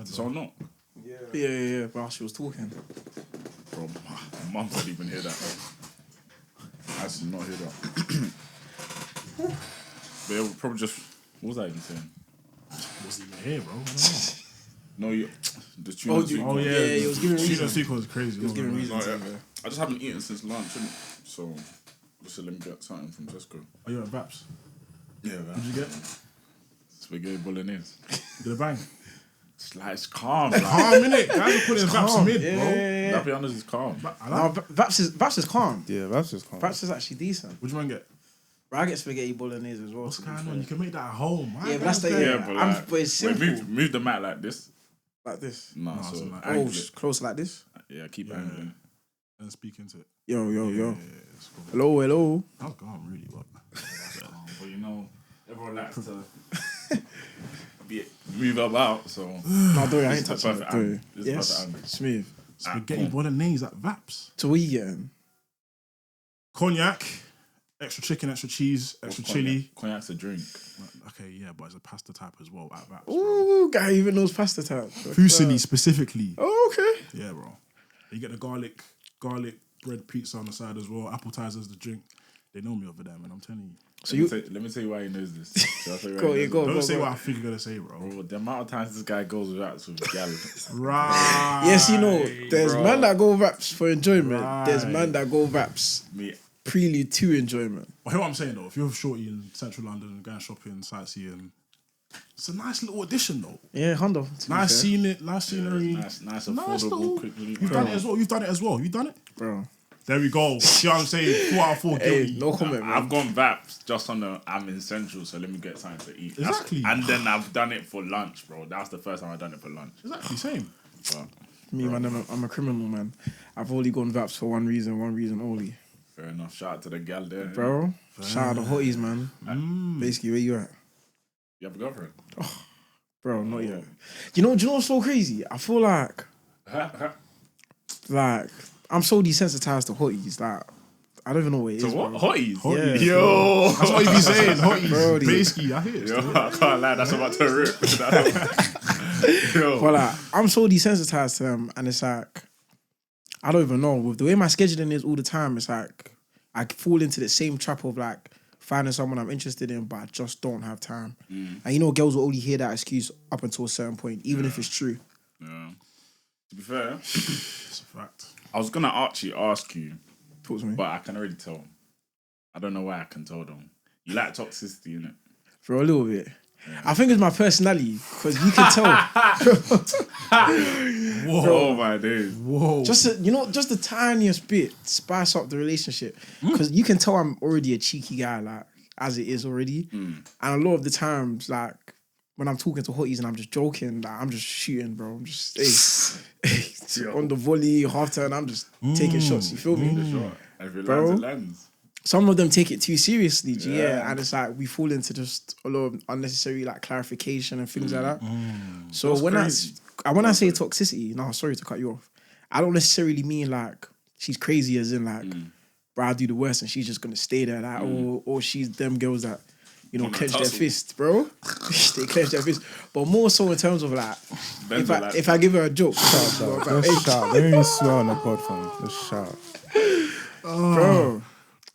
Did someone knock? Yeah. But she was talking. Bro, my mum didn't even hear that. I did not hear that. But yeah, probably just... What was I even saying? Wasn't even here, bro. I don't know. No, you... The tuna soup. Oh, yeah. He was giving Tuna reasons. soup was crazy. He was giving reasons. No, yeah. I just haven't eaten since lunch, innit? So, just said, let me get something from Tesco. Oh, you're at Vaps? Yeah, man. What did you get? Spaghetti bolognese. Did it bang? It's calm, like. Calm, innit? Guys are putting Vaps mid, bro. I'll be honest, it's calm. No, Vaps is calm. Yeah, that's just calm. Vaps is actually decent. What do you want to get? But I get spaghetti bolognese as well. What's going on? You can make that at home. Yeah, but that's the... Yeah, but it's simple. move the mat like this. Like this. No, so so like- angle Oh, it. close like this. Yeah, keep angling. And speak into it. Yo. Yeah, it's cool. Hello. That was calm, really, but... But you know, everyone likes to move about, so... No, don't worry, I ain't This is the touching it. perfect Don't angle. worry. This is the Yes, perfect angle. smooth. Spaghetti cool. bolognese at Vaps. So what you getting? Cognac, extra chicken, extra cheese, extra chili. Cognac's a drink. Okay, yeah, but it's a pasta type as well at Vaps. Bro. Ooh, guy even knows pasta type. Fusilli specifically. Oh, okay. Yeah, bro. You get the garlic bread pizza on the side as well. Appetizers, the drink. They know me over there, man. I'm telling you. So Let me tell you why he knows this. Shall I tell you why Go, he yeah, knows go. Don't say what I think you're gonna say, bro. this? Bro, the amount of times this guy goes without with gal. Right. yes, you know, there's bro. man that go Vaps for enjoyment. Right. There's man that go Vaps Me, prelude to enjoyment. But hear what I'm saying though. If you're shorty in central London, going shopping, sightseeing, it's a nice little addition though. Yeah, Hondo. Nice scenery. nice, affordable, quickly. You've done it as well. You've done it as well. You done it? Bro. There we go. See what I'm saying? 4 out of 4 Hey, guilty. no comment, man. I've gone Vaps just on the I'm in Central, so let me get something to eat. Exactly. And then I've done it for lunch, bro. That's the first time I've done it for lunch. Exactly, same. But, Me, man, I'm a criminal, man. I've only gone Vaps for one reason only. fair enough. Shout out to the gal there. Bro, shout out to Hotties, man. Basically, where you at? You have a girlfriend? Bro, not yet. Do you know what's so crazy? I feel like I'm so desensitized to Hotties. Like, I don't even know what it is. So what? Bro. Hotties? Hotties. Yeah. Yo! That's what you be saying. Hotties. Bro, Basically, I hear it. Yo, I can't lie. That's about to rip. Yo. But like, I'm so desensitized to them, and it's like, I don't even know. With the way my scheduling is all the time, it's like I fall into the same trap of like finding someone I'm interested in, but I just don't have time. And you know, girls will only hear that excuse up until a certain point, even if it's true. Yeah. To be fair, It's a fact. I was gonna actually ask you, Talk to me. but I can already tell. I don't know why I can tell them. You like toxicity, innit? For a little bit. I think it's my personality, because you can tell. Whoa. Oh my days. Whoa. just the tiniest bit spice up the relationship, because you can tell I'm already a cheeky guy, like as it is already. And a lot of the times, like when I'm talking to Hotties and I'm just joking, like I'm just shooting, bro. I'm just on the volley, half turn. I'm just taking shots. You feel me? Sure. Every Bro. land's a lens. Some of them take it too seriously, G, Yeah. and it's like we fall into just a lot of unnecessary like clarification and things like that. So That's when crazy. I say toxicity, no, sorry to cut you off. I don't necessarily mean like she's crazy as in like, bro, I do the worst and she's just gonna stay there, like, or she's them girls that clench their tussle. fist, bro. They clench their fist, but more so in terms of like, Benzo if I give her a joke, Just shout. Let me swear on the pod, fam. Just shout. bro.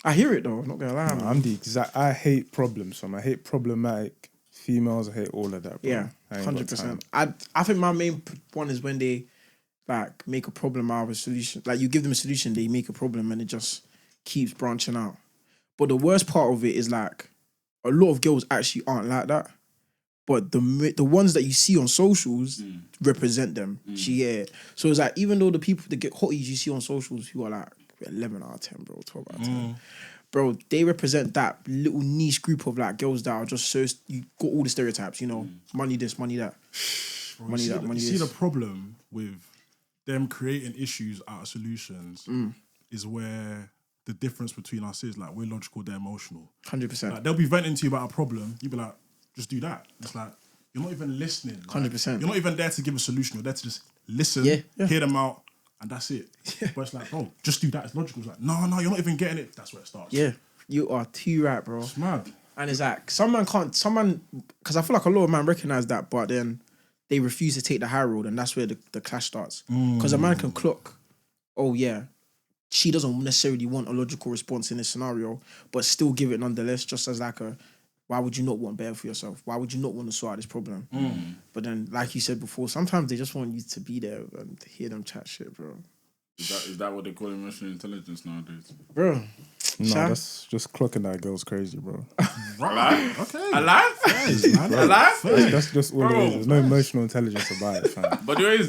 I hear it though. I'm not gonna lie, man. I'm the exact. I hate problems, fam. I hate problematic females. I hate all of that, bro. Yeah, I ain't got 100%. time. I think my main one is when they like make a problem out of a solution. Like you give them a solution, they make a problem, and it just keeps branching out. But the worst part of it is like a lot of girls actually aren't like that. But the ones that you see on socials represent them. Yeah. So it's like even though the people that get hotties you see on socials who are like 11 out of 10, bro, 12 out of 10. Bro, they represent that little niche group of like girls that are just so you got all the stereotypes, money this, money that, Bro, money that, money you see this. the problem with them creating issues out of solutions is where the difference between us is like we're logical, they're emotional. 100%. Like they'll be venting to you about a problem, you'll be like, just do that. It's like you're not even listening. Like, 100%. You're not even there to give a solution. You're there to just listen, Yeah. hear them out, and that's it. But it's like, bro, just do that. It's logical. It's like, no, you're not even getting it. That's where it starts. Yeah, you are too right, bro. It's mad. And it's like, because I feel like a lot of men recognize that, but then they refuse to take the high road, and that's where the clash starts. Because a man can clock, oh yeah, she doesn't necessarily want a logical response in this scenario, but still give it nonetheless, just as like why would you not want better for yourself? Why would you not want to sort out this problem? But then, like you said before, sometimes they just want you to be there and hear them chat shit, bro. Is that what they call emotional intelligence nowadays? Bro. No, that's just clocking that girl's crazy, bro. Alive? Okay. Alive? Alive? That's just all it is. There's no emotional intelligence about it, fam. But there's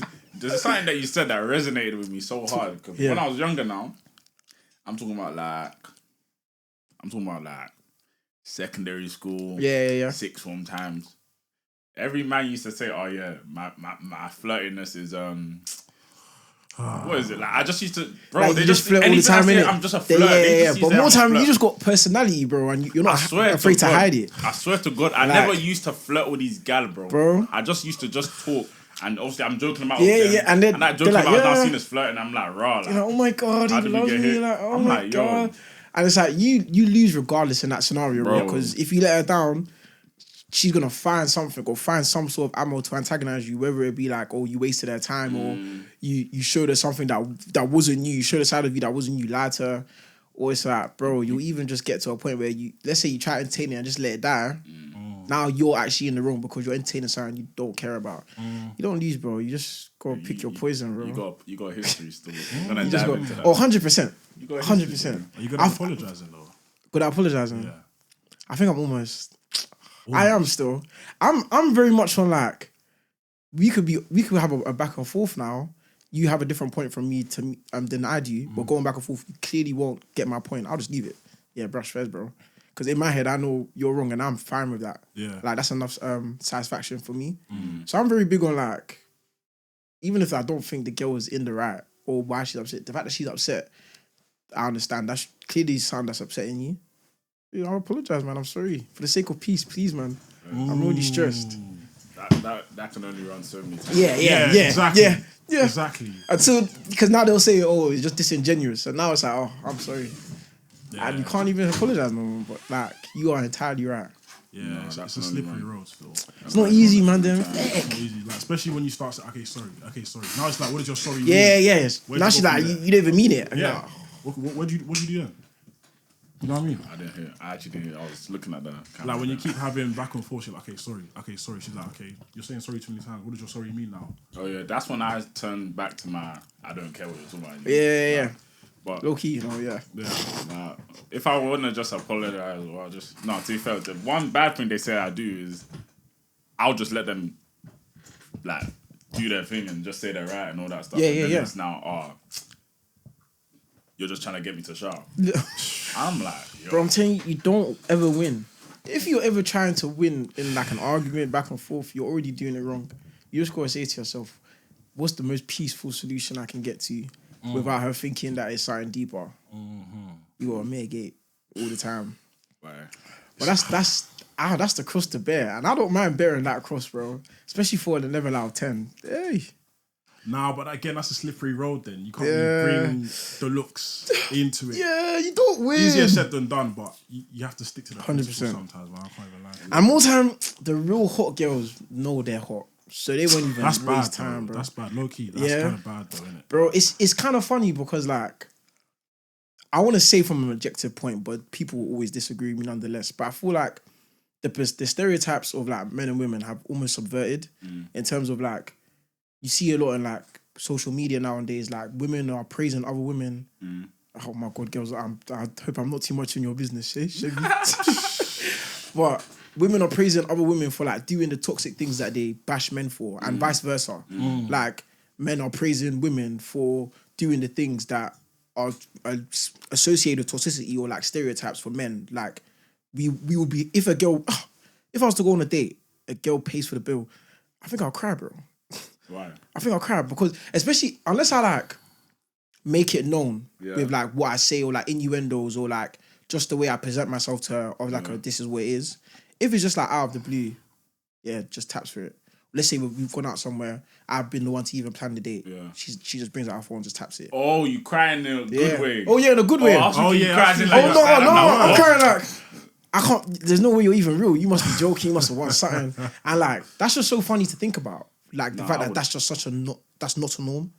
something that you said that resonated with me so hard. Because when I was younger now, I'm talking about like secondary school, sixth form times. Every man used to say, "Oh yeah, my flirtiness is what is it like?" I just used to, bro. Like, they you just flirt all the time, innit? I'm just a flirt. Yeah. But more time, you just got personality, bro, and you're not afraid to hide it. I swear to God, I never used to flirt with these gal, bro. I just used to talk. And obviously, I'm joking about and that joking about now seen us flirting. I'm like, raw. Like, oh my God, he loves me. Like, oh my God. And it's like, you lose regardless in that scenario, bro. Because if you let her down, she's going to find something or find some sort of ammo to antagonize you, whether it be like, oh, you wasted her time or you showed her something that wasn't you. You showed a side of you that wasn't you, lied to her. Or it's like, bro, you'll even just get to a point where let's say you try to entertain it and just let it die. Now you're actually in the wrong because you're entertaining something you don't care about. You don't lose, bro. You just gotta pick your poison, bro. You got history still. 100%. 100%. Are you gonna apologizing though? Good at apologizing. Yeah. I think I'm almost. I am still. I'm very much on like we could have a back and forth now. You have a different point from me than I do, but going back and forth, you clearly won't get my point. I'll just leave it. Yeah, brush fez, bro. Because in my head, I know you're wrong and I'm fine with that. Yeah. Like, that's enough satisfaction for me. So I'm very big on, like, even if I don't think the girl is in the right or why she's upset, the fact that she's upset, I understand. That's clearly something that's upsetting you. Yeah, I apologize, man. I'm sorry. For the sake of peace, please, man. I'm already stressed. That can only run so many times. Yeah. Exactly. Yeah. Exactly. Because now they'll say, oh, it's just disingenuous. And now it's like, oh, I'm sorry. Yeah. And you can't even apologize no more. But like, you are entirely right. Yeah, it's a slippery road still. It's not easy, man. Then, it's not easy. Like, especially when you start saying, okay, sorry. Now it's like, what is your sorry mean? Yeah. Now she's like, you don't even mean it. Yeah. What do you do then? You know what I mean? I actually didn't hear. I was looking at the camera. Like when you keep having back and forth, you're like, okay, sorry. She's like, okay, you're saying sorry too many times. What does your sorry mean now? Oh yeah, that's when I turned back to my I don't care what you're talking about. Yeah. But low key, yeah. Nah, if I wouldn't have just apologized, or to be fair, the one bad thing they say I do is I'll just let them like do their thing and just say they're right and all that stuff. Yeah. It's now, you're just trying to get me to shut up. I'm like, yo. Bro, I'm telling you don't ever win. If you're ever trying to win in like an argument back and forth, you're already doing it wrong. You just gotta say to yourself, what's the most peaceful solution I can get to without her thinking that it's something deeper? You gotta mitigate all the time. Right. But that's the cross to bear. And I don't mind bearing that cross, bro. Especially for the level out of 10. Hey. Nah, but again, that's a slippery road then. You can't really bring the looks into it. Yeah, you don't win. Easier said than done, but you have to stick to the 100%. principle sometimes, man. I can't even lie. And more time, the real hot girls know they're hot. So they won't even That's waste bad, time, bro. That's bad. Low key. That's kind of bad, though, isn't it? Bro, it's kind of funny because, like, I want to say from an objective point, but people will always disagree with me nonetheless. But I feel like the stereotypes of, like, men and women have almost subverted in terms of, like, you see a lot in, like, social media nowadays, like, women are praising other women. Oh, my God, girls, I hope I'm not too much in your business, eh? But women are praising other women for, like, doing the toxic things that they bash men for, and vice versa. Like, men are praising women for doing the things that are associated with toxicity or, like, stereotypes for men. Like, we would be, if I was to go on a date, a girl pays for the bill, I think I'll cry, bro. Why? I think I'll cry because, especially, unless I, like, make it known with, like, what I say or, like, innuendos or, like, just the way I present myself to her of, like, this is what it is. If it's just, like, out of the blue, just taps for it. Let's say we've gone out somewhere, I've been the one to even plan the date. Yeah. She just brings out her phone and just taps it. Oh, you cry in a good way. Oh, yeah, in a good way. You cry in like I'm crying like... I can't... There's no way you're even real. You must be joking. You must have won something. And, like, that's just so funny to think about. Like the Nah, fact I that would- that's just that's not a norm.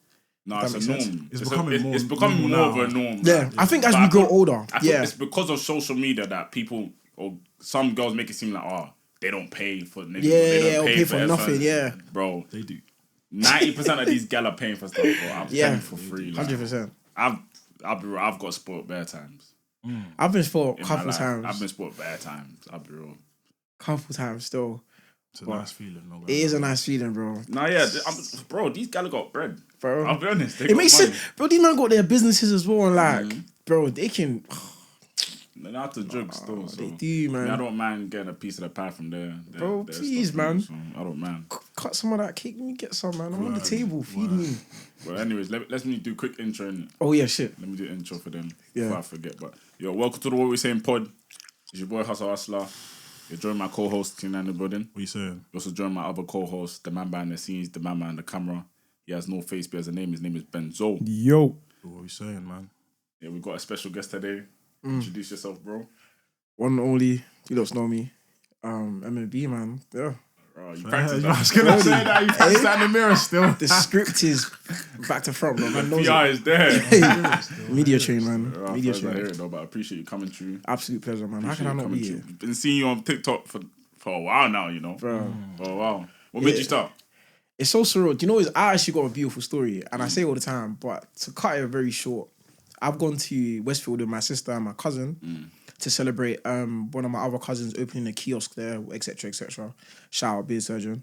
No, That it's a makes sense. norm. It's becoming more It's becoming more normal of a now. norm. Yeah, like. I think as But we I grow feel- older, I feel yeah. it's because of social media that people or some girls make it seem like, oh, they don't pay for niggas. Yeah, or they yeah, don't or pay for their nothing, son. yeah. Bro, They do. 90% of these gal are paying for stuff, bro. I'm Yeah. paying for free. Like, 100%. I've got spoiled bare times. I've been spoiled a In couple my life. times. I've been spoiled bare times. I'll be real. Couple times still. It's a nice feeling. No, It is a nice feeling, bro. Nah, yeah, bro, these gal got bread. Bro. I'll be honest. They It got makes money. sense, bro. These men got their businesses as well, and like, bro, they can. They know how to joke still. So. They do, man. I don't mind getting a piece of the pie from there. Bro, please, man. So I don't mind. Cut some of that cake. Let me get some, man. I'm on the table. Feed me. Well, anyways, let me do a quick intro. And Oh yeah, shit. let me do an intro for them Yeah. before I forget. But yo, welcome to the What We Saying pod. It's your boy Hustlrr. You're joining my co-host Tina in the building. What you saying? You also join my other co-host, the man behind the scenes, the man behind the camera. He has no face, but has a name. His name is Benzo. Yo. What you saying, man? Yeah, we've got a special guest today. Introduce yourself, bro. One and only. You don't know me. MMB, man. Yeah. You practice I was that. gonna say that you practice that in the mirror still. The script is back to front, bro. Man knows PR it. is there. Media train, man. Media I hear train. it though, but I appreciate you coming through. Absolute pleasure, man. How can I not be here? Been seeing you on TikTok for a while now, you know. Bro. For a while. What made you start? It's so surreal. Do you know, I actually got a beautiful story, and I say it all the time, but to cut it very short, I've gone to Westfield with my sister and my cousin to celebrate one of my other cousins opening a kiosk there, etc., etc. Shout out Beard Surgeon.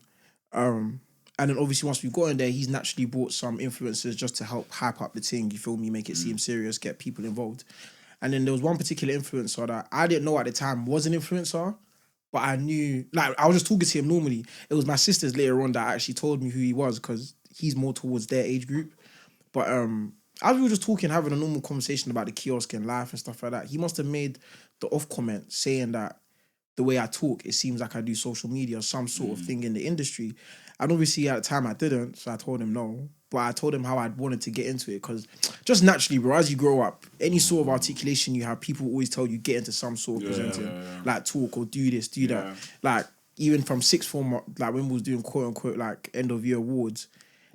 And then obviously once we got in there, he's naturally brought some influencers just to help hype up the thing, you feel me, make it seem serious, get people involved. And then there was one particular influencer that I didn't know at the time was an influencer, but I knew, like, I was just talking to him normally. It was my sisters later on that actually told me who he was because he's more towards their age group. But as we were just talking, having a normal conversation about the kiosk and life and stuff like that, he must have made the off comment saying that the way I talk, it seems like I do social media or some sort of thing in the industry. And obviously at the time I didn't, so I told him no. But I told him how I'd wanted to get into it because just naturally, bro, as you grow up, any sort of articulation you have, people always tell you get into some sort of presenting, like talk or do this, do that. Like even from sixth form, like when we was doing quote unquote like end of year awards,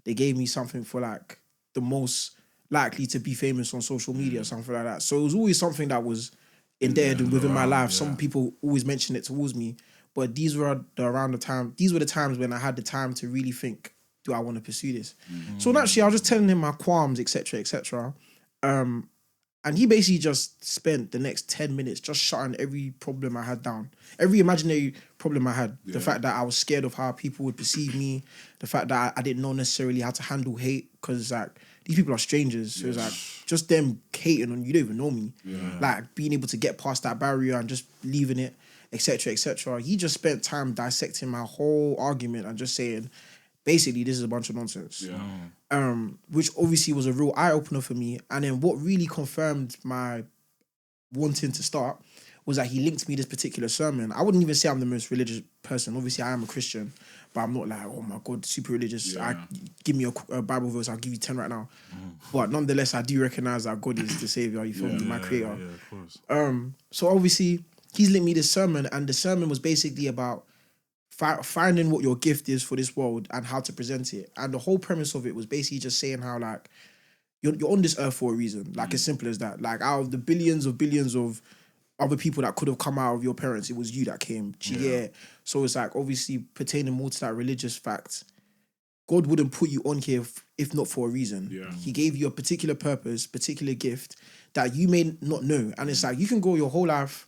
they gave me something for like the most likely to be famous on social media or something like that. So it was always something that was embedded within my life. Some people always mention it towards me, but these were the times when I had the time to really think, do I want to pursue this? So naturally, I was just telling him my qualms, etc., etc. And he basically just spent the next 10 minutes just shutting every problem I had down. Every imaginary problem I had. The fact that I was scared of how people would perceive me. The fact that I didn't know necessarily how to handle hate. Because like, these people are strangers. So it's like, just them hating on you, don't even know me. Like, being able to get past that barrier and just leaving it, etc., etc. He just spent time dissecting my whole argument and just saying, basically, this is a bunch of nonsense. Which obviously was a real eye-opener for me. And then what really confirmed my wanting to start was that he linked me this particular sermon. I wouldn't even say I'm the most religious person. Obviously, I am a Christian, but I'm not like, oh my God, super religious. Give me a Bible verse, I'll give you 10 right now. But nonetheless, I do recognize that God is the Savior, you feel me, my creator. Yeah, of course. So obviously, he's linked me this sermon, and the sermon was basically about finding what your gift is for this world and how to present it. And the whole premise of it was basically just saying how like you're on this earth for a reason. Like as simple as that. Like out of the billions of other people that could have come out of your parents, it was you that came. So it's like obviously pertaining more to that religious fact. God wouldn't put you on here if not for a reason. He gave you a particular purpose, particular gift that you may not know. And it's like you can go your whole life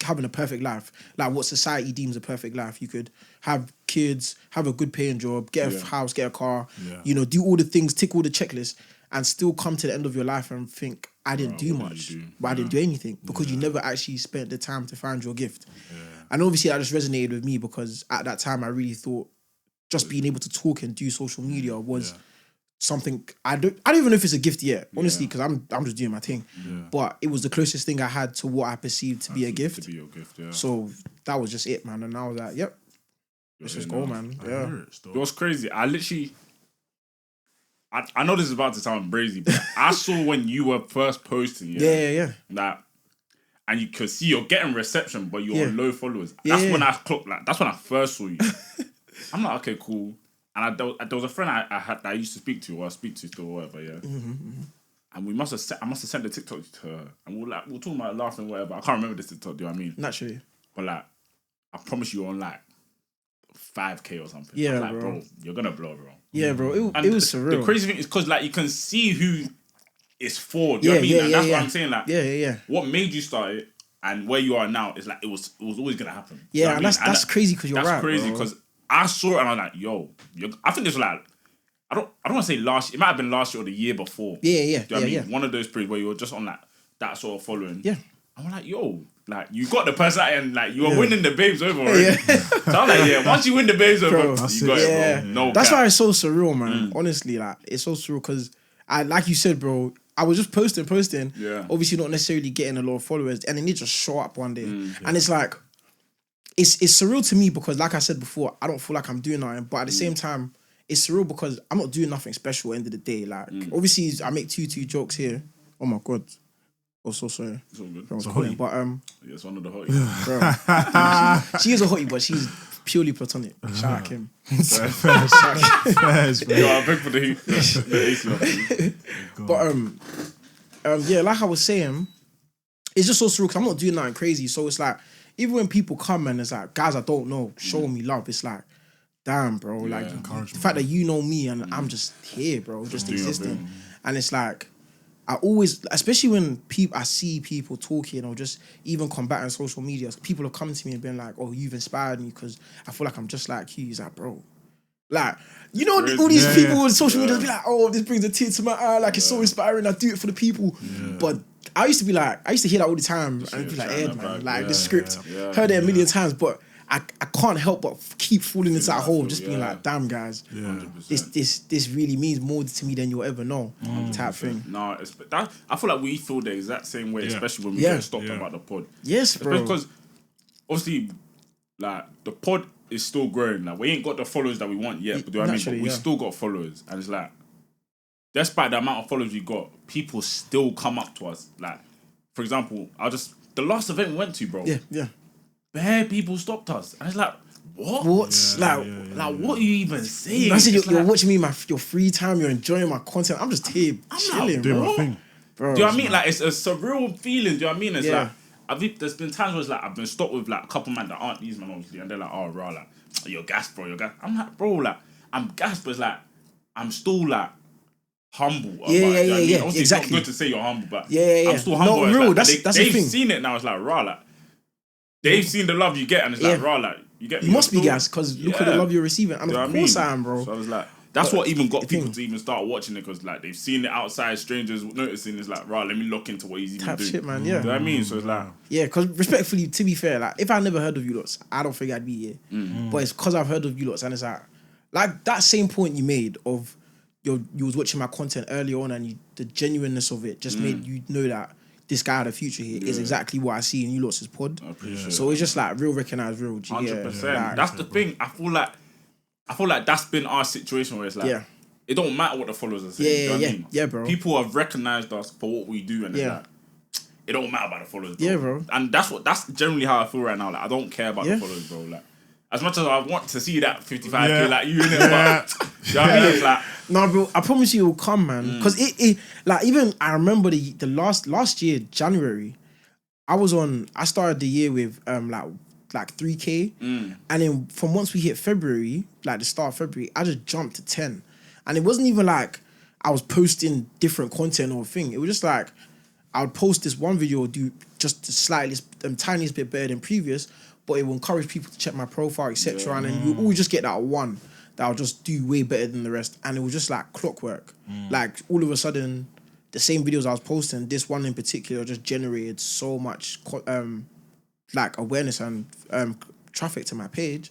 having a perfect life, like what society deems a perfect life. You could have kids, have a good paying job, get a house, get a car, you know, do all the things, tick all the checklists, and still come to the end of your life and think, I didn't do much, but I didn't do anything because you never actually spent the time to find your gift. And obviously that just resonated with me because at that time I really thought just being able to talk and do social media was something I don't even know if it's a gift yet, honestly, because I'm just doing my thing. But it was the closest thing I had to what I perceived to be a gift. To be your gift, So that was just it, man. And I was like, yep, let's just go, man. It was crazy. I literally, I know this is about to sound brazy, but I saw when you were first posting, that, and you could see you're getting reception, but you're on low followers. That's when I clocked, like, that's when I first saw you. I'm like, okay, cool. And there was a friend I had that I used to speak to, or I speak to still, or whatever, yeah. And I must have sent the TikTok to her, and we're talking about laughing, whatever. I can't remember this TikTok. Do you know what I mean? Naturally. But like, I promise you, on like 5K or something. Yeah, I'm like, bro. You're gonna blow, bro. Yeah, bro. And It was surreal. The crazy thing is because like you can see who it's for. Do you know what I mean? And that's what I'm saying. Like, yeah. What made you start it and where you are now is like it was always gonna happen. Do you Yeah, know and what I mean? that's crazy because you're right. That's crazy bro. because I saw it and I was like, yo, I think this was like, I don't want to say last year. It might have been last year or the year before. Yeah. Do you know what I mean? Yeah. One of those periods where you were just on like that sort of following. Yeah. I'm like, yo, like you got the person and like you were winning the babes over already. Yeah. So I'm like, yeah, once you win the babes over, Bro, you that's got it. it, Yeah. bro. No That's cap. why it's so surreal, man. Honestly, like it's so surreal because like you said, bro, I was just posting. Yeah. Obviously not necessarily getting a lot of followers, and then it just show up one day. And it's like it's surreal to me because like I said before, I don't feel like I'm doing nothing. But at the same time, it's surreal because I'm not doing nothing special at the end of the day. Like obviously I make two jokes here. Oh my god. Oh, so sorry. It's all good. I was calling, but Yeah, it's one of the hotties. bro, she is a hottie, but she's purely platonic. Shout out Kim. Fairs, bro. Yo, I beg for the heat. The AC one. But yeah, like I was saying, it's just so surreal because I'm not doing nothing crazy. So it's like, even when people come and it's like, guys I don't know, show me love. It's like, damn, bro. Like the fact that you know me and I'm just here, bro, just doing your existing. thing. And it's like, I always, especially when I see people talking or just even combating social media, people have come to me and been like, oh, you've inspired me because I feel like I'm just like you. He's like, bro. Like, you know, all these people on social media be like, oh, this brings a tear to my eye. Like, it's so inspiring. I do it for the people. But I used to hear that all the time. And I'd be like, Ed, man, like the script. Heard it a million times, but I can't help but keep falling into that hole, just being like, damn, guys, this really means more to me than you'll ever know, type thing. No, I feel like we feel the exact same way, especially when we get stopped about the pod. Yes, bro. Because obviously, like the pod is still growing. Like we ain't got the followers that we want yet, but do you know what I mean? But we still got followers, and it's like, despite the amount of followers we got, people still come up to us. Like, for example, the last event we went to, bro. Yeah. Bare people stopped us, and it's like, what? What? Like, what are you even saying? I said you're like, watching me your free time. You're enjoying my content. I'm just here chilling, Doing bro. my thing. Bro. Do you know what I mean? Like, it's a surreal feeling. Do you know what I mean? It's Yeah. like, there's been times where it's like, I've been stopped with like a couple man that aren't these men, obviously, and they're like, oh, bro, like, you're gassed, bro, you're gassed. I'm like, bro, like, I'm gassed, but it's like, I'm still like, humble. About it, you know what I mean? Obviously, exactly. it's not good to say you're humble, but Yeah. I'm still humble. No, It's real, like, that's the they've thing. seen it now, it's like, rah, like, they've seen the love you get, and it's like, rah, like, you get me. You must be still- gassed because look at the love you're receiving. And Do you know of what I course mean? I am, bro. So I was like, that's what even got the people thing- to even start watching it because like they've seen it outside, strangers noticing. It's like, right, let me look into what he's even Type doing. shit, man, Do you yeah. know what I mean? So it's like, Yeah, because respectfully, to be fair, like if I never heard of you lots, I don't think I'd be here. But it's because I've heard of you lots, and it's like that same point you made of you was watching my content earlier on, and the genuineness of it just made you know that this guy had a future here is exactly what I see in you lots' pod. I appreciate So it. it's just like real recognized, real. 100%. Like, That's the thing. I feel like that's been our situation where it's like, it don't matter what the followers are saying. Do you know what I mean? Yeah, bro. People have recognized us for what we do, and it's like, it don't matter about the followers, bro. Yeah, bro. And that's generally how I feel right now. Like, I don't care about the followers, bro. Like, as much as I want to see that 55K like you in it, but you know what I mean? It's like, no, bro, I promise you it will come, man. Because it like even I remember the last year, January, I started the year with like 3K. And then from once we hit February, like the start of February, I just jumped to 10. And it wasn't even like I was posting different content or thing. It was just like I would post this one video or do just the slightest, tiniest bit better than previous, but it will encourage people to check my profile, etc. And then you always just get that one that will just do way better than the rest. And it was just like clockwork. Like all of a sudden, the same videos I was posting, this one in particular just generated so much like awareness and traffic to my page.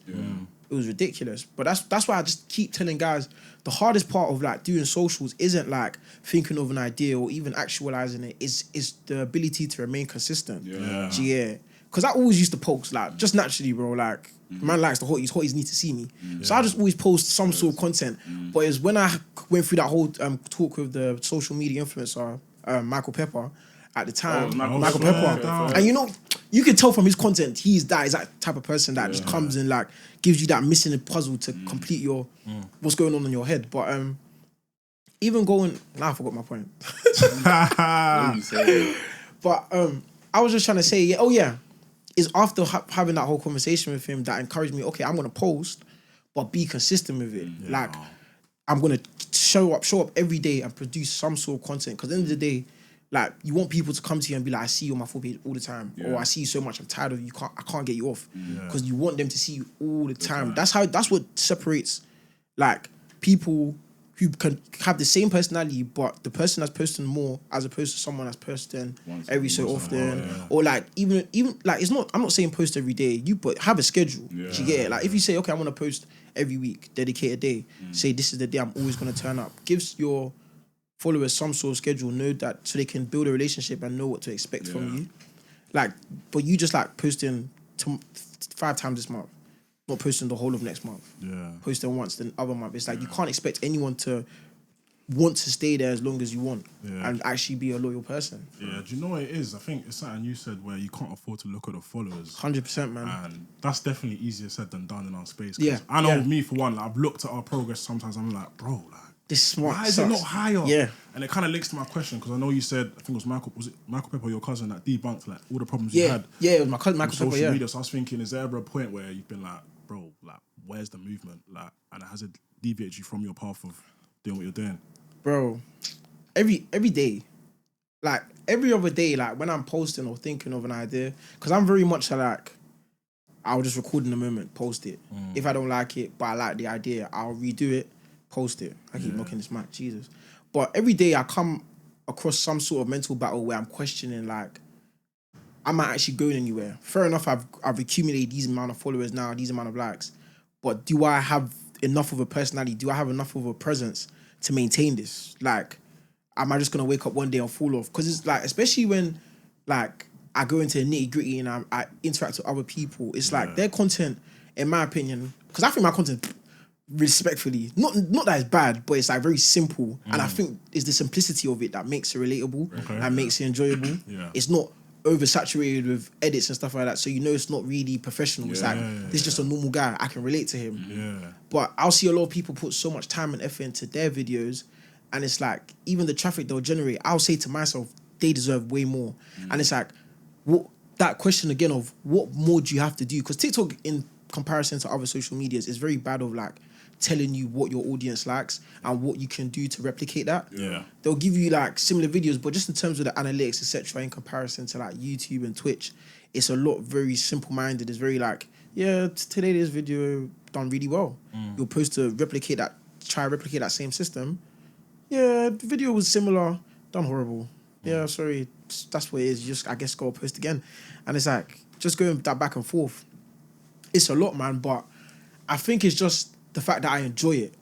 It was ridiculous. But that's why I just keep telling guys, the hardest part of like doing socials isn't like thinking of an idea or even actualizing it. Is the ability to remain consistent. Yeah. Because I always used to post, like, just naturally, bro, like, man likes the hotties need to see me. So I just always post some sort of content. But it's when I went through that whole talk with the social media influencer, Michael Pepper, at the time, Michael Michael Pepper. Pepper. And you know, you can tell from his content, he's that type of person that just comes and like gives you that missing puzzle to complete your what's going on in your head. But even going, I forgot my point. But I was just trying to say, it's after having that whole conversation with him that encouraged me. Okay, I'm gonna post, but be consistent with it. Like I'm gonna show up every day and produce some sort of content. Because at the end of the day, like you want people to come to you and be like, I see you on my full page all the time, or I see you so much, I'm tired of you. I can't get you off. Because you want them to see you all the time. That's what separates like people who can have the same personality, but the person that's posting more as opposed to someone that's posting every so often, or like even like it's not. I'm not saying post every day. But have a schedule. You get it? Like if you say, okay, I'm gonna post every week, dedicate a day. Say this is the day I'm always gonna turn up. Gives your followers some sort of schedule, know that so they can build a relationship and know what to expect from you. Like, but you just like posting 5 times this month. Not posting the whole of next month. Posting once the other month. It's like you can't expect anyone to want to stay there as long as you want and actually be a loyal person. Yeah, do you know what it is? I think it's something you said where you can't afford to look at the followers. 100%, man. And that's definitely easier said than done in our space. I know me for one, like, I've looked at our progress sometimes, I'm like, bro, like, this smart why is it not higher? Yeah. And it kind of links to my question, because I know you said, I think it was Michael Pepper, your cousin, that debunked like all the problems you had. Yeah, it was my cousin Michael Pepper, social media. So I was thinking, is there ever a point where you've been like, bro, like, where's the movement? Like, and has it deviated you from your path of doing what you're doing? Bro, every day, like every other day, like when I'm posting or thinking of an idea, because I'm very much like, I'll just record in the moment, post it. If I don't like it, but I like the idea, I'll redo it, post it. I keep knocking this mic, Jesus. But every day I come across some sort of mental battle where I'm questioning, like, am I actually going anywhere? Fair enough, I've accumulated these amount of followers now, these amount of likes, but do I have enough of a personality? Do I have enough of a presence to maintain this? Like, am I just gonna wake up one day and fall off? Because it's like, especially when like I go into the nitty gritty and I interact with other people, it's like their content, in my opinion, because I think my content, respectfully, not that it's bad, but it's like very simple, and I think it's the simplicity of it that makes it relatable and makes it enjoyable. It's not oversaturated with edits and stuff like that, so you know it's not really professional. It's like this is just a normal guy. I can relate to him. But I'll see a lot of people put so much time and effort into their videos, and it's like even the traffic they'll generate, I'll say to myself, they deserve way more. And it's like, what that question again of what more do you have to do? Because TikTok, in comparison to other social medias, is very bad of like telling you what your audience likes and what you can do to replicate that. They'll give you like similar videos, but just in terms of the analytics, etc., in comparison to like YouTube and Twitch, it's a lot very simple-minded. It's very like, today this video done really well. You're supposed to replicate that same system. The video was similar, done horrible. Sorry, that's what it is. You just, I guess, go post again. And it's like, just going that back and forth. It's a lot, man, but I think it's just the fact that I enjoy it.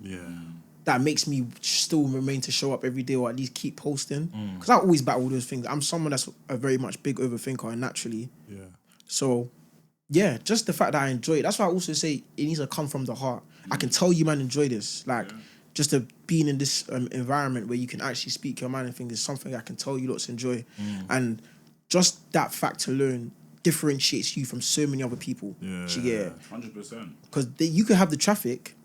That makes me still remain to show up every day, or at least keep posting. Because I always battle those things. I'm someone that's a very much big overthinker, and naturally. So, just the fact that I enjoy it. That's why I also say it needs to come from the heart. I can tell you, man, enjoy this. Like, just to being in this environment where you can actually speak your mind and things is something I can tell you lots enjoy. And just that fact alone differentiates you from so many other people. 100%. Because you can have the traffic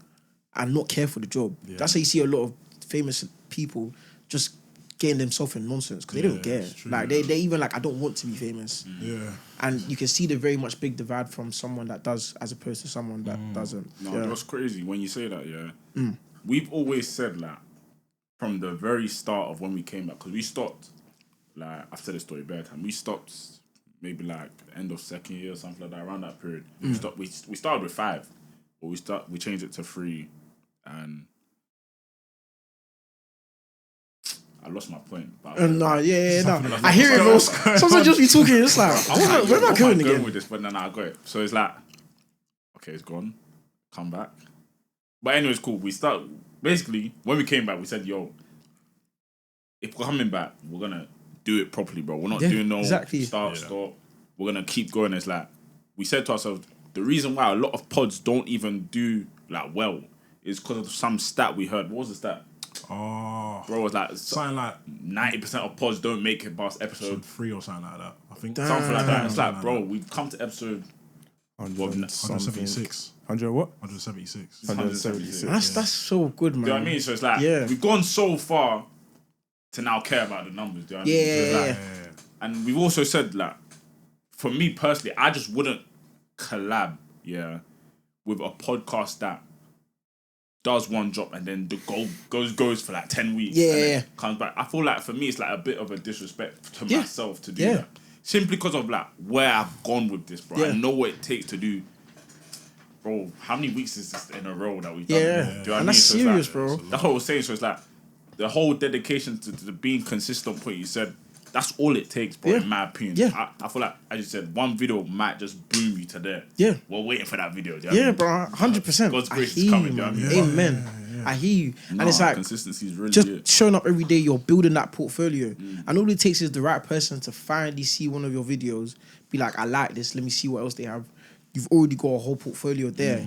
and not care for the job. That's how you see a lot of famous people just getting themselves in nonsense because they don't care. Like they even like, I don't want to be famous. And you can see the very much big divide from someone that does as opposed to someone that doesn't. No, that's crazy when you say that. We've always said that from the very start of when we came back, because we stopped like after the story back, and we stopped maybe like the end of second year or something like that, around that period. We stopped. We started with 5, but we changed it to 3, and I lost my point. But no. I hear it, bro. Sometimes just be talking, it's like, where am I going again? With this, but then I got it. So it's like, okay, it's gone. Come back. But anyway, it's cool. We start basically when we came back, we said, "Yo, if we're coming back, we're gonna do it properly, bro. We're not doing no stop. We're gonna keep going." It's like we said to ourselves, the reason why a lot of pods don't even do like well is because of some stat we heard. What was the stat? Oh, Bro, it's like something like 90% of pods don't make it past episode episode 3 or something like that. I think something like that. It's like, Something bro, like we've come to episode 176. 100 what? 176. 176. That's so good, man. Do you know what I mean? So it's like we've gone so far to now care about the numbers. Do you know what I mean? So it's like, and we've also said like, for me personally, I just wouldn't collab, with a podcast that does one drop and then the goes for like 10 weeks and then comes back. I feel like for me it's like a bit of a disrespect to myself to do that. Simply because of like where I've gone with this, bro. I know what it takes to do. Bro, how many weeks is this in a row that we've done? Yeah. Do you know what I mean? That's So it's serious, like, bro. That's what I was saying. So it's like the whole dedication to the being consistent point you said, that's all it takes, bro, in my opinion. Yeah. I feel like, as you said, one video might just boom you to there. Yeah. We're waiting for that video. Do you know what I mean? Bro, 100%. God's I grace hear is coming. you, Do you know man. what I mean? Amen. I hear you. Nah, and it's like, consistency is really just it. showing up every day, you're building that portfolio. And all it takes is the right person to finally see one of your videos, be like, I like this, let me see what else they have. You've already got a whole portfolio there.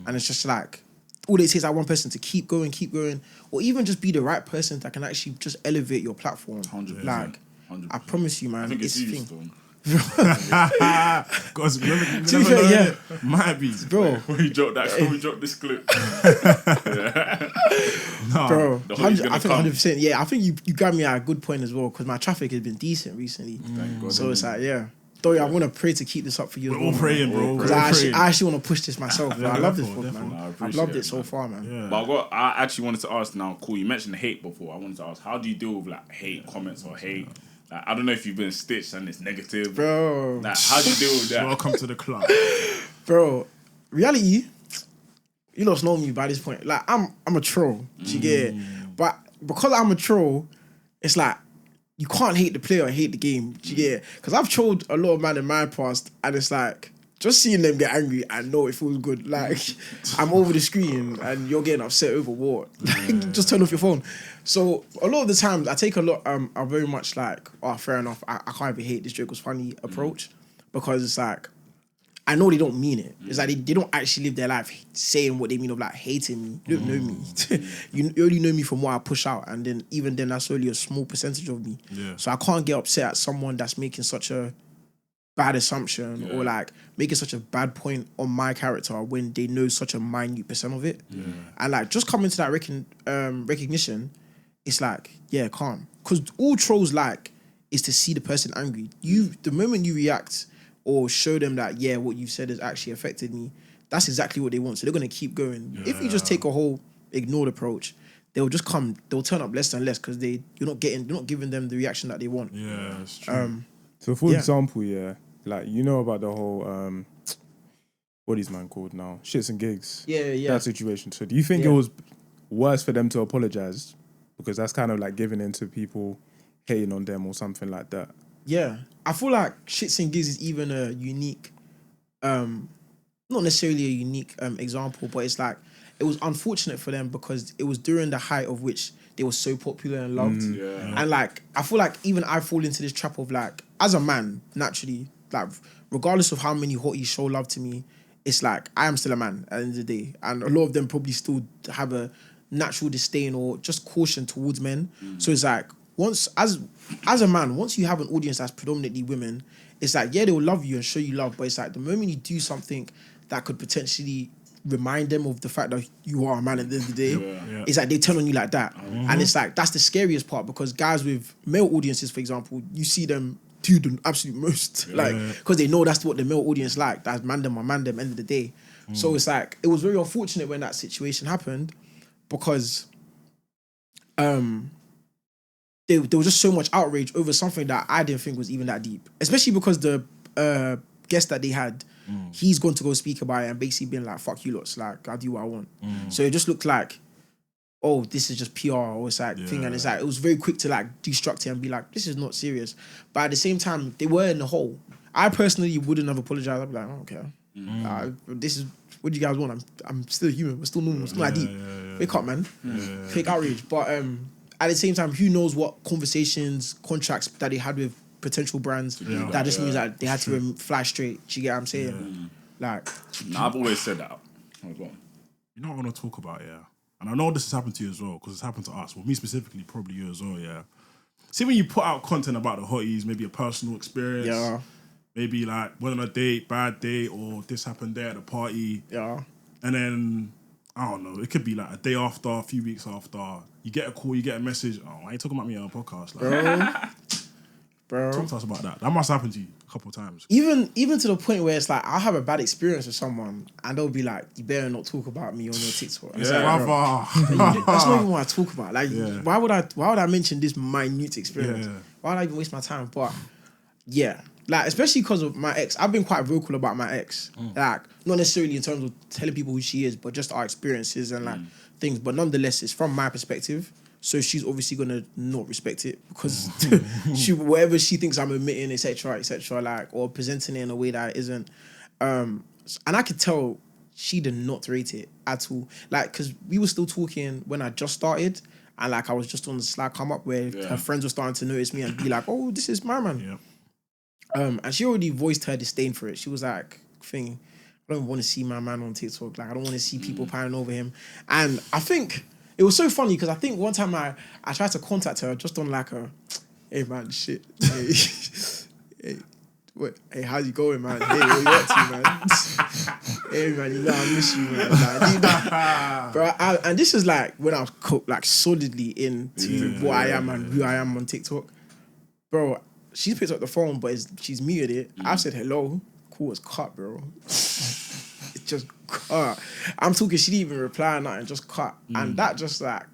And it's just like, all it takes is that one person to keep going, or even just be the right person that can actually just elevate your platform. 100%. Like, 100%. I promise you, man. I think it's you thing. still. Because you never To be fair, know, yeah. innit? Might be. Bro, When we drop that, when we drop this clip. bro, The hoodie's gonna I think come. 100%. Yeah, I think you got me at a good point as well because my traffic has been decent recently. Thank God. So it's like, Though I want to pray to keep this up for you. We're all praying, bro. Because I actually want to push this myself. Bro. I love this book, definitely. man. I I've appreciate loved it, it so man. far, man. Yeah. But I actually wanted to ask now, cool, you mentioned hate before. I wanted to ask, how do you deal with like hate comments or hate? Like, I don't know if you've been stitched and it's negative. Bro, Like, how do you deal with that? Welcome to the club. bro, reality, you lot know me by this point. Like, I'm a troll. Do you get it? But because I'm a troll, it's like, you can't hate the player or hate the game. Do you get it? Because I've trolled a lot of man in my past, and it's like, just seeing them get angry, I know it feels good. Like, I'm over the screen and you're getting upset over what? Like, just turn off your phone. So a lot of the times I take a lot, I'm very much like, oh, fair enough, I can't even hate this joke was funny approach. Because it's like, I know they don't mean it. It's like they don't actually live their life saying what they mean of like hating me. You don't know me. You only know me from what I push out. And then even then that's only a small percentage of me. Yeah. So I can't get upset at someone that's making such a bad assumption or like making such a bad point on my character when they know such a minute percent of it. Yeah. And like just coming to that recognition, it's like, calm. Because all trolls like is to see the person angry. The moment you react or show them that, what you've said has actually affected me, that's exactly what they want. So they're going to keep going. Yeah. If you just take a whole ignored approach, they'll turn up less and less because you're not giving them the reaction that they want. Yeah, that's true. So for example, like, you know about the whole, what is man called now? Shits and gigs. Yeah. That situation. So do you think it was worse for them to apologize? Because that's kind of like giving in to people hating on them or something like that. Yeah. I feel like Shits and Gigs is even a unique, not necessarily a unique example, but it's like, it was unfortunate for them because it was during the height of which they were so popular and loved. And like, I feel like even I fall into this trap of like, as a man, naturally, like, regardless of how many hotties show love to me, it's like, I am still a man at the end of the day. And a lot of them probably still have a natural disdain or just caution towards men. So it's like, as a man, once you have an audience that's predominantly women, it's like, they will love you and show you love, but it's like the moment you do something that could potentially remind them of the fact that you are a man at the end of the day, it's like they turn on you like that. And it's like, that's the scariest part because guys with male audiences, for example, you see them do the absolute most, because they know that's what the male audience like. That's man them, end of the day. So it's like, it was very unfortunate when that situation happened because there was just so much outrage over something that I didn't think was even that deep. Especially because the guest that they had, he's going to go speak about it and basically being like, fuck you lots, like, I'll do what I want. So it just looked like, oh, this is just PR or it's like thing. And it's like, it was very quick to like destruct it and be like, this is not serious. But at the same time, they were in the hole. I personally wouldn't have apologized. I'd be like, I don't care. This is what you guys want. I'm still human. We're still normal. It's not that deep. Wake up, man. Fake outrage. But at the same time, who knows what conversations, contracts that they had with potential brands that just means that they had to fly straight. Do you get what I'm saying? Like, I've always said that. Oh, go on. You know what I want to talk about, and I know this has happened to you as well, because it's happened to us. Well, me specifically, probably you as well, yeah. See, when you put out content about the hotties, maybe a personal experience, maybe like went on a date, bad date, or this happened there at the party, and then, I don't know, it could be like a day after, a few weeks after, you get a call, you get a message, oh, why are you talking about me on a podcast? Like, bro. Talk to us about that. That must happen to you a couple of times. Even to the point where it's like, I'll have a bad experience with someone and they'll be like, you better not talk about me on your TikTok. It's like, that's not even what I talk about. Like, why would I mention this minute experience? Why would I even waste my time? But yeah, like, especially because of my ex, I've been quite vocal about my ex. Like, not necessarily in terms of telling people who she is, but just our experiences and like things. But nonetheless, it's from my perspective. So she's obviously gonna not respect it because whatever she thinks I'm admitting, etc., like, or presenting it in a way that it isn't. And I could tell she did not rate it at all. Like, because we were still talking when I just started, and like I was just on the slight come up where her friends were starting to notice me and be like, "Oh, this is my man." And she already voiced her disdain for it. She was like, "I don't want to see my man on TikTok. Like, I don't want to see people piling over him." And I think it was so funny because I think one time I tried to contact her just on like a, "Hey man, shit, hey, how's it going, man? Hey, what you up to, man? Hey man, you know I miss you, man." Like, bro, and this is like when I was like solidly into what I am and who I am on TikTok, bro. She's picked up the phone, but she's muted it. I said hello. Call was cut, bro. It's just cut. I'm talking, she didn't even reply or nothing, just cut. And that just like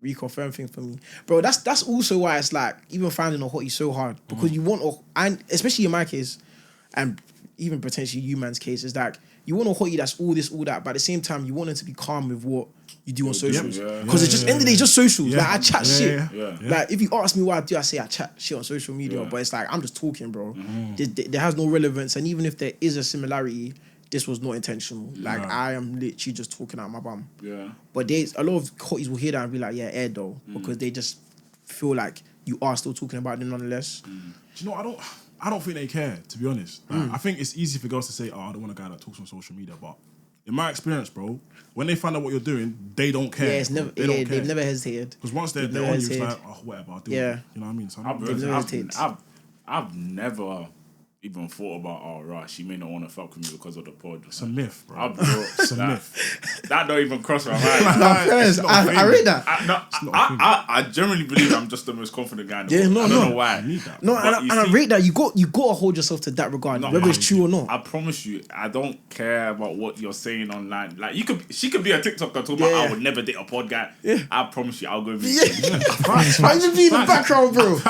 reconfirmed things for me. Bro, that's also why it's like even finding a hottie so hard. Because you want and especially in my case, and even potentially you man's case, is like you want a hottie that's all this, all that, but at the same time you want them to be calm with what you do on socials. Because it's just end of the day, just socials. Like I chat shit. Like if you ask me what I do, I say I chat shit on social media. But it's like I'm just talking, bro. There has no relevance, and even if there is a similarity, this was not intentional. Like I am literally just talking out my bum. But there's a lot of hotties will hear that and be like, yeah, air though, because they just feel like you are still talking about them nonetheless. Do you know, I don't think they care, to be honest. Like, I think it's easy for girls to say, "Oh, I don't want a guy that talks on social media," but in my experience, bro, when they find out what you're doing, they don't care. Yeah, it's never. They don't care. They've never hesitated. Because once they're on you, it's like, "Oh, whatever, I'll do it." You know what I mean? So I've never even thought about, "Oh, right, she may not want to fuck with me because of the pod." It's a myth, bro. It's a myth. That don't even cross my mind. I read that. I generally believe I'm just the most confident guy in the world. I don't know why. I rate that. You got to hold yourself to that regard, whether it's true or not. I promise you, I don't care about what you're saying online. Like she could be a TikToker talking about I would never date a pod guy. I promise you, I'll go meet you. I'm just being in the background, bro.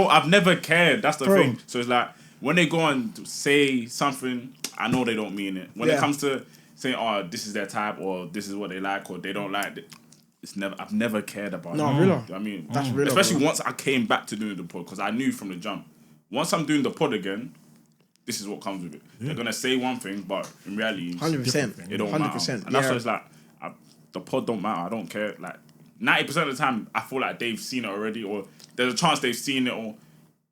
I've never cared. That's the thing. So it's like when they go and say something, I know they don't mean it. When it comes to saying, "Oh, this is their type," or "this is what they like," or "they don't like it," I've never cared about it. No, real. I mean, that's real. Especially once I came back to doing the pod, because I knew from the jump, once I'm doing the pod again, this is what comes with it. They're gonna say one thing, but in reality, 100%, it don't 100%, matter. And that's why it's like the pod don't matter. I don't care. Like 90% of the time, I feel like they've seen it already, or there's a chance they've seen it, or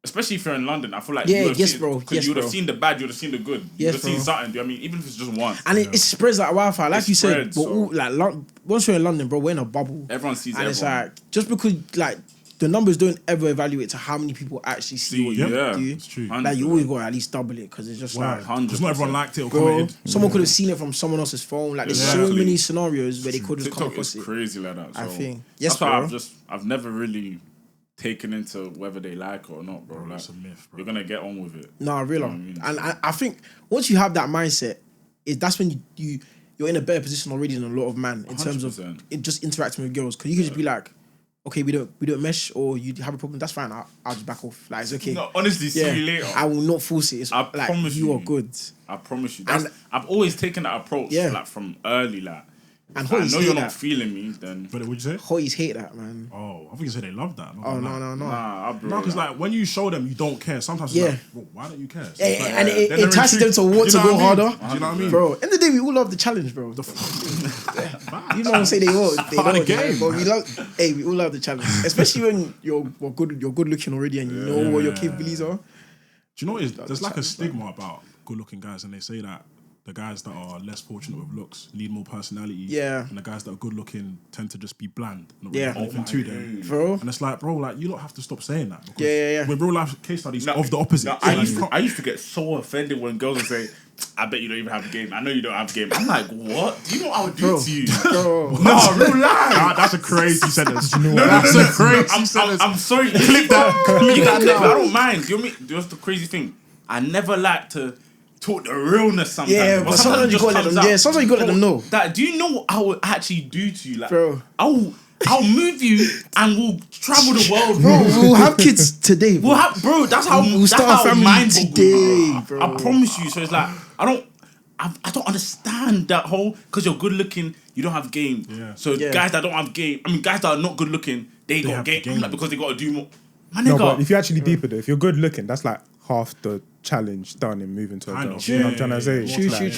especially if you're in London, I feel like you would have seen the bad, you would have seen the good, you would have seen something. Do you know what I mean? Even if it's just once. And it spreads like wildfire, like you said. But once you're in London, bro, we're in a bubble. Everyone sees and everyone. it's like just because like the numbers don't ever evaluate to how many people actually see what you do. It's true. Like you always got to at least double it because it's just like 100%. Because not everyone liked it or bro, commented. someone could have seen it from someone else's phone. Like there's so many scenarios where they could have come across it. Crazy like that. So I think that's why I've never really taken into whether they like it or not, bro. Like, it's a myth, bro. You're gonna get on with it. No, I realize. You know what I mean? And I think once you have that mindset, that's when you're in a better position already than a lot of men in 100%. Terms of just interacting with girls. Because you can just be like, okay, we don't mesh, or you have a problem, that's fine. I'll just back off. Like it's okay. No, honestly, see you later. I will not force it. It's I promise you are good. I promise you. I've always taken that approach, like from early, like. And I know you're not feeling me, then. But what'd you say? Hotties hate that, man. Oh, I think you said they love that. No. Nah, bro. No, because like when you show them you don't care, sometimes it's like, bro, why don't you care? So like, and it entices them to want to go harder. Do you know what I mean? Bro, end of the day, we all love the challenge, bro. You know what I'm saying? They won't. They don't. Game, but we all love the challenge. Especially when you're good looking already and you know what your capabilities are. Do you know what it is? There's like a stigma about good looking guys, and they say that the guys that are less fortunate with looks need more personality. Yeah. And the guys that are good looking tend to just be bland. Not Yeah. really anything to them. Bro. And it's like, bro, like you don't have to stop saying that. Because Yeah. With real life case studies of the opposite. No, I used to get so offended when girls would say, I bet you don't even have a game. I know you don't have a game. I'm like, what? Do you know what I would do to you? Bro. No, real life. That's a crazy sentence. That's a crazy sentence. I'm sorry. Clip that. You can clip that. I don't mind. You know what I mean? That's the crazy thing. I never like to talk the realness sometimes. Yeah, but sometimes you gotta let them. Yeah, sometimes you gotta let them know. That, do you know what I would actually do to you? Like, bro, I'll move you and we'll travel the world, bro. We'll have kids today, bro. That's how we'll start a family today, bro. I promise you. So it's like I don't understand that whole because you're good looking, you don't have game. Yeah. So guys that don't have game, I mean guys that are not good looking, they got game. Like, because they got to do more. My nigga. No, but if you actually deeper though, if you're good looking, that's like half the challenge done in moving to a girl. You know what I'm trying to say?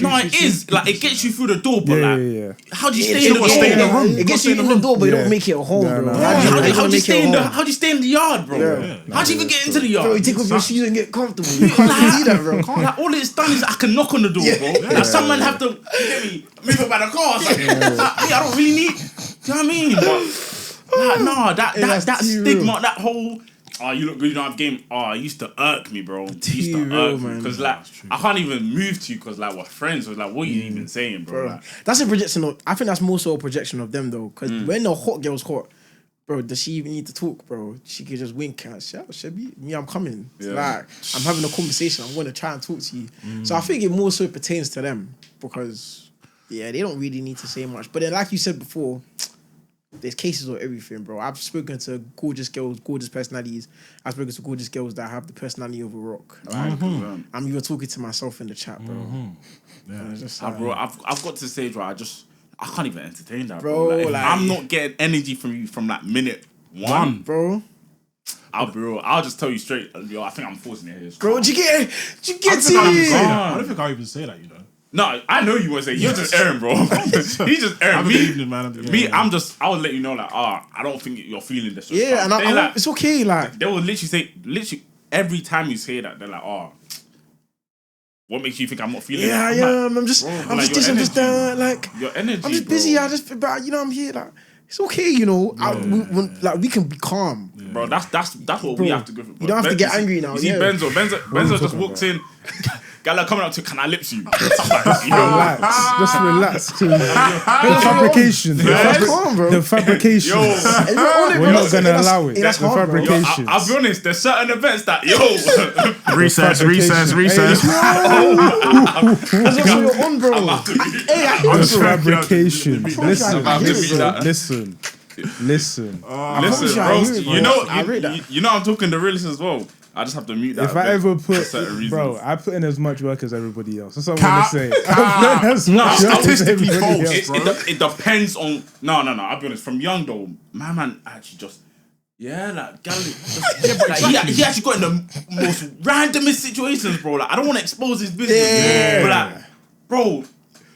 No, it is. Like, it gets you through the door, but how do you stay in the room? It gets you in the door, but you don't make it a home, bro. How do you stay in the yard, bro? How do you even get into the yard? Bro, you take off your shoes and get comfortable. You can't see that, bro. Like, all it's done is I can knock on the door, bro. Like, someone have to, you get me, move it by the car. I don't really need, do you know what I mean? But, like, no, that stigma, that whole... Oh, you look good, you don't have game. Oh, it used to irk me, bro. It used to irk me. Because, like, I can't even move to you because, like, we're friends. So, like, what are you even saying, bro? Like, that's a projection of... I think that's more so a projection of them, though. Because when the hot girl's hot, bro, does she even need to talk, bro? She could just wink and say, me, I'm coming. Yeah. Like, I'm having a conversation. I'm going to try and talk to you. So I think it more so pertains to them because, they don't really need to say much. But then, like you said before... There's cases of everything, bro. I've spoken to gorgeous girls, gorgeous personalities. I've spoken to gorgeous girls that have the personality of a rock. Like, I'm even talking to myself in the chat, bro. Yeah. Just, bro, I've got to the stage where I can't even entertain that, bro. Like, I'm not getting energy from you from like minute one, bro. I'll just tell you straight. Yo, I think I'm forcing it here. Bro, do you get it? I don't think I'll even say that, you know. No, I know you won't say. You're just airing, bro. He's just airing. Have a good evening, man. I'll let you know, like, I don't think you're feeling this. Yeah, and like, it's okay, like. They will literally say, every time you say that, they're like, what makes you think I'm not feeling it? I'm just this, I'm just like, your energy, I'm just busy, but you know, I'm here, like, it's okay, you know, we can be calm. Yeah. Bro, that's what we have to go through. You don't have to get angry now. You see Benzo just walks in. Gala coming up to, can I lips you? Just relax. The fabrications. The fabrications. We're not going to allow it. The fabrications. I'll be honest, there's certain events that, recess. That's what you're on, bro. The fabrications. Listen, bro. You know I'm talking the realest as well. I just have to mute that. If I ever I put in as much work as everybody else. That's what I'm gonna say. Statistically false, bro. It depends on. No. I'll be honest. From young though, my man actually just. Yeah, like Gally. He actually got in the most randomest situations, bro. Like I don't want to expose his business, but like, bro.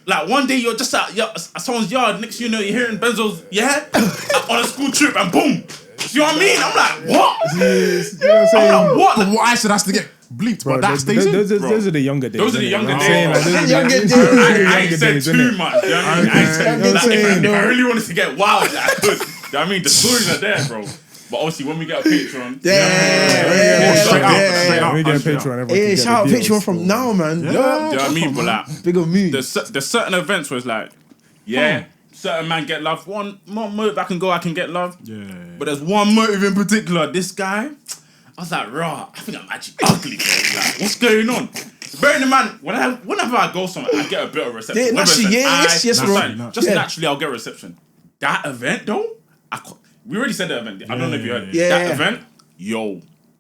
Like one day you're just at someone's yard, next you know you're hearing Benzo's on a school trip and boom. You know what I mean? I'm like, what? You know what I'm saying? I'm like, what? But why should has to get bleeped? But that stays in. Those are the younger days. Those are the younger days. I ain't said too much. You know what I mean? I ain't said, if I really wanted to get wild, I could. You know what I mean? The stories are there, bro. But obviously, when we get a Patreon, straight up. We get a Patreon. Hey, shout out Patreon from now, man. Do you know what I mean? But like, big of me. There's certain events where it's like, certain man get love. One motive I can get love. Yeah. But there's one motive in particular. This guy, I was like, I think I'm actually ugly, bro. Like, what's going on? Bearing in mind, whenever I go somewhere, I get a bit of reception. Yes, bro. Just naturally, I'll get reception. That event, though, we already said the event. I don't know if you heard. That event,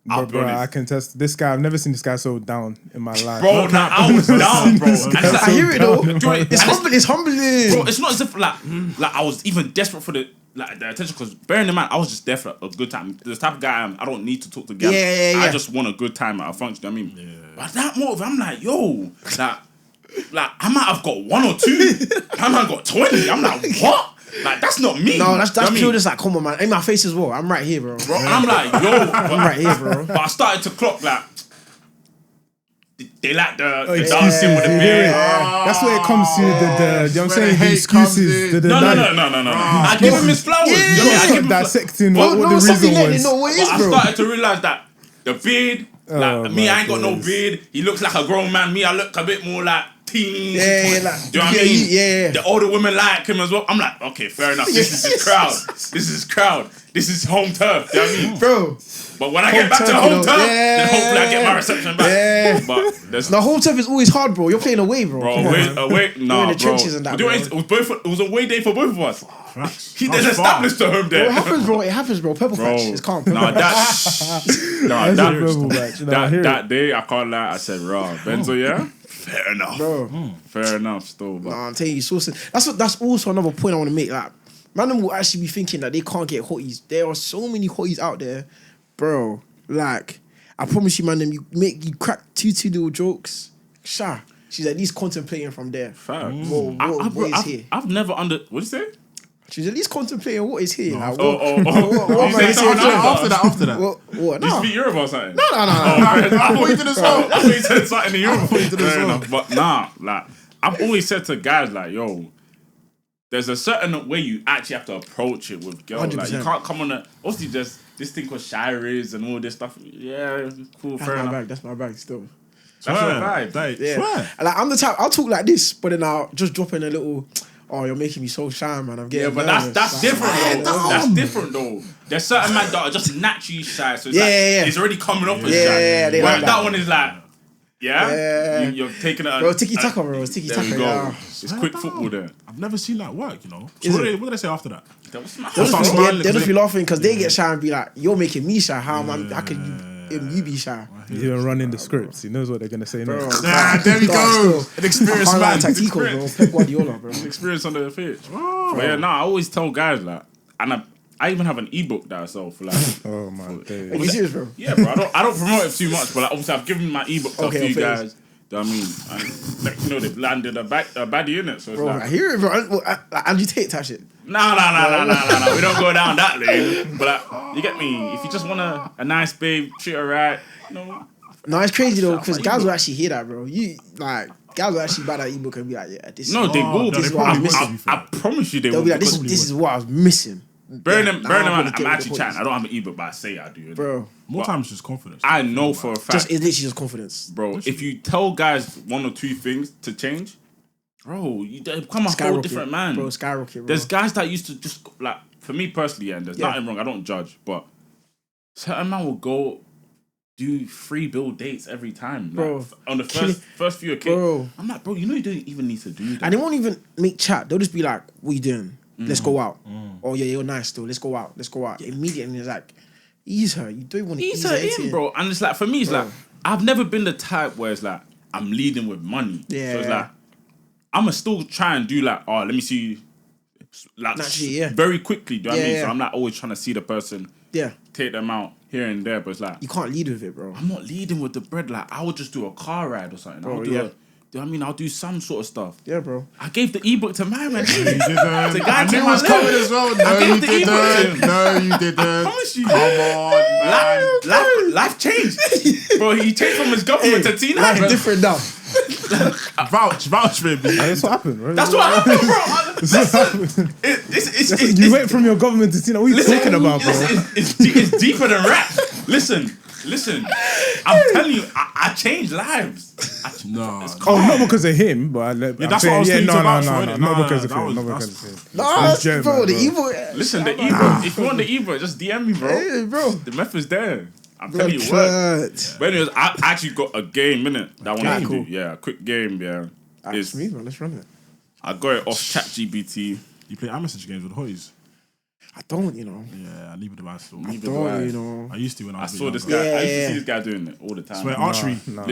Bro, I can test this guy. I've never seen this guy so down in my life. Bro, I was down, bro. I hear it though. It's humbling. Bro, it's not as if like I was even desperate for the attention. Because bearing in mind, I was just there for a good time. The type of guy I am, I don't need to talk to girls. I just want a good time at a function. You know what I mean? But that motive, I'm like, like I might have got 1 or 2. I might have got 20. I'm like, what? Like, that's not me. No, that's pure just like, come on, man. In my face as well. I'm right here, bro. I'm like, I'm right here, bro. But I started to clock, like, they like the dancing with the beard. That's where it comes to the you know what I'm saying, the excuses. No. I give him his flowers. I give him dissecting what the reason was. I started to realize that the beard, me, I ain't got no beard. He looks like a grown man. Me, I look a bit more like teen. Yeah, do you know what I mean? Yeah. The older women like him as well. I'm like, okay, fair enough. This is his crowd. This is home turf. Do you know what I mean? Bro. But when I get back to the home turf, then hopefully I get my reception back. Yeah. But the home turf is always hard, bro. You're playing away, bro. Away, nah, in the trenches bro. and that, It was a away day for both of us. There's established the home there. It happens, bro. Purple patch. It's calm. That day, I can't lie. I said, raw. Benzo, yeah? Fair enough. Bro. Fair enough still. But. Nah, I'm telling you, that's also another point I want to make. Like, man will actually be thinking that they can't get hotties. There are so many hotties out there, bro. Like, I promise you, man, you crack two little jokes. She's at least contemplating from there. Fact. What is here? I've never what'd you say? She's at least contemplating what is here. Like, After that. What? Do you speak Yoruba or something? No. I thought you did as well. I thought you said something in Yoruba. But nah, like, I've always said to guys, like, yo, there's a certain way you actually have to approach it with girls. 100%. Like, you can't come on obviously there's this thing called shires and all this stuff. Yeah, cool, fair enough. That's my bag still. That's your vibe. Yeah. Like, I'm the type, I'll talk like this, but then I'll just drop in a little, oh, you're making me so shy, man. I'm getting nervous. That's different, though. That's different, though. There's certain men that are just naturally shy. So it's it's already coming up as shy. Whereas like that one is like, you're taking it. Bro, tiki-taka, bro. It's tiki-taka. There we go. It's quick football there. I've never seen that work, you know. So what did they say after that? They'll just be laughing because they get shy and be like, you're making me shy. How can you be shy? He's even running the scripts. He knows what they're going to say next. There we go. An experienced man. Tactical, bro. Pep Guardiola, bro. Experience on the pitch. But yeah, I always tell guys, like, and I even have an ebook that I sell for like. Oh my days. Are you serious, bro? Yeah, bro. I don't promote it too much, but like, obviously I've given my ebook to a few guys. Do you know what I mean? And, like, you know, they've landed a baddie in it. So it's bro, like, I hear it, bro. Andrew Tate type shit. No. We don't go down that lane. But like, you get me? If you just want a nice babe, treat her right, you know. No, it's crazy though, because guys will actually hear that, bro. Guys will actually buy that ebook and be like, yeah, this. No, they will. This is what I was missing. I promise you, they will. They'll be like, this is what I was missing. Bearing in mind, I'm actually chatting. I don't have an ebook, but I say I do. Bro. More times just confidence. I know for a fact. It's literally just confidence. Bro, if you tell guys one or two things to change, bro, you become a whole different man. Bro, skyrocket, bro. There's guys that used to just, like, for me personally, and there's nothing wrong, I don't judge, but certain man will go do 3 bill dates every time. Bro. Like, on the first few occasions. Bro. I'm like, bro, you know you don't even need to do that. And they won't even make chat. They'll just be like, what you doing? Let's go out. Oh yeah, you're nice still. Let's go out. Immediately it's like, ease her. You don't want to ease her in, bro. And it's like, for me, it's like, I've never been the type where it's like, I'm leading with money. Yeah. So it's like, I'ma still try and do like, oh, let me see, like, very quickly. Do you know what I mean? So I'm not always trying to see the person. Yeah. Take them out here and there, but it's like, you can't lead with it, bro. I'm not leading with the bread. Like, I would just do a car ride or something. Bro, Do you know what I mean? I'll do some sort of stuff. Yeah, bro. I gave the ebook to my man. You didn't. The guy I knew it was coming as well. No, you didn't. No, you didn't. I promise you. Come on, man. Life changed. Bro, he changed from his government to Tina. Life different now. Vouch, baby. That's what happened, right? That's what happened, bro. You went from your government to Tina. What are you talking about, bro? It's deeper than rap. Listen, I'm telling you, I changed lives. No. Oh, not because of him, but that's what I was thinking about. Not because of him. Not because of him. No, bro, the evil. Listen, the ebook. If you want the ebook, just DM me, bro. Hey, bro. The method's there. I'm telling you what. But anyways, I actually got a game, innit, that I want to do. Yeah, a quick game, yeah. It's me, bro. Let's run it. I got it off ChatGPT. You play iMessage games with hotties? I don't, you know. Yeah, I leave it to myself. I used to when I was saw this guy. I used to see this guy doing it all the time. Swear, archery. Nah.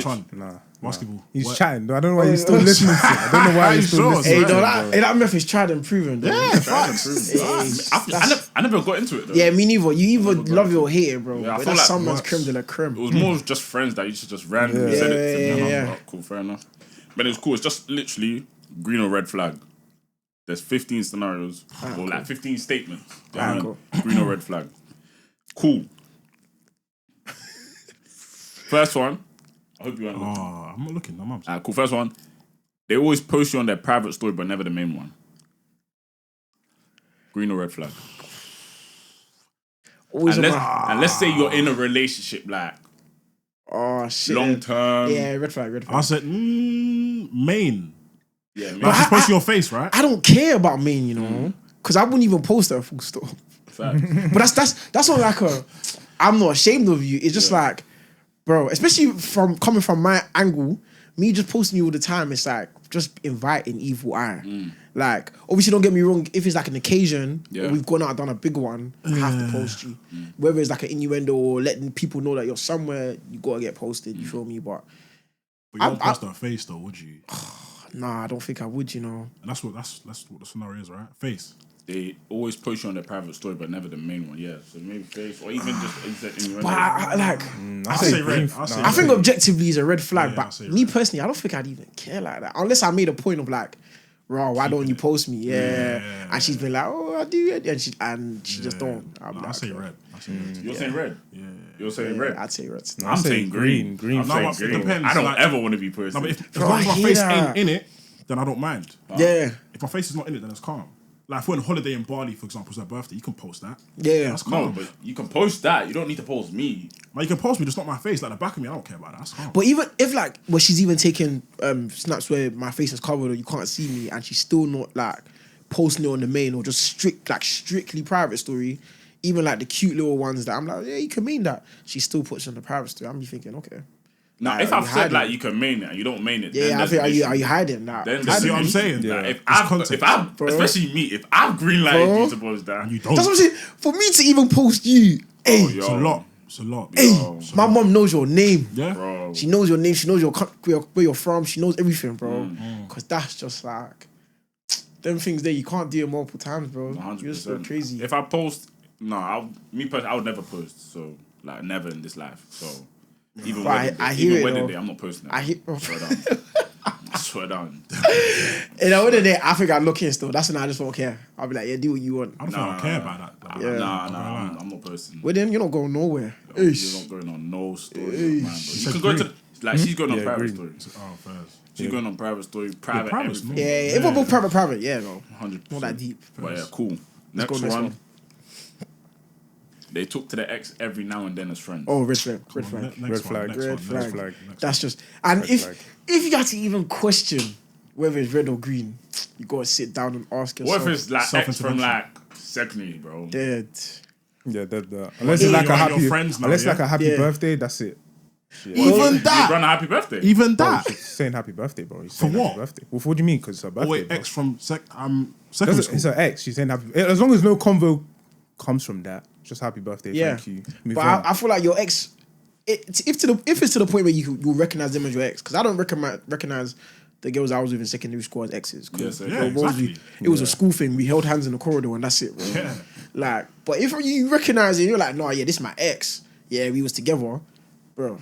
Basketball. He's chatting. I don't know why he's still listening to it. I don't know why he's still listening. Hey, that method's tried and proven. Yeah, facts. I never got into it, though. Yeah, me neither. You either love it or hate it, bro. Yeah, I but feel that's like someone's creme de la creme. It was more of just friends that used to just randomly send it to me. Yeah. Cool, fair enough. But it was cool. It's just literally green or red flag. There's 15 scenarios, or like 15 statements. Cool. Green or red flag. Cool. First one, I hope you weren't looking. I'm not looking. I'm Alright, cool. First one. They always post you on their private story, but never the main one. Green or red flag? Always And let's say you're in a relationship, like shit. long term. Yeah, red flag. I said main. Yeah, Like she's posting your face, right? I don't care about main, you know, because I wouldn't even post her full stop. But that's not like I'm not ashamed of you. It's just like, bro, especially from coming from my angle, me just posting you all the time, it's like just inviting evil eye. Like, obviously, don't get me wrong, if it's like an occasion, or we've gone out and done a big one, I have to post you. Whether it's like an innuendo or letting people know that you're somewhere, you gotta get posted, you feel me? But you don't post her face though, would you? nah, I don't think I would, you know. And that's what the scenario is, right? Face. They always post you on their private story, but never the main one. Yeah, so maybe face or even just innuendo. But I say red. I think objectively is a red flag, Yeah, but me personally, I don't think I'd even care like that. Unless I made a point of like, bro, why don't you post me? Yeah. And she's been like, oh, I do it. And she just don't. I say red. You're saying red? Yeah. You're saying red? I'd say red. I'm saying green. Green. I'm saying green. It depends. I don't like, ever want to be posted. No, but as Bro, long as my I hear face that. ain't in it, then I don't mind. Yeah. If my face is not in it, then it's calm. Like if we're on holiday in Bali, for example, it's their birthday, you can post that. Yeah. That's No, calm. but you can post that. You don't need to post me. Like, you can post me, just not my face. Like the back of me, I don't care about that. That's calm. But even if like, well, she's even taking snaps where my face is covered or you can't see me, and she's still not like posting it on the main or just strictly private story. Even like the cute little ones that I'm like, yeah, you can mean that. She still puts it on the private story. I'm be thinking, okay. Now, if I've said like you can main it and you don't main it, Yeah, then I think there's an are you issue. hiding that? Then You see what I'm saying? Like, Yeah. if I've Bro. especially me, if I've greenlighted you to post that, And you don't. That's what I'm saying. For me to even post you, hey, yo, It's a lot. It's a lot. hey, my mom knows your name. Yeah. bro. She knows your name. She knows where you're from. She knows everything, bro. Because that's just like them things there. You can't do it multiple times, bro. 100%. You're just so crazy. If I post, I would never post. So like never in this life. So even But wedding I day, hear even it, wedding though. day, I'm not posting it. I hear, Swear down. I swear down. in the other day, I think I'd look in still. That's when I just won't care. I'll be like, yeah, do what you want. I don't think I care about that. Yeah. I'm not posting. But then you're not going nowhere. You're not going on no story, man. Bro. You can go to she's going on private story. Oh, first. She's going on private story, private. private, everything. no. Yeah, if we're both private, yeah, no. 100%. Not that deep. But yeah, cool. Next go next one. one. They talk to their ex every now and then as friends. Oh, red flag. Red flag. Next Red one, flag. next Red one, flag. next one, next That's just and Red if flag. you got to even question whether it's red or green, you gotta sit down and ask yourself. What if it's like ex from Self-intervention. like secondary, bro? dead? Yeah, unless it's like you're a happy, friends now, unless yeah? like a happy Yeah. birthday, that's it. Even You that. run a happy birthday. Even Bro, that. she's saying happy birthday, bro. He's For saying what? Happy birthday. Well, what do you mean? Because it's her birthday. Oh wait, bro. ex from secondary It's school. her ex. She's saying happy. As long as no convo comes from that, just happy birthday. Yeah. Thank you. Move But on. I feel like your ex, if it's to the point where you recognize them as your ex, because I don't recognize the girls I was with in secondary school as exes. 'Cause Yes, yeah, what was we? exactly. It was a school thing. We held hands in the corridor and that's it, bro. Yeah. Like, but if you recognize it, you're like, no, yeah, this is my ex. Yeah, we was together, bro.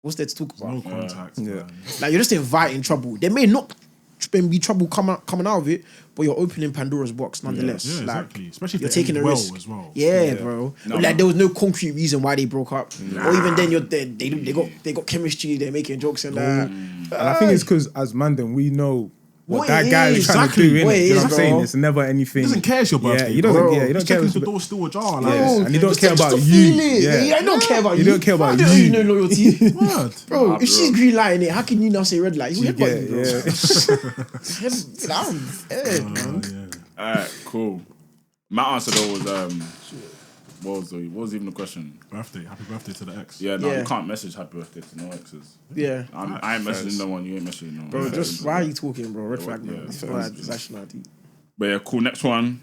What's there to talk about? No contact. Yeah. man. Like, you're just inviting trouble. There may not be trouble coming out of it, but you're opening Pandora's box nonetheless. Yeah, like, exactly. Especially if you're they taking a end well risk as well. Yeah, bro. Like, there was no concrete reason why they broke up, or even then they got chemistry. They're making jokes and that. And I think it's because as man, then we know what What that it guy is is. trying Exactly. to do. What Innit? it You know is, what I'm saying? bro. It's never anything. He doesn't care it's your birthday. Yeah, he doesn't. bro. Yeah, he don't He's care. checking if the door's still ajar. Like, Yeah, and he don't care Just about to you. feel it. Yeah. I don't care about you. He don't care about I don't owe you. no loyalty. Word. Bro, Nah, if she's bro. green lighting it, how can you now say red light? You Yeah, headbutt me, bro. yeah. I'm dead, man. Alright, cool. My answer though was what was even the question? Birthday. Happy birthday to the ex. Yeah, no, Yeah. you can't message happy birthday to no exes. Yeah. I ain't messaging no one, you ain't messaging no one. Bro, Yeah. just why are you talking, bro? Red Yeah, flag, yeah, man. It's yeah. not it's actually not deep. But yeah, cool. Next one.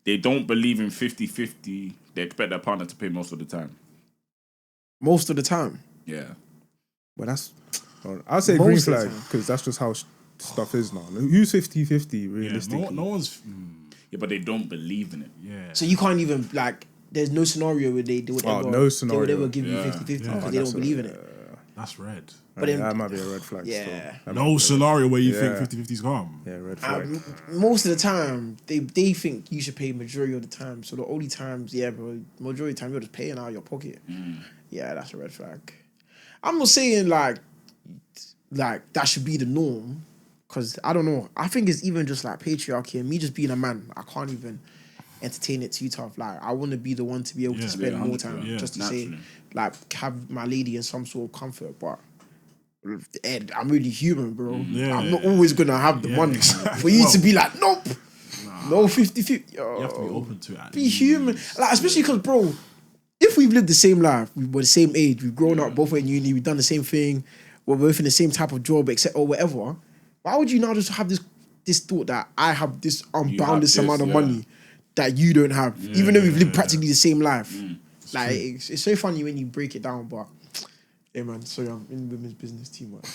They don't believe in 50-50. They expect their partner to pay most of the time. Most of the time. Yeah. But that's, I'll say Most green of the flag time. because that's just how stuff is now. Who's 50-50 Yeah, realistically? no one's. Yeah, but they don't believe in it. Yeah. So you can't even, like, there's no scenario where they would ever, no scenario. they would ever give you Yeah. 50-50 because Yeah. they That's don't believe in it. That's red. But then, that might be a red flag. Yeah. Still. That might No be a red- scenario where you Yeah. think 50-50's calm. Yeah, red flag. most of the time, they think you should pay majority of the time. So the only times, yeah, bro, majority of the time you're just paying out of your pocket. Yeah, that's a red flag. I'm not saying like that should be the norm, because I don't know. I think it's even just like patriarchy and me just being a man. I can't even entertain it too tough. Like I want to be the one to be able to spend more time just to say like have my lady in some sort of comfort, but. Ed, I'm really human, bro. I'm not always gonna have the money for you to be like, nope, no 50-50. You have to be open to it. Be human, like especially because, bro, if we've lived the same life, we were the same age, we've grown up, both in uni, we've done the same thing, we're both in the same type of job, except or whatever. Why would you now just have this thought that I have this unbounded amount of money that you don't have, even though we've lived practically the same life? Like it's so funny when you break it down, but. Hey man, sorry, I'm in women's business too much.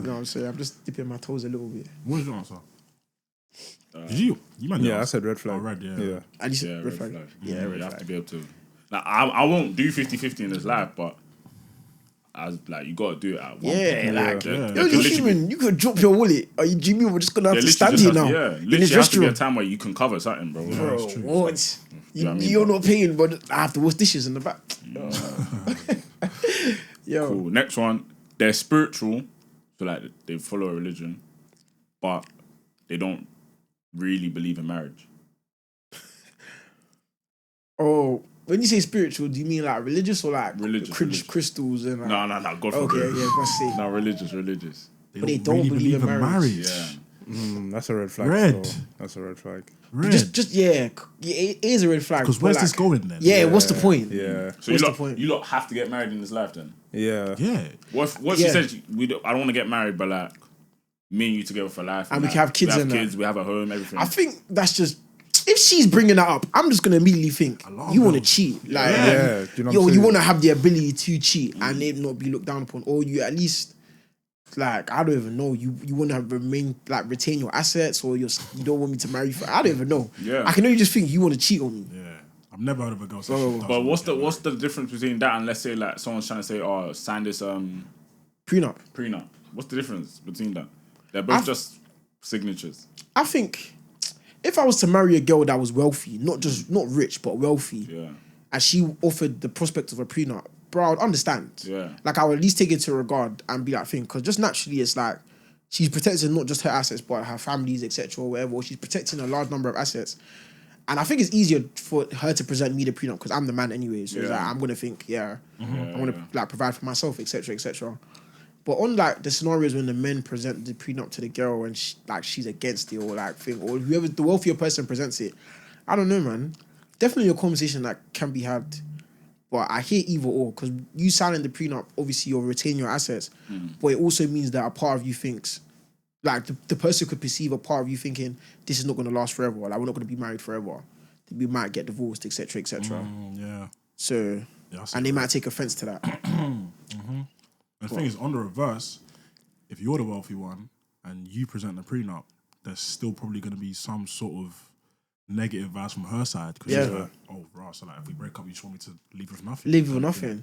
No, I'm sorry, I'm just dipping my toes a little bit. What was your answer? Did you might I said red flag. Oh, red, yeah. And you said red flag. Yeah, red You flag. have to be able to. Like, I won't do 50-50 in this life, but as like you gotta do it at one point. You're only human. You could drop your wallet. Are you Jimmy? We're just gonna have to stand here now. Yeah, in literally this has to be a restroom. time where you can cover something, bro. Bro, what? You know what I mean, You're not paying, but I have to wash dishes in the back. Yo. Cool. Next one, they're spiritual, so like they follow a religion, but they don't really believe in marriage. Oh, when you say spiritual, do you mean like religious or like Religious. crystals and like? No, God forbid. Okay, yeah, let's see. No, religious. But they don't really believe in marriage. Yeah. That's a red flag. Red. So that's a red flag. Red. Just it is a red flag. Because where's this going then? Yeah, what's the point? Yeah. So What's the point? you lot have to get married in this life then? Yeah. Yeah. What she said? I don't want to get married, but like me and you together for life, And we can have kids and that. kids. We have a home, everything. I think that's just. If she's bringing that up, I'm just gonna immediately think you want to cheat. Like, Yeah. Do you know what I'm you saying? want to have the ability to cheat and it not be looked down upon, or you at least, like, I don't even know. You want to retain your assets, or you don't want me to marry for. I don't even know. Yeah. I can only just think you want to cheat on me. Yeah. I've never heard of a girl saying she doesn't But want to what's get the difference between that and let's say like someone's trying to say, oh, sign this Prenup. prenup? What's the difference between that? They're both just signatures. I think if I was to marry a girl that was wealthy, not rich but wealthy, Yeah. and she offered the prospect of a prenup, bro, I would understand. Yeah. Like, I would at least take it into regard and be like, because just naturally it's like she's protecting not just her assets but her family's, etc. or whatever. Or she's protecting a large number of assets. And I think it's easier for her to present me the prenup because I'm the man anyway. So it's like, I'm gonna think, I'm gonna like provide for myself, etc., etc. But on like the scenarios when the men present the prenup to the girl and she's against it or like thing, or whoever the wealthier person presents it, I don't know, man. Definitely a conversation that can be had. But I hear either or, because you signing the prenup, obviously you'll retain your assets, but it also means that a part of you thinks, like the person could perceive a part of you thinking this is not going to last forever, like we're not going to be married forever, we might get divorced, etc., etc. yeah. So, and they might take offense to that. The thing is, on the reverse, if you're the wealthy one and you present the prenup, there's still probably going to be some sort of negative vibes from her side. Because she's like, oh, bro, so like if we break up, you just want me to leave with nothing? Leave with nothing.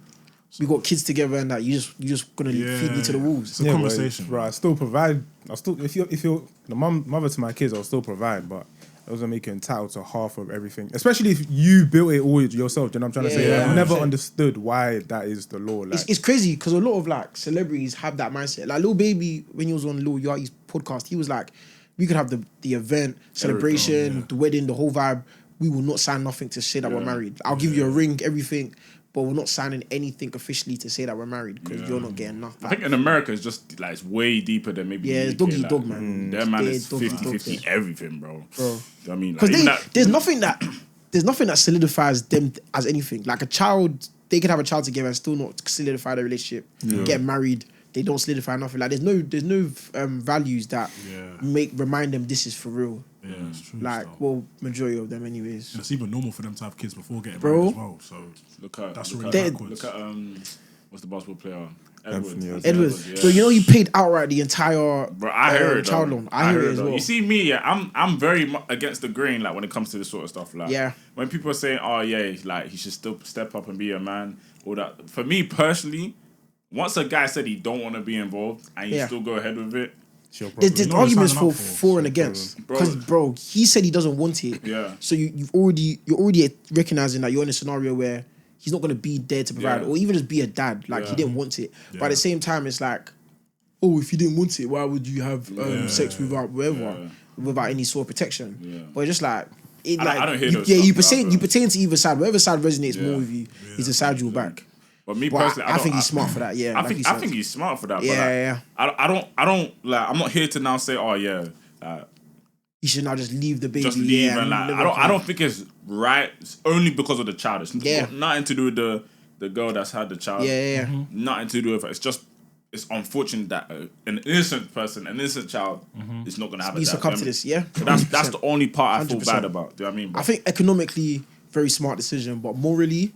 We got kids together and that you just gonna feed me to the wolves. It's a conversation. Bro, I still provide. If you're the mother to my kids, I'll still provide, but it doesn't make you entitled to half of everything. Especially if you built it all yourself. Do you know what I'm trying to say? Yeah, I've never 100%. understood why that is the law. Like, It's crazy because a lot of like celebrities have that mindset. Like Lil Baby, when he was on Lil Yachty's podcast, he was like, we could have the event, celebration, the wedding, the whole vibe. We will not sign nothing to say that we're married. I'll give you a ring, everything, but we're not signing anything officially to say that we're married because you're not getting nothing. I think in America it's just like it's way deeper than maybe. It's UK, dog eat like, dog, man. Their man is Dog eat dog 50-50 there. everything, bro. You know what I mean, Because there's nothing that solidifies them as anything. Like a child, they could have a child together and still not solidify their relationship. Get married, they don't solidify nothing. Like there's no values that remind them this is for real. Yeah, it's true. Like, well, majority of them anyways. It's even normal for them to have kids before getting married as well. So that's already backwards. Look at what's the basketball player? Edwards. So you know he paid outright the entire child loan. I hear it as well. You see me, I'm very against the grain. Like when it comes to this sort of stuff. Like when people are saying, "Oh yeah, like he should still step up and be a man," all that. For me personally, once a guy said he don't want to be involved and you still go ahead with it. There's arguments for and against. Because bro, he said he doesn't want it. Yeah. So you're already recognizing that you're in a scenario where he's not gonna be there to provide, or even just be a dad. Like he didn't want it, but at the same time, it's like, oh, if you didn't want it, why would you have sex without without any sort of protection? But it's just like. I don't hear those. You pertain to either side. Whatever side resonates more with you is the side you'll back. But me personally, I think he's smart for that. Yeah, I think he's smart for that. Yeah, but I don't like. I'm not here to now say, oh yeah, you should now just leave the baby. Just leave and like. I don't think it's right. It's only because of the child. It's got nothing to do with the girl that's had the child. Yeah. Nothing to do with it. It's just. It's unfortunate that an innocent person, an innocent child, is not going to have needs to come to this. Yeah, so that's the only part I feel 100%. bad about. Do you know what I mean? But I think economically, very smart decision, but morally,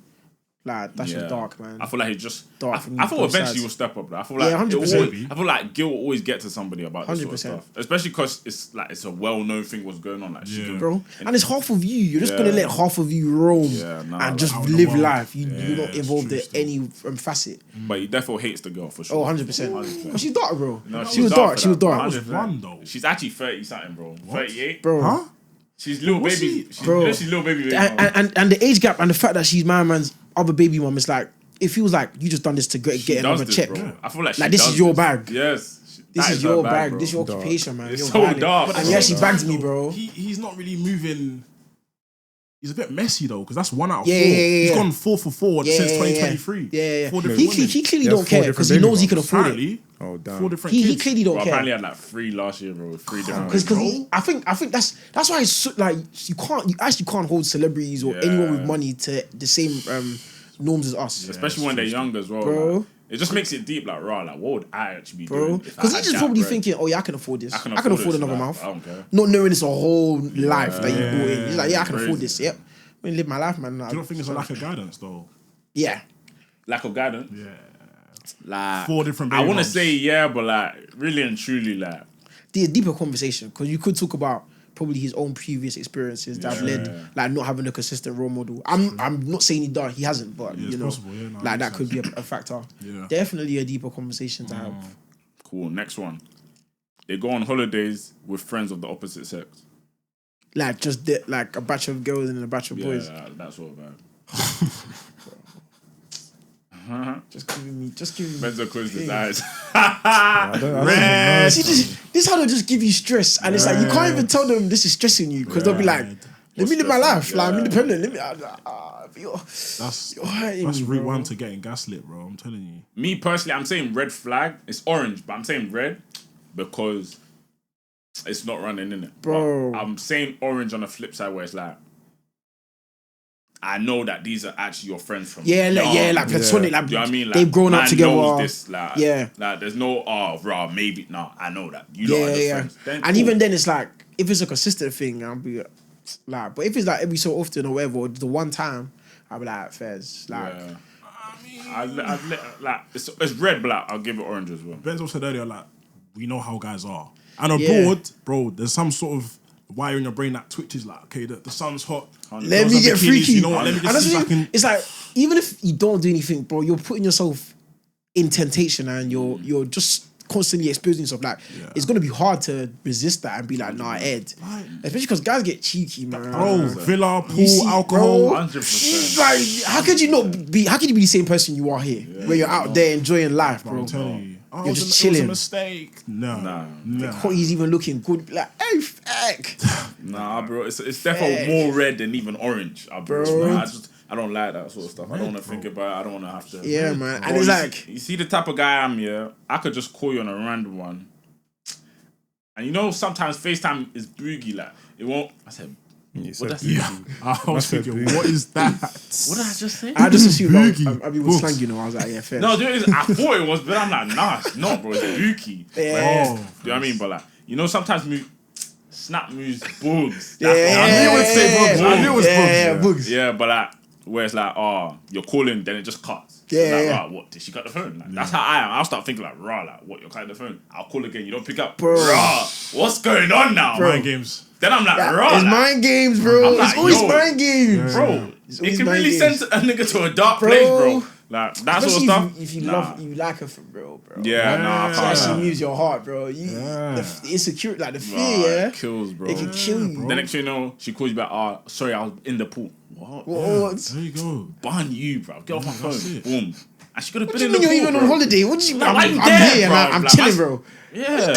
like that's just dark, man. I feel like he just dark. I thought eventually he'll step up. I feel like 100%. I feel like guilt will always get to somebody about this sort of 100%. stuff, especially because it's a well-known thing what's going on. Like, bro, and it's half of you. You're just gonna let half of you roam and just live life. You're not involved in any facet. But he definitely hates the girl for sure. 100%. But she's dark, bro. No, she was dark. She was dark. What's one though? She's actually 30 something, bro. 38, bro. Huh? She's little baby. Bro. She's little baby. And the age gap and the fact that she's my man's other baby mom is like, it feels like you just done this to get another check. Bro. I feel like this is your bag. Yes. This is your bag. Bro. This is your occupation, man. It's You're so dark. And she bagged me, bro. He's not really moving. He's a bit messy though, because that's 1 out of 4. Yeah. He's gone 4 for 4 since 2023. Yeah. 4 different women. He clearly don't care because he knows he can afford it. Oh damn. 4 different He kids. clearly don't care. Apparently had like 3 last year, bro. 3 different. Because I think that's why it's so, like you actually can't hold celebrities or anyone with money to the same norms as us, especially when they're young as well, bro. Like, it just makes it deep, like raw. Like, what would I actually be bro? doing? Because he's just probably thinking, oh yeah, I can afford this. I can afford another mouth. I don't care. Not knowing it's a whole life that you brought in. He's like, yeah, I can afford this. Yep. I'm gonna live my life, man. Do you not think it's a lack of guidance though? Yeah. Lack of guidance. Yeah. Like 4 different. I want to say yeah, but like really and truly, like The deeper conversation, because you could talk about probably his own previous experiences that have led, like not having a consistent role model. I'm not saying he hasn't, but you know, like that could be a factor. Yeah. Definitely a deeper conversation to have. Cool. Next one. They go on holidays with friends of the opposite sex. Like just like a batch of girls and a batch of boys. Yeah, that's all bad. Just giving me. Benzo closed his eyes. See, this is how they just give you stress, and it's like you can't even tell them this is stressing you because they'll be like, "Let me live my life. Like I'm independent. Let me." That's me, route bro. 1 to getting gaslit, bro. I'm telling you. Me personally, I'm saying red flag. It's orange, but I'm saying red because it's not running in it, bro. But I'm saying orange on the flip side where it's like, I know that these are actually your friends from like platonic, like, do you know what I mean? Like, they've grown up together. Knows this, like, like there's no maybe no. I know that you lot are your friends. Then, and even then, it's like if it's a consistent thing, I'll be like, but if it's like every so often or whatever, or the one time, I'll be like, Fez, like. I like it's red, but like, I'll give it orange as well. Benzo said earlier, like we know how guys are, and abroad, bro, there's some sort of wire in your brain that twitches like, okay, the sun's hot. Let me get freaky. You know what? Let me just see if I can. It's like even if you don't do anything, bro, you're putting yourself in temptation and you're just constantly exposing yourself. Like it's gonna be hard to resist that and be like, nah, Ed. Especially because guys get cheeky, man. Bro, villa, pool, alcohol. 100%. Like, how could you not be? How could you be the same person you are here, where you're out there enjoying life, bro? I'm telling you. You're just chilling. It was a mistake. No. He's even looking good. Like, hey, feck. Nah, bro, it's definitely more red than even orange, bro. I don't like that sort of stuff. I don't want to think about it. I don't want to have to. Yeah, man. Bro, and it's like you see the type of guy I'm. Yeah, I could just call you on a random one, and you know sometimes FaceTime is boogie. Like it won't. I said. What I was thinking, what is that? What did I just say? I just assumed I mean, was slang, you know. I was like, yeah, fair. No, dude, I thought it was, but I'm like, nah, it's not, bro. It's bookie. Yeah. Like, do you know what I mean? But like, you know, sometimes snap moves bugs. Yeah, I knew it would say bugs. I knew it was bugs. Yeah, bugs. Yeah, but like, where it's like, you're calling, then it just cuts. Yeah, like, what? Did she cut the phone? Like, that's how I am. I'll start thinking like, like, what? You're cutting the phone. I'll call again. You don't pick up, bro. What's going on now? Mind games. Then I'm like, it's mind games, bro. Like, it's always mind games, bro. It can really games. send a nigga to a dark place, bro. Like that sort of Especially stuff. if you Nah. love, you like her for real, bro. Yeah, nah, I It can't. actually moves your heart, bro. The insecurity, like the fear, It kills, bro. it can kill you. The next thing you know, she calls you back. Oh, sorry, I was in the pool. What? What? There you go. Bun you, bro. Get off my phone. that's it. Boom. And she could have What been do in you the mean pool, you're even bro. on holiday? What do you? No, I'm I'm here there, and bro. I'm Like, chilling, that's- bro. Yeah.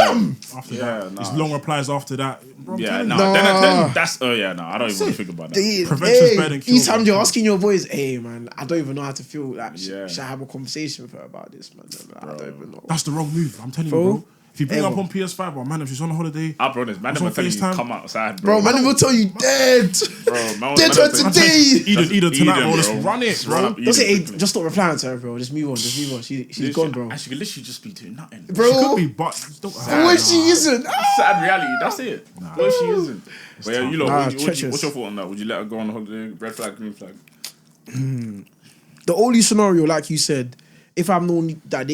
After Yeah, that, nah. it's long replies after that. Bro, I'm Yeah, telling no. you. Then that's. Oh yeah, no. I don't even want to think about that. Prevention's better than cure, Each time bro. you're asking your boys, hey man, I don't even know how to feel. Like, Yeah. should I have a conversation with her about this, man? Like, I don't even know. That's the wrong move. I'm telling you, Bro. bro. If you bring Ever. up on PS5, or man, if she's on a holiday, I'll be honest, man. What's Never on tell you FaceTime? come outside, Bro, man, will tell you dead. Bro, man, Dead to today. Eden tonight, bro. Let's bro. run it, Just bro. run up Don't say, hey, Eden, just stop replying to her, bro. Just move on. Just move on. She's gone, bro. And she could literally just be doing nothing. She Bro, could be, but don't. what if she isn't? Sad reality. That's it. What if she isn't? But yeah, you lot. Nah, What's treacherous. your thought on that? Would you let her go on a holiday? Red flag, green flag. The only scenario, like you said, if I've known that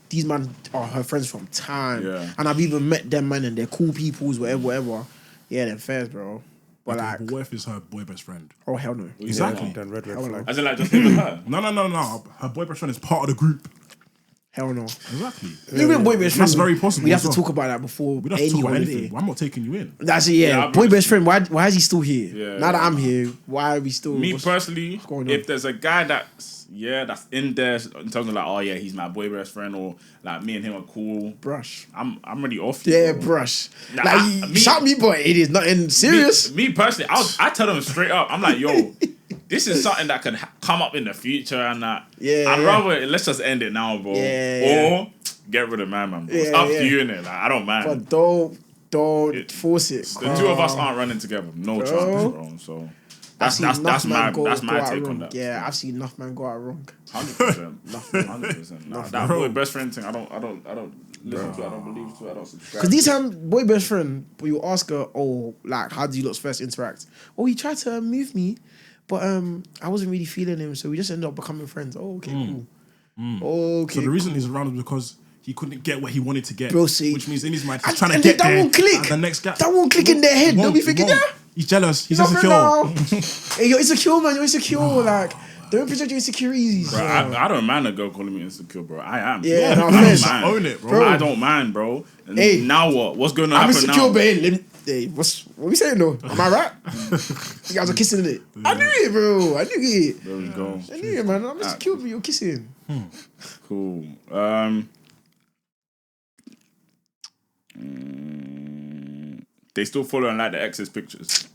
these man are her friends from time, Yeah. and I've even met them, man, and they're cool peoples, whatever. Yeah, then fairs, bro. But Okay, like, but what if it's her boy best friend? oh hell no. Exactly. Then red Hell no. flag. As in, like, just him and her. No. Her boy best friend is part of the group. Hell no. Exactly. Even boy best friend, That's very possible we have as to well. talk about that before We don't have any to talk about holiday. anything. Well, I'm not taking you in. That's it, Yeah, yeah. I'll be Boy honest best friend, why is he still here? Yeah. Now that I'm here, why are we still? Me personally, going on? if there's a guy that's in there in terms of like, oh yeah, he's my boy best friend, or like me and him are cool, brush. I'm already off. You, Yeah, bro. brush. Nah, Like, shout me, but it is nothing serious. Me personally, I tell them straight up. I'm like, yo, this is something that can come up in the future, and that Yeah, I'd yeah. rather let's just end it now, bro. Yeah, Or get rid of my man. Bro. It's Yeah, up yeah. to you, innit? Like I don't mind. But don't force it. The two of us aren't running together. No chance, bro. So I've seen that's enough man go my out take wrong. on that. Yeah, I've seen enough man go out wrong. 100%. 100%. Nah, that boy best friend thing, I don't listen to it, I don't believe to it, I don't subscribe. Because these time, boy best friend, but you ask her, oh, like, how do you lot first interact? Oh, he tried to move me, but I wasn't really feeling him, so we just ended up becoming friends. Oh, okay, cool. Okay. So the reason he's around is because he couldn't get what he wanted to get. Bro, see- which means in his mind he's And- trying to and get that there. won't click. And the next guy, That won't click in their head. It They'll won't, be it thinking, won't. yeah. He's jealous. He's Nothing insecure. now. Hey, you're insecure, man. You're insecure. Like, don't project your insecurities. Bro, I don't mind a girl calling me insecure, bro. I am. Yeah, no, I fairs. don't mind. Own it, bro. I don't mind, bro. And Hey. now what? What's going to I'm happen insecure, now? but hey, what we saying though? Am I right? You guys are kissing in it. I knew it, bro. I knew it. There we go. I knew it, man. I'm insecure, but you're kissing. Cool. They still follow and like the ex's pictures.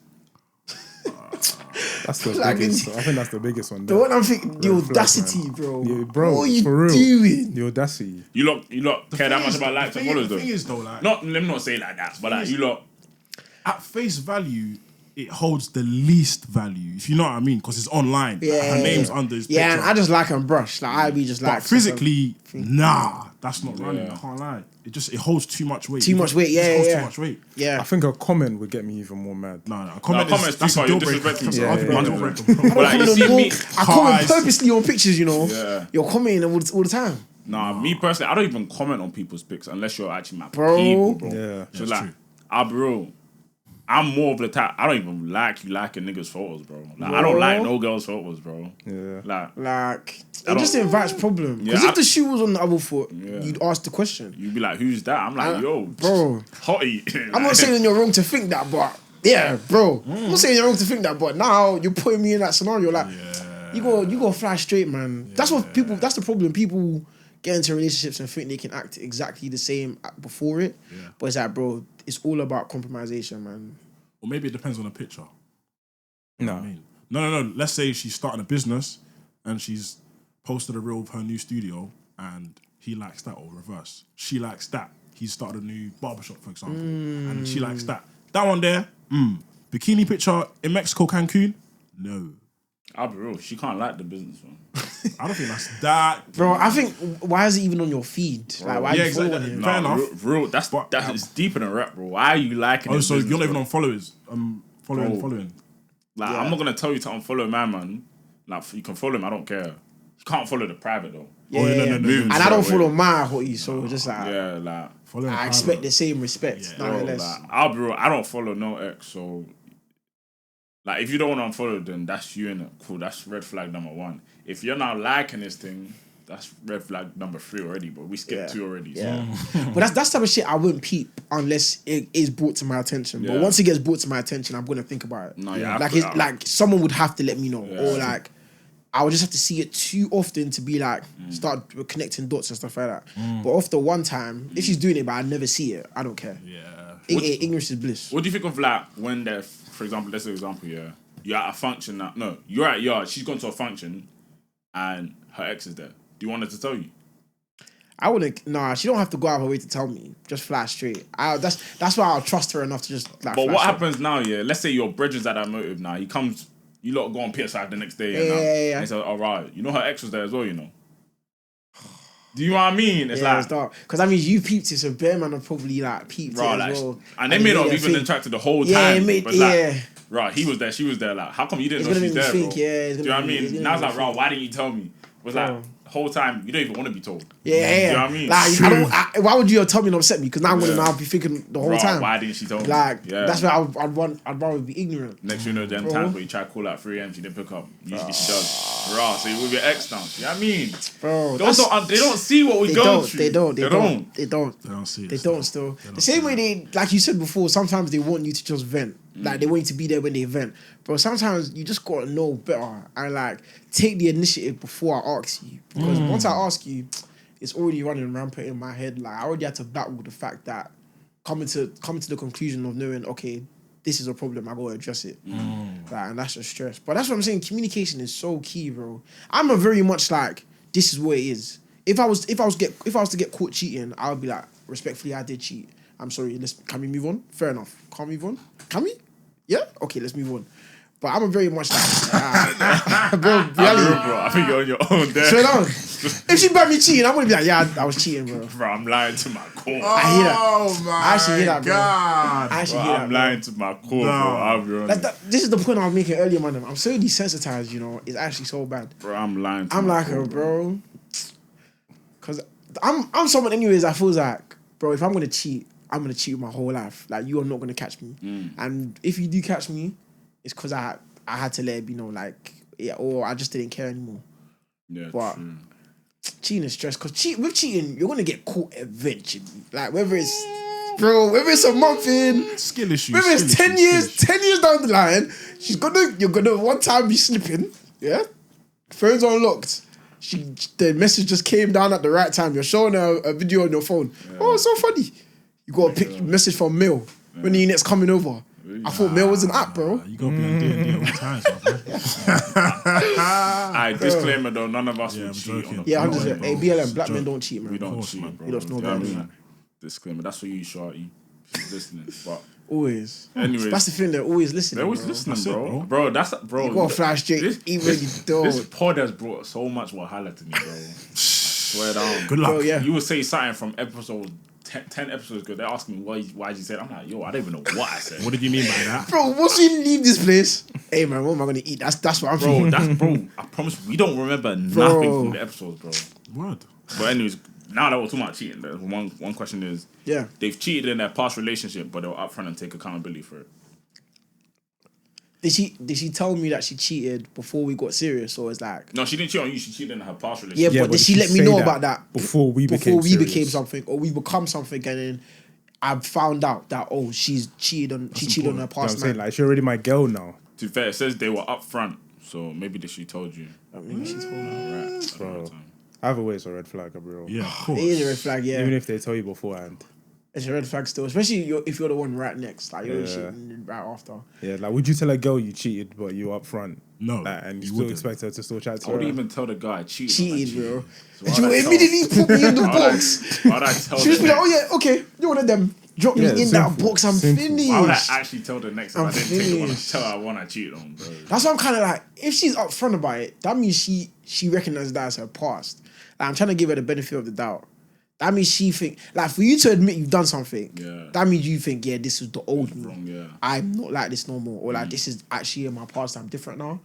That's the Like, biggest. I think that's the biggest one. The There. one I'm thinking, the Red flag, audacity, bro. Yeah, bro, what are you for real. doing? The audacity. You lot care that much about likes and follows The though. thing is though, like, Let me not say it like that, but like you lot. at face value, it holds the least value, if you know what I mean, because it's online. Like, Yeah. her name's under his picture. Yeah, and I just like and brush. Like I be just like but physically, nah, that's not running. I can't lie. It holds too much weight. Too much weight, It just yeah, holds yeah. too much weight. Yeah. I think a comment would get me even more mad. No, No, comment comments that's deeper, a you're deal breaker. disrespecting That's yourself. a Yeah, deal yeah. breaker, bro. But like, you see me, I comment Guys. purposely on pictures, you know. Yeah. You're commenting all the time. nah, me personally, I don't even comment on people's pics unless you're actually my Bro. people, bro. Yeah. So That's like, true. I'll be real. I'm more of the type. I don't even like you liking niggas' photos, bro. Like I don't like no girls' photos, bro. Yeah. Like Like it don't- just invites problem. Because Yeah, if the shoe was on the other foot, Yeah. you'd ask the question. you'd be like, "Who's that?" I'm like, "Yo, Bro, hottie." I'm not saying you're wrong to think that, but yeah, bro. I'm not saying you're wrong to think that, but now you're putting me in that scenario. Like you go fly straight, man. That's what people. That's the problem. People get into relationships and think they can act exactly the same before it, but it's like, bro, it's all about compromisation, man. Or maybe it depends on the picture. No. I mean, no. Let's say she's starting a business and she's posted a reel of her new studio and he likes that, or reverse. She likes that. He's started a new barbershop, for example, and she likes that. That one there, bikini picture in Mexico, Cancun, no. I'll be real. She can't like the business one. I don't think that's that. Bro, I think why is it even on your feed? Like, why Yeah, are you following exactly. him? Fair enough. Real. That's deeper than rap, bro. Why are you liking? Oh, his so business, you're not even bro? on followers. Following. Like I'm not gonna tell you to unfollow my man. Like you can follow him. I don't care. You can't follow the private though. Yeah, no. Moving and I don't straight follow away. my hottie, so just like Yeah, like Following I expect the same respect, bro, nonetheless. like I'll be real. I don't follow no ex, so like if you don't want to unfollow, then that's you, innit? Cool. That's red flag number one. if you're not liking this thing, that's red flag number 3 already, but we skipped 2 already. Yeah. So. But that's type of shit I wouldn't peep unless it is brought to my attention. But once it gets brought to my attention, I'm gonna think about it. No, yeah, like someone would have to let me know, or like I would just have to see it too often to be like start connecting dots and stuff like that. But after one time, if she's doing it but I never see it, I don't care. Yeah. Ignorance is bliss. What do you think of like when they're, for example, let's say example, you're at a function now. No, you're at yard. She's gone to a function, and her ex is there. Do you want her to tell you? I wouldn't. Nah, she don't have to go out of her way to tell me. Just fly straight. That's why I'll trust her enough to just. Like, but what happens now? Yeah, let's say your brethren's at that motive now. He comes. You lot go on PS5 the next day. And he says, "All right, you know her ex was there as well. You know." Do you know what I mean? It's like, it's dark. Because I mean, you peeped it, so bear man have probably like peeped it as well. And they may not have even interacted the whole time. Yeah, it made, but right, he was there, she was there. Like, how come you didn't know she's there, bro? Do you know what I mean? Now it's like, right, why didn't you tell me? It was like, whole time, you don't even want to be told. Yeah. Do you know what I mean? Like, why would you tell me and upset me? Because now I'm gonna now be thinking the whole time. Why didn't she tell me? Like, that's why I'd rather be ignorant. Next you know, them times where you try to call at 3 a.m, she didn't pick up. Usually she does. Raw, so you're with your ex now. You know what I mean? Bro, they don't see what we go through. They don't see it. They don't still. The same way they, like you said before, sometimes they want you to just vent. Like, they want you to be there when they vent. Bro, sometimes you just gotta know better and like take the initiative before I ask you. Because once I ask you, it's already running rampant in my head. Like, I already had to battle with the fact that coming to the conclusion of knowing, okay, this is a problem, I gotta address it. Like, and that's just stress. But that's what I'm saying, communication is so key, bro. I'm a very much like, this is what it is. If I was to get caught cheating, I would be like, respectfully, I did cheat. I'm sorry, can we move on? Fair enough. Can we move on? Can we? Yeah? Okay, let's move on. But I'm a very much like, bro, I think you're on your own there. Straight on. If she brought me cheating, I'm gonna be like, yeah, I was cheating, bro. Bro, I'm lying to my core. I hear that. Oh my I actually hear that, bro. God. I actually Bro, hear that, I'm bro. lying to my core, bro. I'll be honest. This is the point I was making earlier, man. I'm so desensitized, you know. It's actually so bad. Bro, I'm lying to I'm my like core, her, bro. Because I'm someone anyways that feels like, bro, if I'm going to cheat, I'm going to cheat my whole life. Like, you are not going to catch me. And if you do catch me, it's because I had to let it be known, like, yeah, or I just didn't care anymore. Yeah, But true. cheating is stress. Because with cheating, you're going to get caught eventually. Like, whether it's a month in, Skill issues. whether it's 10 years down the line, you're gonna one time be slipping, yeah? Phone's unlocked. The message just came down at the right time. You're showing her a video on your phone. Yeah. Oh, it's so funny. You got a message from Mail when the unit's coming over. I thought Mail was an app, bro. You gotta be on D&D all the time, Alright, disclaimer though, none of us would cheat. Yeah, 100%. Hey, BLM, black men don't cheat, man. We don't cheat, bro. You don't know about me. Disclaimer, that's for you, Shorty. She's listening, but always. Anyways, that's the thing. They're always listening. They're always listening, bro. Bro, bro. You gotta fly straight, even when you don't. This pod has brought so much Wahala to me, bro. Swear down. Good luck. Bro, yeah. You would say something from episode 10 episodes ago. They're asking me why you said. I'm like, yo, I don't even know what I said. What did you mean by that, bro? Once we leave this place, hey man, what am I gonna eat? That's what I'm thinking. Bro. I promise we don't remember nothing from the episodes, bro. What? But anyways. Now that we're talking about cheating, one question is, they've cheated in their past relationship, but they'll upfront and take accountability for it. Did she tell me that she cheated before we got serious, or it's like? No, she didn't cheat on you. She cheated in her past relationship. Yeah, but did she let me know about that before we became something, or we become something, and then I found out that she cheated on her past man. Like, she's already my girl now. To be fair, it says they were upfront, so maybe she told you. Maybe she told me. Right, bro. Either way, it's a red flag, bro. Yeah, of course. It is a red flag, yeah. Even if they tell you beforehand. It's a red flag still, especially if you're the one right next. Like, you're cheating right after. Yeah, like, would you tell a girl you cheated, but you were up front? No. Like, and you still expect her to still chat to her? I wouldn't even tell the guy I cheated. Cheated, bro. So she would immediately put me in the box. Why'd I tell she would be like, oh yeah, okay, you're one of them. Drop me in that box, I'm finished. Why would I actually tell the next time I didn't take the one to tell her one I cheated on, bro? That's why I'm kind of like, if she's upfront about it, that means she recognizes that as her past. Like, I'm trying to give her the benefit of the doubt. That means she think, like, for you to admit you've done something, that means you think, yeah, this is the old me. I'm not like this no more. Or like, this is actually in my past, I'm different now.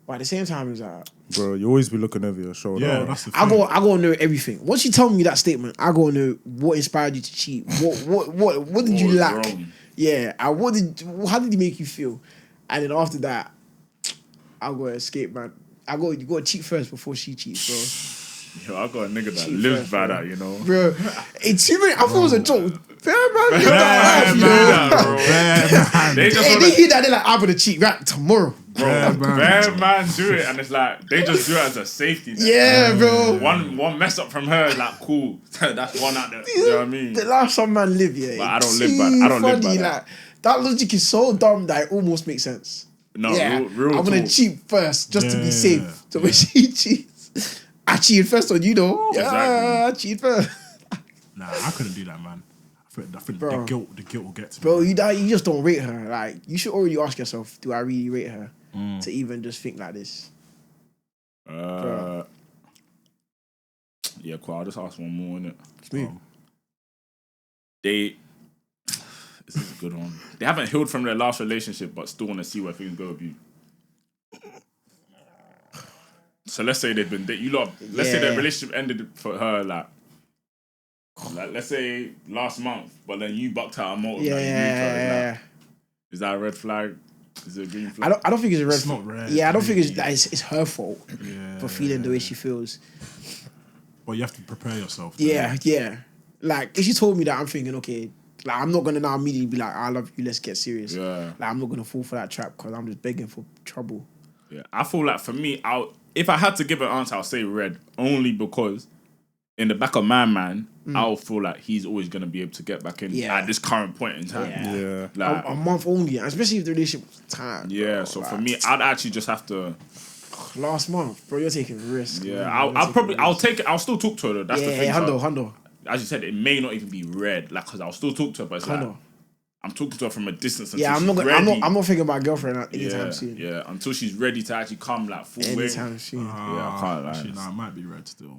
But at the same time, it's like, bro, you always be looking over your shoulder. Yeah, that's the thing. I go know everything. Once you tell me that statement, I go know what inspired you to cheat. What did you lack? Wrong? Yeah, how did he make you feel? And then after that, I'll go escape, man. you got to cheat first before she cheats, bro. Yo, I got a nigga that Cheat lives first, by bro. that, you know. Bro, it's too many. I thought it was a joke. Fair man, They just Hey, wanna, they hear that, they're like, I'm gonna cheat right tomorrow. bad man do it, and it's like they just do it as a safety net. Yeah, bro. One mess up from her is like cool. That's one out there. You know what I mean? The life some man live, yeah. But I don't it's live by- too I don't live by funny, that. Like, that logic is so dumb that it almost makes sense. No, Yeah, real I'm gonna talk. cheat first just to be Yeah. safe. So when she cheats, I cheated first on you, though. Yeah, Exactly. I cheated first. Nah, I couldn't do that, man. I think Bro. the guilt will get to me. Bro, you just don't rate her. Like, you should already ask yourself, do I really rate her to even just think like this? Yeah, cool. I'll just ask one more, innit? Smooth. This is a good one. They haven't healed from their last relationship, but still want to see where things go with you. So let's say they've been let's say their relationship ended for her like let's say last month, but then you bucked out a motive. Like, you moved her, is that a red flag? Is it a green flag? I don't think it's a red It's flag. not red, Yeah, I don't think really. it's her fault for feeling the way she feels. But you have to prepare yourself. Yeah. Like, if she told me that, I'm thinking, okay, like, I'm not gonna now immediately be like, I love you, let's get serious. Yeah. Like, I'm not gonna fall for that trap because I'm just begging for trouble. Yeah, I feel like for me, if I had to give an answer, I'll say red, only because in the back of my mind, I'll feel like he's always gonna be able to get back in at this current point in time. Yeah. Like, A month only, especially if the relationship was time. yeah. bro. So Like, for me, I'd actually just have to. last month, bro, you're taking a risk. Yeah, man. I'll take it. I'll still talk to her. Though. That's the thing. Hundo. As you said, it may not even be red, like because I'll still talk to her, but it's like Hundo. I'm talking to her from a distance. Yeah, until I'm not. she's ready. I'm not thinking about girlfriend anytime soon. Yeah, until she's ready to actually come like full way. Anytime soon. Yeah, I can't lie. Actually, nah, it might be red still.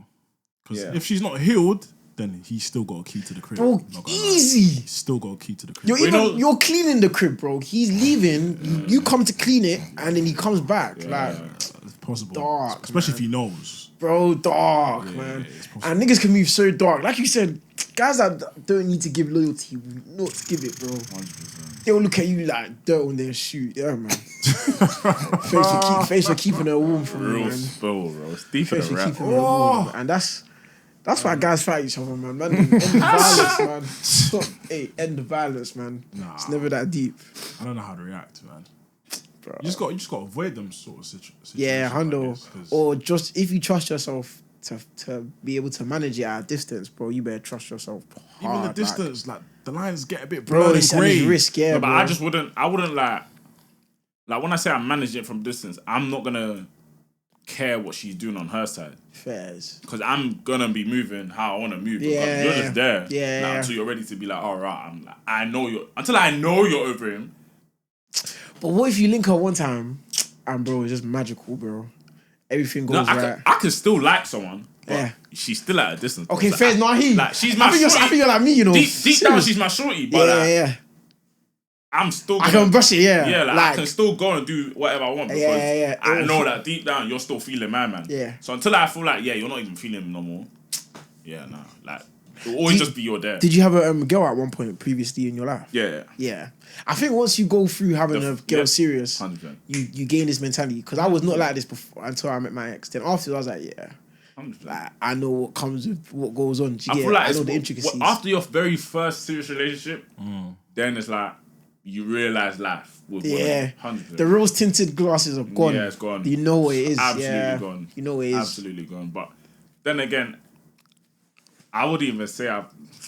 Because Yeah. if she's not healed, then he's still got a key to the crib. Bro, Not gonna lie. easy. He's still got a key to the crib. You're cleaning the crib, bro. He's leaving. You come to clean it, and then he comes back. Like, It's possible. Dark, Especially man. if he knows. bro, dark, man. it's possible. And niggas can move so dark. Like you said, guys that don't need to give loyalty, will not give it, bro. 100%. They'll look at you like dirt on their shoe. Yeah, man. Face for keeping her warm for me, Real man. spill, bro. It's deep in Face the for rap. keeping her warm. And that's why guys fight each other, man. End the violence, man. Stop. Hey, end the violence, man. Nah. It's never that deep. I don't know how to react, man. Bro. You just got to avoid them sort of situations. Yeah, like Hundo. this, 'cause Or just if you trust yourself to be able to manage it at a distance, bro, you better trust yourself hard. even the like- distance, like the lines get a bit bro, blurred it's and a grey. risk, yeah, No, but bro. I wouldn't like when I say I manage it from distance, I'm not gonna care what she's doing on her side. Fairs. Because I'm gonna be moving how I want to move. Yeah, You're just there. yeah, Like, yeah. until you're ready to be like, all right, until I know you're over him. But what if you link her one time and bro, it's just magical, bro. Everything No, goes right. I can still like someone, but Yeah. she's still at a distance. Okay, So fair, not he. Like she's my I think shorty. you're like me, you know. Deep down, Serious. she's my shorty, but like, yeah. I'm still. I can brush it, yeah. Yeah, like, I can still go and do whatever I want because Yeah. I know that deep down you're still feeling my man. Yeah. So until I feel like you're not even feeling him no more. Yeah, nah. Like it'll always just be you're there. Did you have a girl at one point previously in your life? Yeah. Yeah. I think once you go through having a girl serious, 100%. you gain this mentality. Because I was not like this before until I met my ex. Then after I was like, yeah, 100%. like I know what comes with what goes on. Do you I get feel it? like I it's know the intricacies. after your very first serious relationship, then it's like you realize life. With Yeah. 100%. The rose tinted glasses are gone. Yeah, it's gone. You know what it is. Absolutely gone. You know what it is. Absolutely gone. But then again, I would even say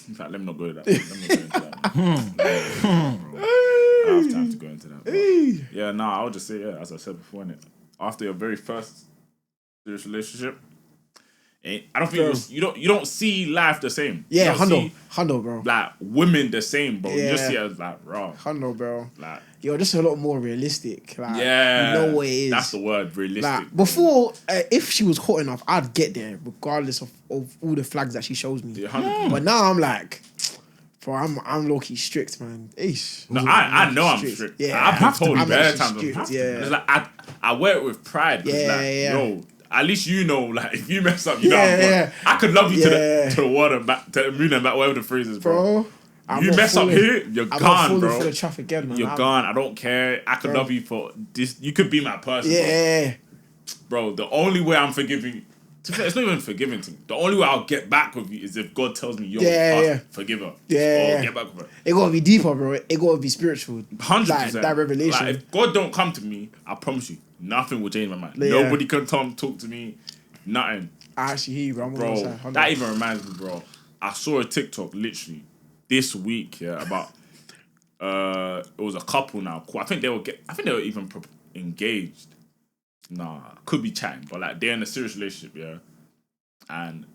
in fact, let me not go into that. Let me not go into that. I don't have time to go into that. But yeah, no, I would just say, as I said before, innit, after your very first serious relationship, I don't think you don't see life the same. Yeah, You don't see, Hundo, bro. like women the same, bro. You just Yeah. see it as like raw. Hundo, bro. Like You're just a lot more realistic. Like, yeah, you know what it is. That's the word, realistic. Like before, if she was hot enough, I'd get there regardless of all the flags that she shows me. Yeah, 100%. But now I'm like, bro, I'm low key strict, man. Eesh. No, I know I'm strict. Yeah, I've been told I'm bare actually times. strict, yeah. It's like I wear it with pride. Yeah, Like, yeah. yo, at least you know, like if you mess up, you Yeah, know. yeah. I could love you Yeah. to the water, back to the moon and back, whatever the phrase is, bro. Bro. I'm You not mess up falling- here, you're I'm not gone, falling bro. for the traffic again, man. You're gone. I don't care. I could Bro. love you for this. You could be my person. Yeah. bro, the only way I'm forgiving. It's not even forgiving to me. The only way I'll get back with you is if God tells me, yo, forgive her. Yeah. Or get back with her. It gotta be deeper, bro. It gotta be spiritual. 100%. Like, that revelation. Like, if God don't come to me, I promise you, nothing will change my mind. Yeah. Nobody can talk to me. Nothing. I actually hear you, bro. Bro, that even reminds me, bro. I saw a TikTok literally this week, about it was a couple now. I think they were even engaged. Nah, could be chatting, but like they're in a serious relationship, yeah. And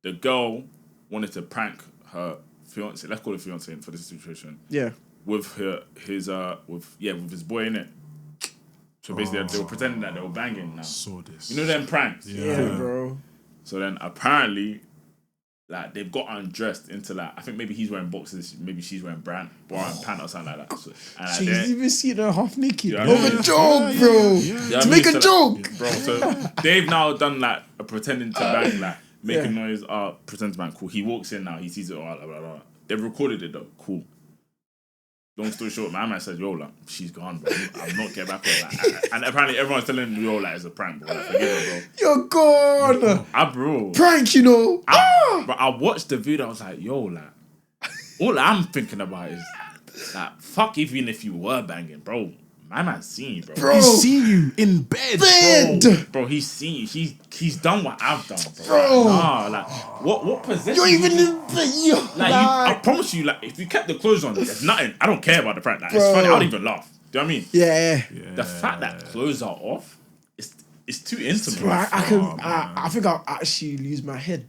the girl wanted to prank her fiance. Let's call it fiance for this situation. Yeah. With his boy in it. So basically, they were pretending that they were banging now. Saw this. You know them pranks. Yeah, bro. So then apparently, like they've got undressed into like I think maybe he's wearing boxers, maybe she's wearing bra and pant or something like that. So, and So he's even seen her half naked. Yeah, A joke, bro. To make a joke. Bro, so they've now done like a pretending to bang, like making noise, pretend to bang, cool. He walks in now, he sees it all, blah, blah, blah. They've recorded it though, cool. Long story short, my man said, yo, like, she's gone, bro. I'm not getting back with her. Like, and apparently everyone's telling him, yo, like, it's a prank, bro. Like, forgive her, bro. You're gone. Bro. Prank, you know. But I watched the video, I was like, yo, like, all I'm thinking about is, like, fuck even if you were banging, bro. My man's seen you, bro. He's seen you in bed. Bro, he's seen you. He's done what I've done, bro. Bro. Nah, like, what possession? You're even in bed. I promise you, like, if you kept the clothes on, there's nothing. I don't care about the prank. Like, it's funny. I don't even laugh. Do you know what I mean? Yeah. The fact that clothes are off, it's too intimate. Bro, I think I'll actually lose my head.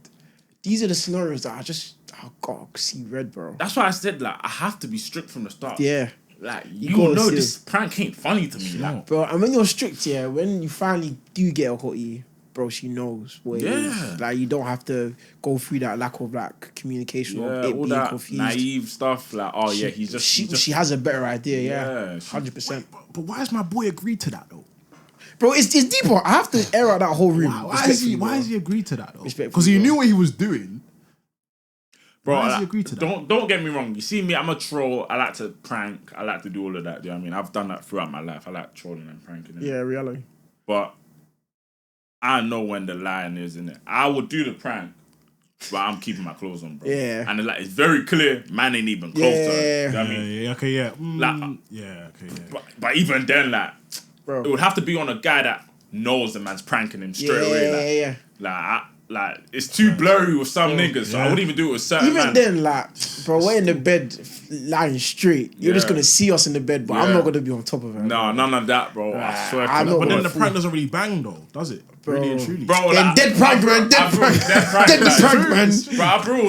These are the scenarios that I gotta see red, bro. That's why I said, like, I have to be strict from the start. Yeah. Like, You you gotta know see this prank ain't funny to me. Like, Bro, and when you're strict, when you finally do get a hottie, bro, she knows what it is. Like, you don't have to go through that lack of, like, communication or it all being that confused. naive stuff. Like, She has a better idea, 100%. But why has my boy agreed to that though? Bro, it's deeper. I have to air out that whole room. Why has he agreed to that though? Respectfully, Because he bro. knew what he was doing. Bro, Why has he agreed to that? Don't get me wrong. You see me, I'm a troll. I like to prank. I like to do all of that. Do you know what I mean? I've done that throughout my life. I like trolling and pranking. Yeah, reality. But I know when the line is in it. I would do the prank, but I'm keeping my clothes on, bro. Yeah. And it's very clear, man ain't even close to her. You know what I mean? But even then, like, Bro. it would have to be on a guy that knows the man's pranking him straight away. Like, it's too blurry with some niggas, so I wouldn't even do it with certain Even man. then, like, bro, we're in the bed lying straight. You're just gonna see us in the bed, but I'm not gonna be on top of her. No, none of that, bro. I swear. I'm not But then gonna the prank doesn't really bang though, does it? Bro. Really and truly. Bro, Then dead prank, man. Dead prank. Dead prank, man. Bro,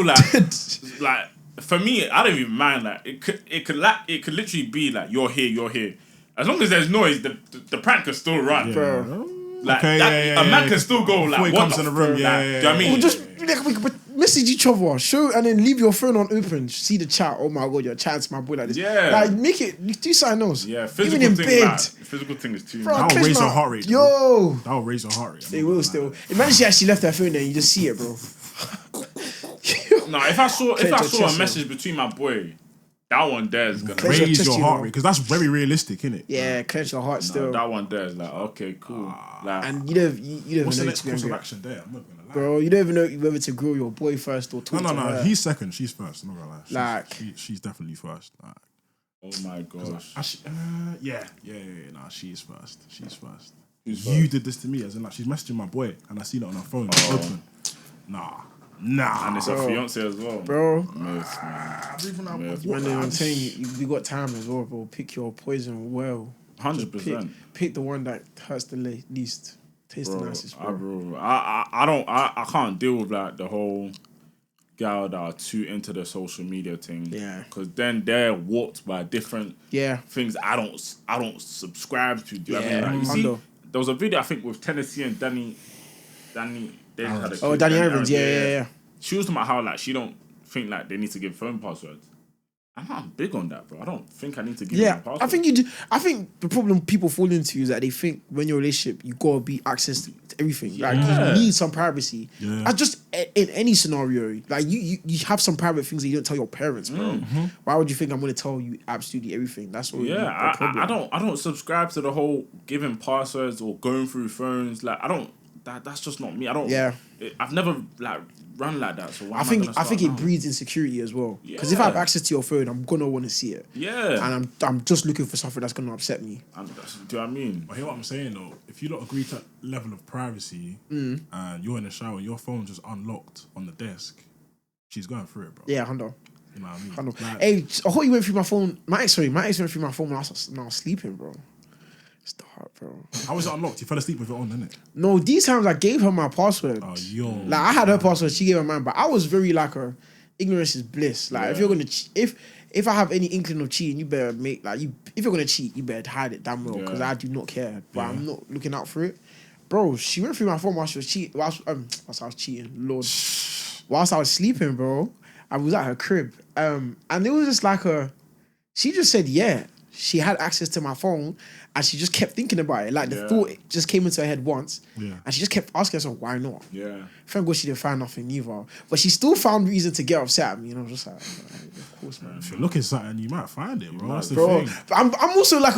like, for me, I don't even mind. Like, it could literally be like, you're here. As long as there's noise, the prank can still run. Bro. Like, a man can still go like, Before he what comes the in the room, fuck? Like, do you know what I mean? We'll just we could message each other, show, and then leave your phone on open. See the chat. Oh my god, you're chatting to my boy like this. Yeah. Like, make it. Do something else. Yeah, Even in bed. Physical thing is too Bro, much. That'll raise her heart rate. Yo. That'll raise her heart rate. They will still. Imagine she actually left her phone there. You just see it, bro. No, if I saw Clench your a chest, message between my boy, that one there is gonna Clench your Raise chest, your you heart know. rate because that's very realistic, isn't it? Yeah, clench your heart still. that one there is like, okay, cool. Like, And you don't What's even the know next to be course of angry. action there? I'm not gonna lie. Bro, you don't even know whether to grill your boy first or talk to No. her. He's second. She's first. I'm not gonna lie. Like- she's definitely first. Like, oh my gosh. yeah. Nah, she's first. She's first. Who's You first? did this to me, as in like she's messaging my boy, and I seen it on her phone. It's open. Nah. And it's her fiance as well. Bro. Myth, man. Myth. Man, I'm telling you, we got time as well, bro. Pick your poison well. 100%. Pick the one that hurts the least. Taste the nicest, bro. I can't deal with like the whole gal that are too into the social media thing. Yeah. Because then they're warped by different things I don't subscribe to. Do you know what I mean? Like, you see, there was a video I think with Tennessee and Danny. They had a kid, Danny Evans, yeah. She was talking about how like she don't think like they need to give phone passwords. I'm not big on that, bro. I don't think I need to give you my password. I think you do. I think the problem people fall into is that they think when you're in a relationship, you gotta be access to everything. Like you need some privacy. Yeah. I just in any scenario, like you have some private things that you don't tell your parents, bro. Why would you think I'm gonna tell you absolutely everything? That's all. Yeah, I don't subscribe to the whole giving passwords or going through phones. Like I don't. That's just not me. I don't. Yeah. I've never like run like that. So why I think it breeds insecurity as well. Because if I have access to your phone, I'm gonna want to see it. Yeah. And I'm just looking for something that's gonna upset me. Do you know what I mean? But hear what I'm saying though. If you don't agree to that level of privacy and you're in the shower, your phone's just unlocked on the desk, she's going through it, bro. Yeah, Hundo. You know what I mean? Hundo. Like, Hey, I thought you went through my phone. My ex went through my phone when I was sleeping, bro. It's dark, bro. how was it unlocked? You fell asleep with it on, didn't it? No, these times I gave her my password. Oh, yo. Like I had her password, she gave her mine, but I was very like her. Ignorance is bliss. Like if you're gonna if I have any inkling of cheating, you better make if you're gonna cheat, you better hide it damn well because I do not care. But I'm not looking out for it, bro. She went through my phone while she was cheating. Whilst I was cheating, Lord. Whilst I was sleeping, bro, I was at her crib, and it was just like she just said she had access to my phone. And she just kept thinking about it. Like the thought just came into her head once. Yeah. And she just kept asking herself, why not? Yeah. Thank God she didn't find nothing either. But she still found reason to get upset at me. And I was just like, of course, man. If you're looking something, you might find it, bro. That's the Bro, thing. I'm also like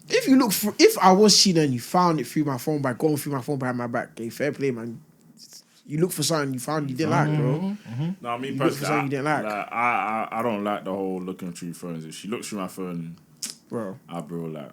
if I was cheating and you found it through my phone by going through my phone behind my back, okay, fair play, man. You look for something you found you didn't like, bro. No, I mean, you look for something you didn't like. I don't like the whole looking through phones. If she looks through my phone, bro, like,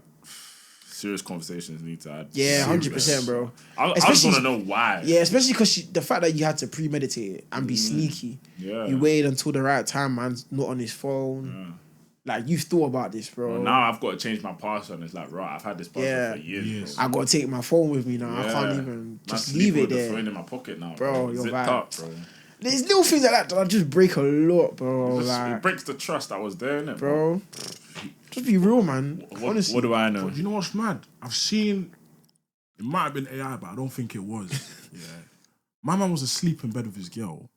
serious conversations need to add. Yeah, 100%, bro. I just want to know why. Yeah, especially because the fact that you had to premeditate it and be sneaky. Yeah. You waited until the right time, man's not on his phone. Yeah. Like, you've thought about this, bro. Well, now I've got to change my password. And it's like, right, I've had this password for years. I got to take my phone with me now. I can't even just leave it there. The phone in my pocket now, bro. You're right. Up, bro. There's little things like that just break a lot, bro. It breaks the trust that was there, innit, bro. Just be real, man. Honestly. What do I know? But you know what's mad? I've seen, it might have been AI, but I don't think it was. My man was asleep in bed with his girl,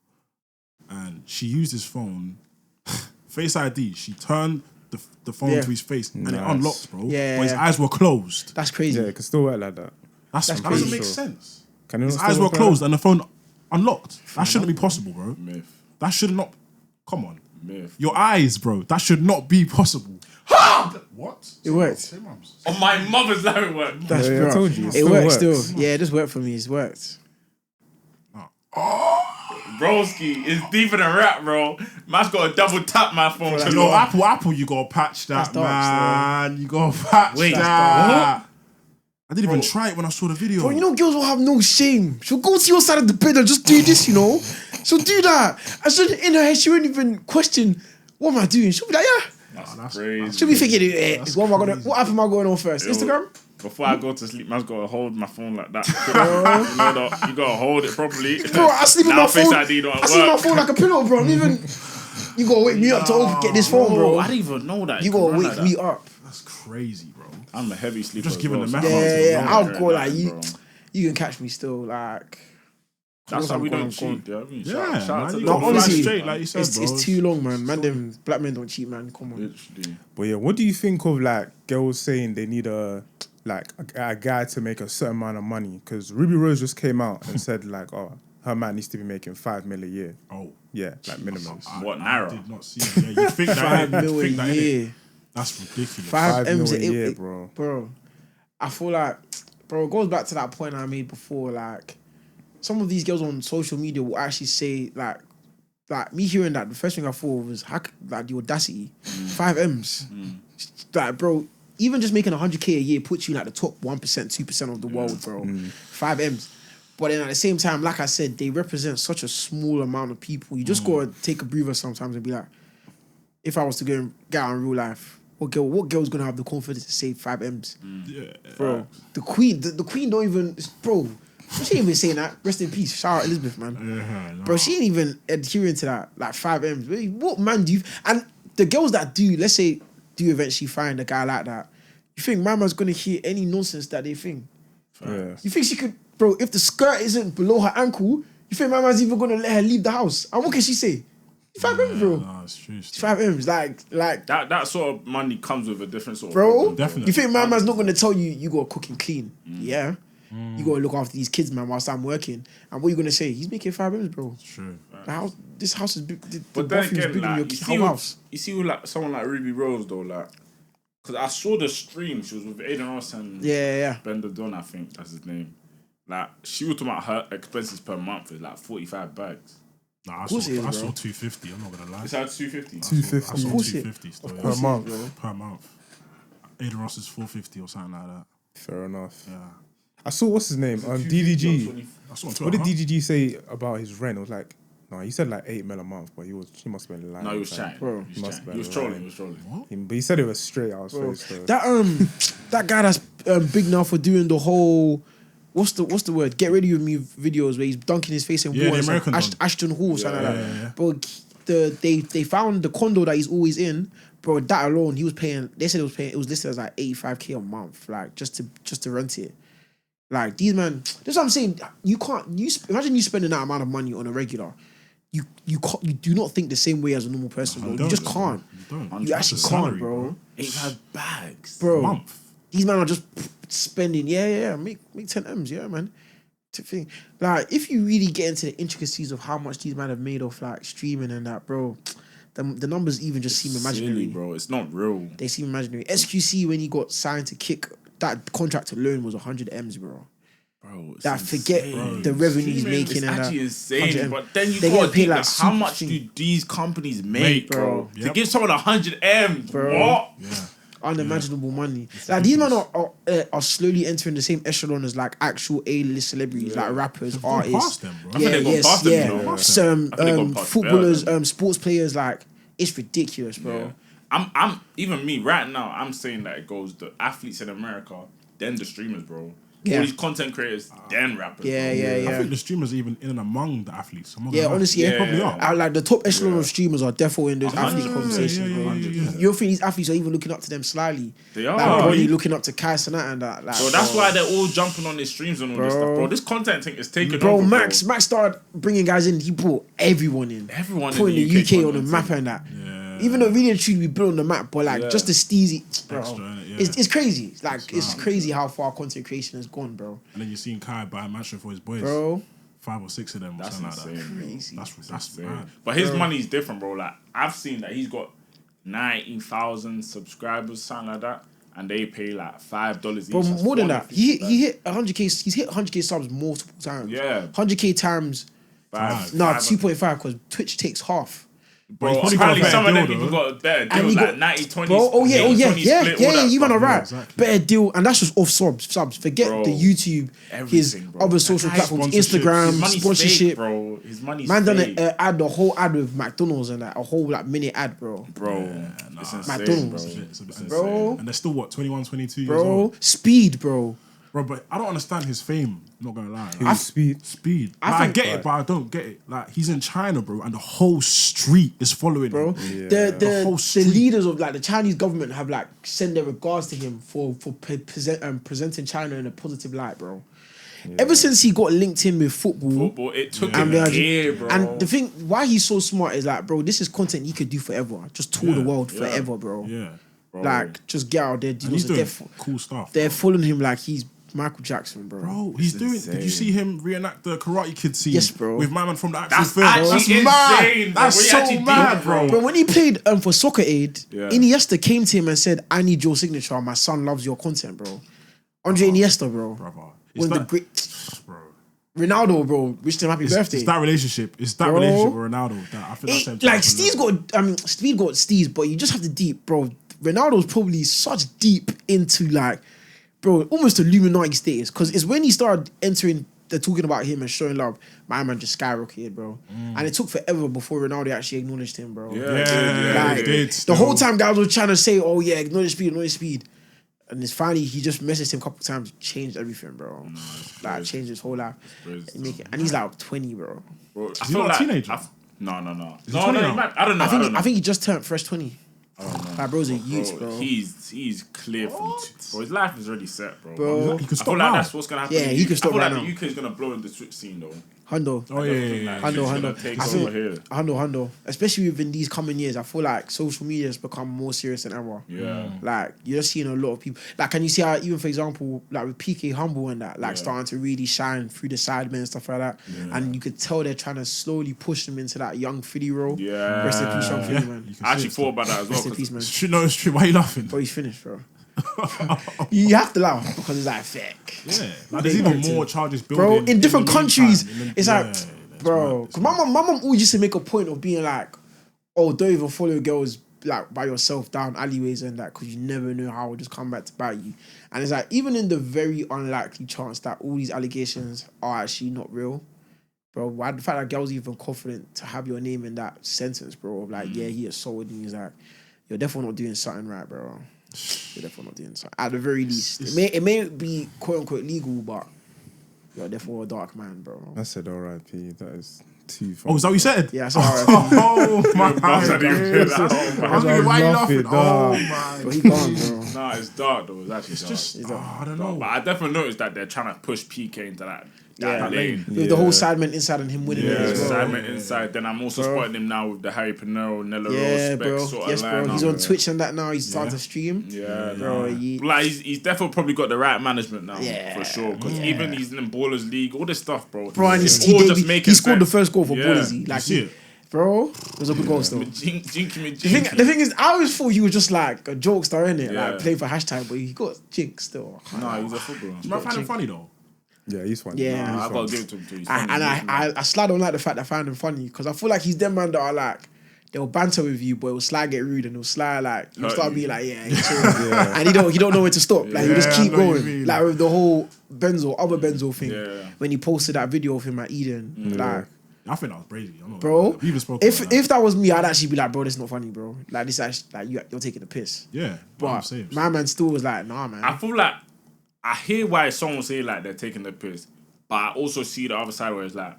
and she used his phone, Face ID. She turned the phone to his face, and it unlocked, bro. Yeah. But his eyes were closed. That's crazy. Yeah, it can still work like that. That doesn't make sense. His eyes were closed, and the phone unlocked. That shouldn't be possible, bro. Myth. That should not. Come on. Myth. Your eyes, bro. That should not be possible. What? It worked. On my mother's life, it worked. That's I told you. It worked still. Yeah, it just worked for me. It's worked. Broski is deeper than rap, bro. Man's got to double tap my phone. Yo, Apple, you gotta patch that, man. You gotta patch that. I didn't even try it when I saw the video. Bro, you know girls will have no shame. She'll go to your side of the bed and just do this, you know? She'll do that. And so in her head, she won't even question, what am I doing? She'll be like, That's crazy. She'll be thinking, what app am I going on first? Instagram? Before I go to sleep, man's got to hold my phone like that. You got to hold it properly. Bro, I sleep with my phone. I sleep with my phone like a pillow, bro. Even you got to wake me up to get this phone, bro. I didn't even know that. You got to wake me up. That's crazy, bro. I'm a heavy sleeper. Just giving the message. Yeah. I'll go like you. You can catch me still, like. That's how we don't cheat. Yeah, shout out to man. No, honestly, straight, like you said, bro. It's too long, man. Them black men don't cheat, man. Come on. Literally. But yeah, what do you think of like girls saying they need a guy to make a certain amount of money? Because Ruby Rose just came out and said like, oh, her man needs to be making 5 mil a year. Oh, yeah, like minimum. What Naira? I did not see it. Yeah, you think that? 5 mil a year. That's ridiculous. 5 M's M's a year, bro. Bro, I feel like, bro, it goes back to that point I made before. Like, some of these girls on social media will actually say like me hearing that, the first thing I thought was like the audacity. 5 M's. Like, bro, even just making 100K a year puts you in like the top 1%, 2% of the world, bro. 5 M's. But then at the same time, like I said, they represent such a small amount of people. You just gotta take a breather sometimes and be like, if I was to go and get out in real life, what girl's gonna have the confidence to say 5 M's? Yeah, bro. The queen don't even, bro. She ain't even saying that. Rest in peace. Shout out Elizabeth, man. Bro, she ain't even adhering to that. Like 5 M's. What man do you? And the girls that do, let's say, do eventually find a guy like that, you think mama's gonna hear any nonsense that they think? Yeah. You think she could, bro? If the skirt isn't below her ankle, you think mama's even gonna let her leave the house? And what can she say? 5 M's, bro. Nah, it's true. It's 5 M's. Like That sort of money comes with a different sort of bro. problem. Definitely. You think man's not gonna tell you gotta cook and clean? Yeah. You gotta look after these kids, man, whilst I'm working. And what you gonna say? He's making 5 M's, bro. It's true. This house is big. But then bathroom's again, bigger than like, your house. you see with like someone like Ruby Rose though, like, because I saw the stream. She was with Aiden Ross and Yeah. Benzo Don, I think that's his name. Like, she was talking about her expenses per month is like 45 bags. Nah, I course it is, saw bro. 250. I'm not gonna lie. It's at 250. 250. I saw Of course it- 250 still, per month. Per month. Aiden Ross is 450 or something like that. Fair enough. Yeah. I saw what's his name? 250 or DDG. 20. I saw on What Twitter, did DDG say about his rent? It was like, no, he said like 8 mil a month, but he must have been lying. No, he was Like, chatting. Bro. He was Must chatting. be He was right. trolling. He was trolling. What? But he said it was straight out his Bro. face. So. That guy that's big now for doing the whole what's the word? Get ready with me videos where he's dunking his face in Yeah, water. the American one. Ashton Hall, something like that. Yeah. Bro, they found the condo that he's always in. Bro, that alone, he was paying. They said it was listed as like 85K a month, like just to rent it. Like these man, that's what I'm saying. You can't. Imagine you spending that amount of money on a regular. You can't. You do not think the same way as a normal person, bro. You just can't. You don't. You actually That's a can't, salary, bro. 85 bags. Bro, A month. these men are just spending. Yeah. Make 10 M's, yeah, man. To think, like, if you really get into the intricacies of how much these men have made off like streaming and that, bro, the numbers even just seem imaginary, Silly, bro. It's not real. They seem imaginary. SQC when he got signed to Kick, that contract alone was 100 M's, bro. Bro, it's That forget insane. the revenue he's Streaming making is and actually that. insane. 100 M. But then you They gotta get paid think like like, how super much thing. do these companies make, Make, bro? bro. To give someone 100 M's, Bro. what? Yeah. Unimaginable money. Like these men are slowly entering the same echelon as like actual A-list celebrities, like rappers, They've gone artists. past them, bro. I think they've gone past them, you know. Some I think they've gone past footballers, them. sports players. Like it's ridiculous, bro. Yeah. I'm even me right now. I'm saying that it goes the athletes in America, then the streamers, bro. Yeah. All these content creators, then rappers. Yeah, bro. yeah. I think the streamers are even in and among the athletes. I'm not Yeah, gonna lie. honestly, they yeah. probably are. Like the top echelon of streamers are definitely in those athlete yeah, conversations, yeah, bro. yeah, yeah. You don't think these athletes are even looking up to them slyly? They are. Like, probably looking up to Kai Cenat and that. Like, Bro, that's why they're all jumping on these streams and all this Bro. stuff, bro. This content thing is taking Bro, over, Max started bringing guys in. He brought everyone in. Everyone in putting the the UK UK on the content map team. and that. Yeah. Even though really and truly we built on the map, but like Yeah. just the steezy, bro. Extra, innit? Yeah. It's crazy. It's like it's right. crazy how far content creation has gone, bro. And then you're seeing Kai buy a mansion for his boys. Bro, 5 or 6 of them or That's something like insane. that. crazy. That's Insane. mad. But his money is different, bro. Like I've seen that he's got 90,000 subscribers, something like that, and they pay like $5 each. Bro, That's more than that. 450 He hit 100K. He's hit 100K subs multiple times. Yeah. 100K times. Five. No, Five. 2.5 because Twitch takes half. But Bro, he's probably got a apparently some of better them deal, people though. got a better And deals, he like got- 90-20. Bro, oh yeah, 80-20 yeah, split, all that you man are stuff. right. exactly. Better deal, and that's just off subs. Forget Bro, the YouTube, his everything, bro. other social That guy's platforms, sponsorships. Instagram, His money's sponsorship. fake, bro. His money's Man done fake. a whole ad with McDonald's and that, a whole like minute ad, bro. Bro, it's insane, McDonald's. bro. It's a bit Bro. insane. And they're still, what, 21, 22 years Bro, old? speed, bro. Bro, but I don't understand his fame. Not gonna lie. Who's Speed? Speed. I Like, I think- get it, but I don't get it. Like he's in China, bro, and the whole street is following Bro, him. the whole the street. leaders of like the Chinese government have like sent their regards to him for presenting China in a positive light, bro. Ever since he got linked in with football, It took and, him we a had- year, bro. and the thing why he's so smart is like, bro, this is content he could do forever. Just tour the world forever, bro. Yeah. Bro. Like, just get out there, do And he's lots doing of cool stuff. they're following him like he's Michael Jackson, bro. Bro, he's doing. insane. Did you see him reenact the Karate Kid scene? Yes, bro. With my man from the actual That's film. actually That's insane, mad. bro. That's When he so actually did mad, it, bro. But when he played for Soccer Aid, Yeah. Iniesta came to him and said, "I need your signature. My son loves your content, bro." Andre Iniesta, bro. Brother. One It's of the that, great bro. Ronaldo, bro. Wished him happy birthday. It's that relationship. It's that Bro. relationship with Ronaldo. That I think that's him. Like Steve's got, Steve got Steve's, but you just have to deep, bro. Ronaldo's probably such deep into like, bro, almost Illuminati status. Because it's when he started entering, they're talking about him and showing love. My man just skyrocketed, bro. And it took forever before Ronaldo actually acknowledged him, bro. Yeah, Like, he did. the still. whole time guys were trying to say, "Oh yeah, acknowledge speed." And it's finally he just messaged him a couple times, changed everything, bro. Like changed his whole life. And he's like 20, bro. Bro, I he feel not a like teenager? No. he No, 20 no, now? I don't know. I think he just turned fresh 20. I don't know. Like, bro's a youth, bro. He's clear from... Bro, his life is already set, bro. Bro. He could I stop feel like now. that's what's gonna happen. Yeah, he could stop right I feel now. like the UK is gonna blow in the Twitch scene, though. Hundo. Oh yeah. Hundo. Hundo. Especially within these coming years, I feel like social media has become more serious than ever. Yeah. Like, you're just seeing a lot of people. Like, can you see how, even for example, like with PK Humble and that, like starting to really shine through the sidemen and stuff like that. Yeah. And you could tell they're trying to slowly push them into that young Fiddy role. Yeah. Rest in peace, young Fiddy, man. I actually thought about that as well. Rest in peace, man. It's true. Why are you laughing? Bro, he's finished, bro. You have to laugh because it's like fake. Yeah. Like, there's even more charges building. Bro, in different the countries, meantime. it's like... Bro, because my mom always used to make a point of being like, oh, don't even follow girls like by yourself down alleyways and that, because you never know how it will just come back to bite you. And it's like, even in the very unlikely chance that all these allegations are actually not real, bro, why the fact that girls even confident to have your name in that sentence, bro, of like, yeah, he assaulted me, is like, you're definitely not doing something right, bro. You're definitely not doing something. At the very least, it may be quote unquote legal, but you're definitely a dark man, bro. I said R.I.P. That is too funny. Oh, is that what you said? Yeah, I said R.I.P. Oh my god. I didn't even hear that. I was thinking, why are you laughing? Oh my. But he gone, bro. Nah, it's dark though. It's actually dark. I don't know. But I definitely noticed that they're trying to push PK into that Yeah, lane. with the whole sidemen inside and him winning it as well. Simon inside. Then I'm also spotting him now with the Harry Pinero, Nella Yeah, Rose, bro. sort Yes, of bro. line. He's on Twitch and that now. He's starting to stream. Yeah, bro. Like he's definitely probably got the right management now, Yeah, for sure. Because even he's in the Ballers League, all this stuff, bro. Bro, and he scored the first goal for Ballsy. Like, bro, it was a good goal still. The thing is, I always thought he was just like a jokester, innit? Like playing for hashtag, but he got jinx still. Nah, he's a footballer. I find him funny though. Yeah, he's funny. Yeah, I gotta give it to him too. He's and I slide on like the fact that I found him funny, because I feel like he's them man that are like, they'll banter with you, but it'll slide get rude, and it'll slide like you'll start being like, and he don't know where to stop. Like he'll just keep going. Like with the whole other Benzo thing. Yeah. When he posted that video of him at Eden, like, I think that was crazy. Bro, if that was me, I'd actually be like, bro, this is not funny, bro. Like this actually, like you're taking the piss. Yeah, but my man still was like, nah, man. I feel like I hear why someone say like they're taking the piss, but I also see the other side where it's like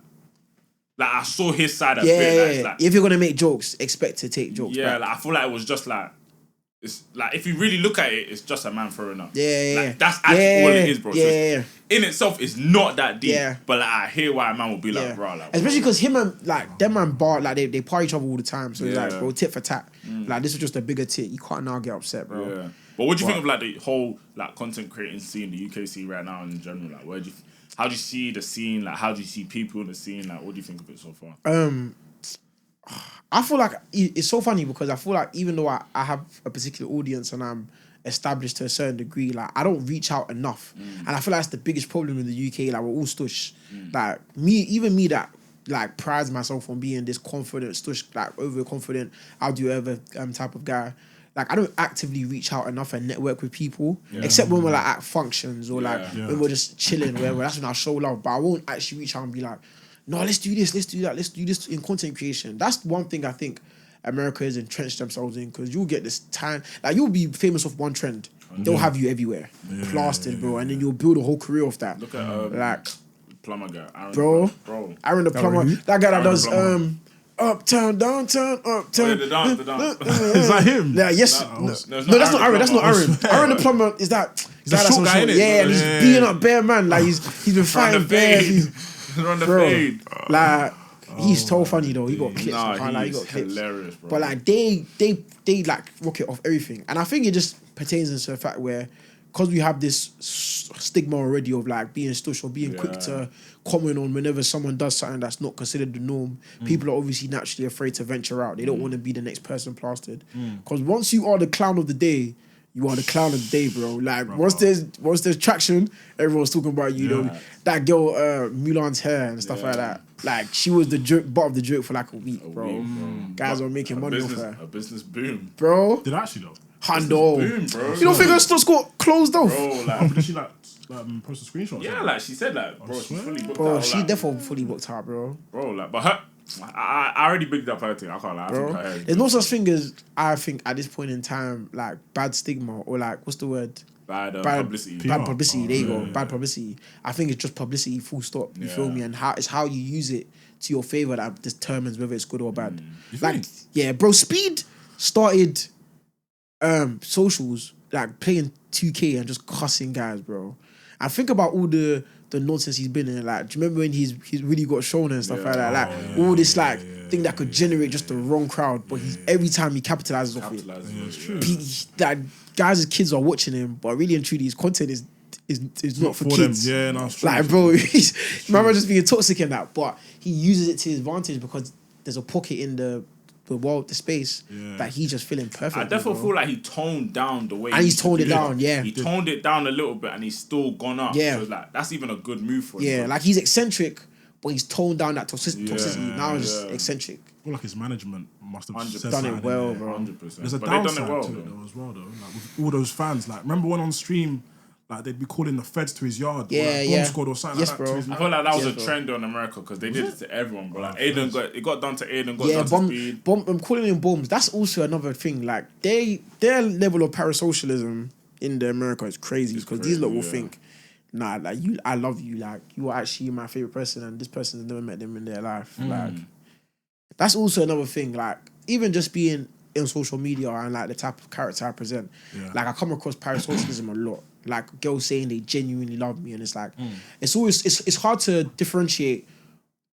I saw his side a bit. Yeah. Like, if you're gonna make jokes, expect to take jokes. Yeah, back. like I feel like it was just like, it's like if you really look at it, it's just a man throwing up. Yeah. Like, that's actually all it is, bro. Yeah. So in itself, it's not that deep. Yeah. But like I hear why a man would be like, bro, like, especially because him and like them man bar, like they par each other all the time. So it's like, bro, tit for tat. Like this was just a bigger tit. You can't now get upset, bro. Yeah. But what do you think of like the whole like content creating scene, the UK scene right now in general? Like, how do you see the scene? Like, how do you see people in the scene? Like, what do you think of it so far? I feel like it's so funny because I feel like even though I have a particular audience and I'm established to a certain degree, like I don't reach out enough. And I feel like that's the biggest problem in the UK. Like we're all stush. Like me that like prides myself on being this confident stush, like overconfident, I'll do whatever type of guy. Like I don't actively reach out enough and network with people, except when we're like at functions or like when we're just chilling, wherever. That's when I show love. But I won't actually reach out and be like, no, let's do this, let's do that, let's do this in content creation. That's one thing I think America has entrenched themselves in, because you'll get this time, like you'll be famous off one trend. They'll have you everywhere, plastered, bro, and then you'll build a whole career off that. Look at like plumber guy, Aaron the plumber, that guy that does uptown, downtown, uptown. The dance. Is that him? Yeah, yes. No, that's not Aaron. That's not Aaron. Aaron the plumber is that. He's a short guy, innit? Yeah, and he's beating up bare man. Like he's been fighting bare. Run the fade. Like he's so funny though. He got clips. Nah, he got clips. Hilarious, bro. But like they like rocket off everything, and I think it just pertains into the fact where, because we have this stigma already of like being stush or being quick to comment on whenever someone does something that's not considered the norm, people are obviously naturally afraid to venture out. They don't want to be the next person plastered. Because once you are the clown of the day, you are the clown of the day, bro. Like once there's traction, everyone's talking about you. Know that girl Mulan's hair and stuff like that. Like she was the butt of the joke for like a week, bro. Guys are making money off her. A business boom, bro. Did I actually though? Hundo. Boom, bro. You don't think her stuff got closed off? Bro, like, did she post a screenshot? Yeah, like she said, like, bro, she's fully booked out. Bro, she like, definitely fully booked out, bro. Bro, like, but her, I already bigged up her thing. I can't lie. Bro, there's no such thing as, I think at this point in time, like bad stigma or like what's the word? Bad publicity. Bad publicity. There you go. Bad publicity. I think it's just publicity. Full stop. You feel me? And it's how you use it to your favor that determines whether it's good or bad. Like, yeah, bro. Speed started socials, like playing 2K and just cussing guys, bro. And think about all the nonsense he's been in. Like, do you remember when he's really got shown and stuff like that? Like all this thing that could generate just the wrong crowd, but every time he capitalizes off it. It's true. Like guys' kids are watching him, but really and truly his content is not for kids. Them. Yeah, no, it's true. Like, bro, remember just being toxic in that, but he uses it to his advantage because there's a pocket in the world, the space that he's just feeling perfect. I definitely feel like he toned down the way, and he's toned it down. Yeah, he toned it down a little bit, and he's still gone up. Yeah, so like that's even a good move for him. Yeah, like he's eccentric, but he's toned down that toxicity. Now he's just eccentric. I feel like his management must have done it well, bro. 100%. There's a but downside they done it well, to it though as well, though. Like with all those fans, like remember when on stream, like they'd be calling the feds to his yard, bomb squad or something. Yes, like bro. that to his I feel like that was a bro. trend on America because they did it to everyone, bro. Like Aiden got done to Aiden, got done to Speed. I'm calling him bombs. That's also another thing. Like their level of parasocialism in the America is crazy because these lot will think, nah, like I love you, like you are actually my favorite person, and this person has never met them in their life. Like that's also another thing. Like even just being on social media and like the type of character I present, like I come across parasocialism a lot. Like girls saying they genuinely love me, and it's like it's always it's hard to differentiate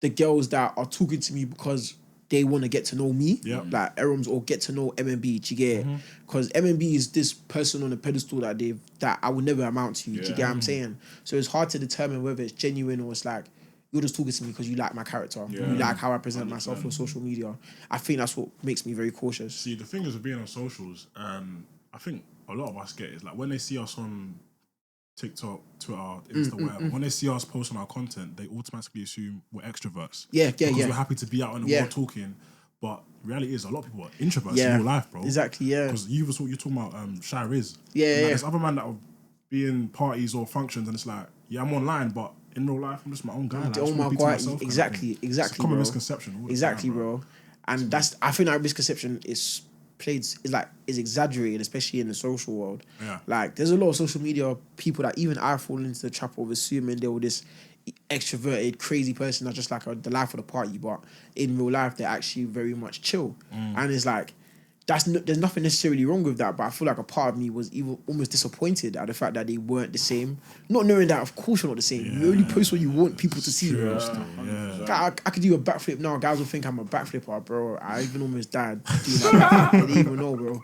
the girls that are talking to me because they want to get to know me, like Erums, or get to know MMB. Do you get it? Because MMB is this person on a pedestal that I would never amount to. Do you get what I'm saying? So it's hard to determine whether it's genuine or it's like you're just talking to me because you like my character, you like how I present myself on social media. I think that's what makes me very cautious. See, the thing is with being on socials, I think a lot of us get is like when they see us on TikTok, Twitter, Insta, whatever, when they see us post on our content, they automatically assume we're extroverts. Because we're happy to be out in the world talking. But reality is, a lot of people are introverts in real life, bro. Exactly, Because you're talking about Shy Riz. Yeah. There's other man that will be in parties or functions and it's like, I'm online, but in real life, I'm just my own guy. Like, oh my God, exactly, it's a common bro. misconception. Exactly, bro. And I think that misconception is exaggerated, especially in the social world. Like there's a lot of social media people that even I fall into the trap of assuming they were this extroverted, crazy person that's just like the life of the party, but in real life they're actually very much chill. And it's like there's nothing necessarily wrong with that, but I feel like a part of me was even almost disappointed at the fact that they weren't the same. Not knowing that, of course, you're not the same. You only post what you want people to see, bro. I could do a backflip now. Guys will think I'm a backflipper, bro. I even almost died doing that. They don't even know, bro.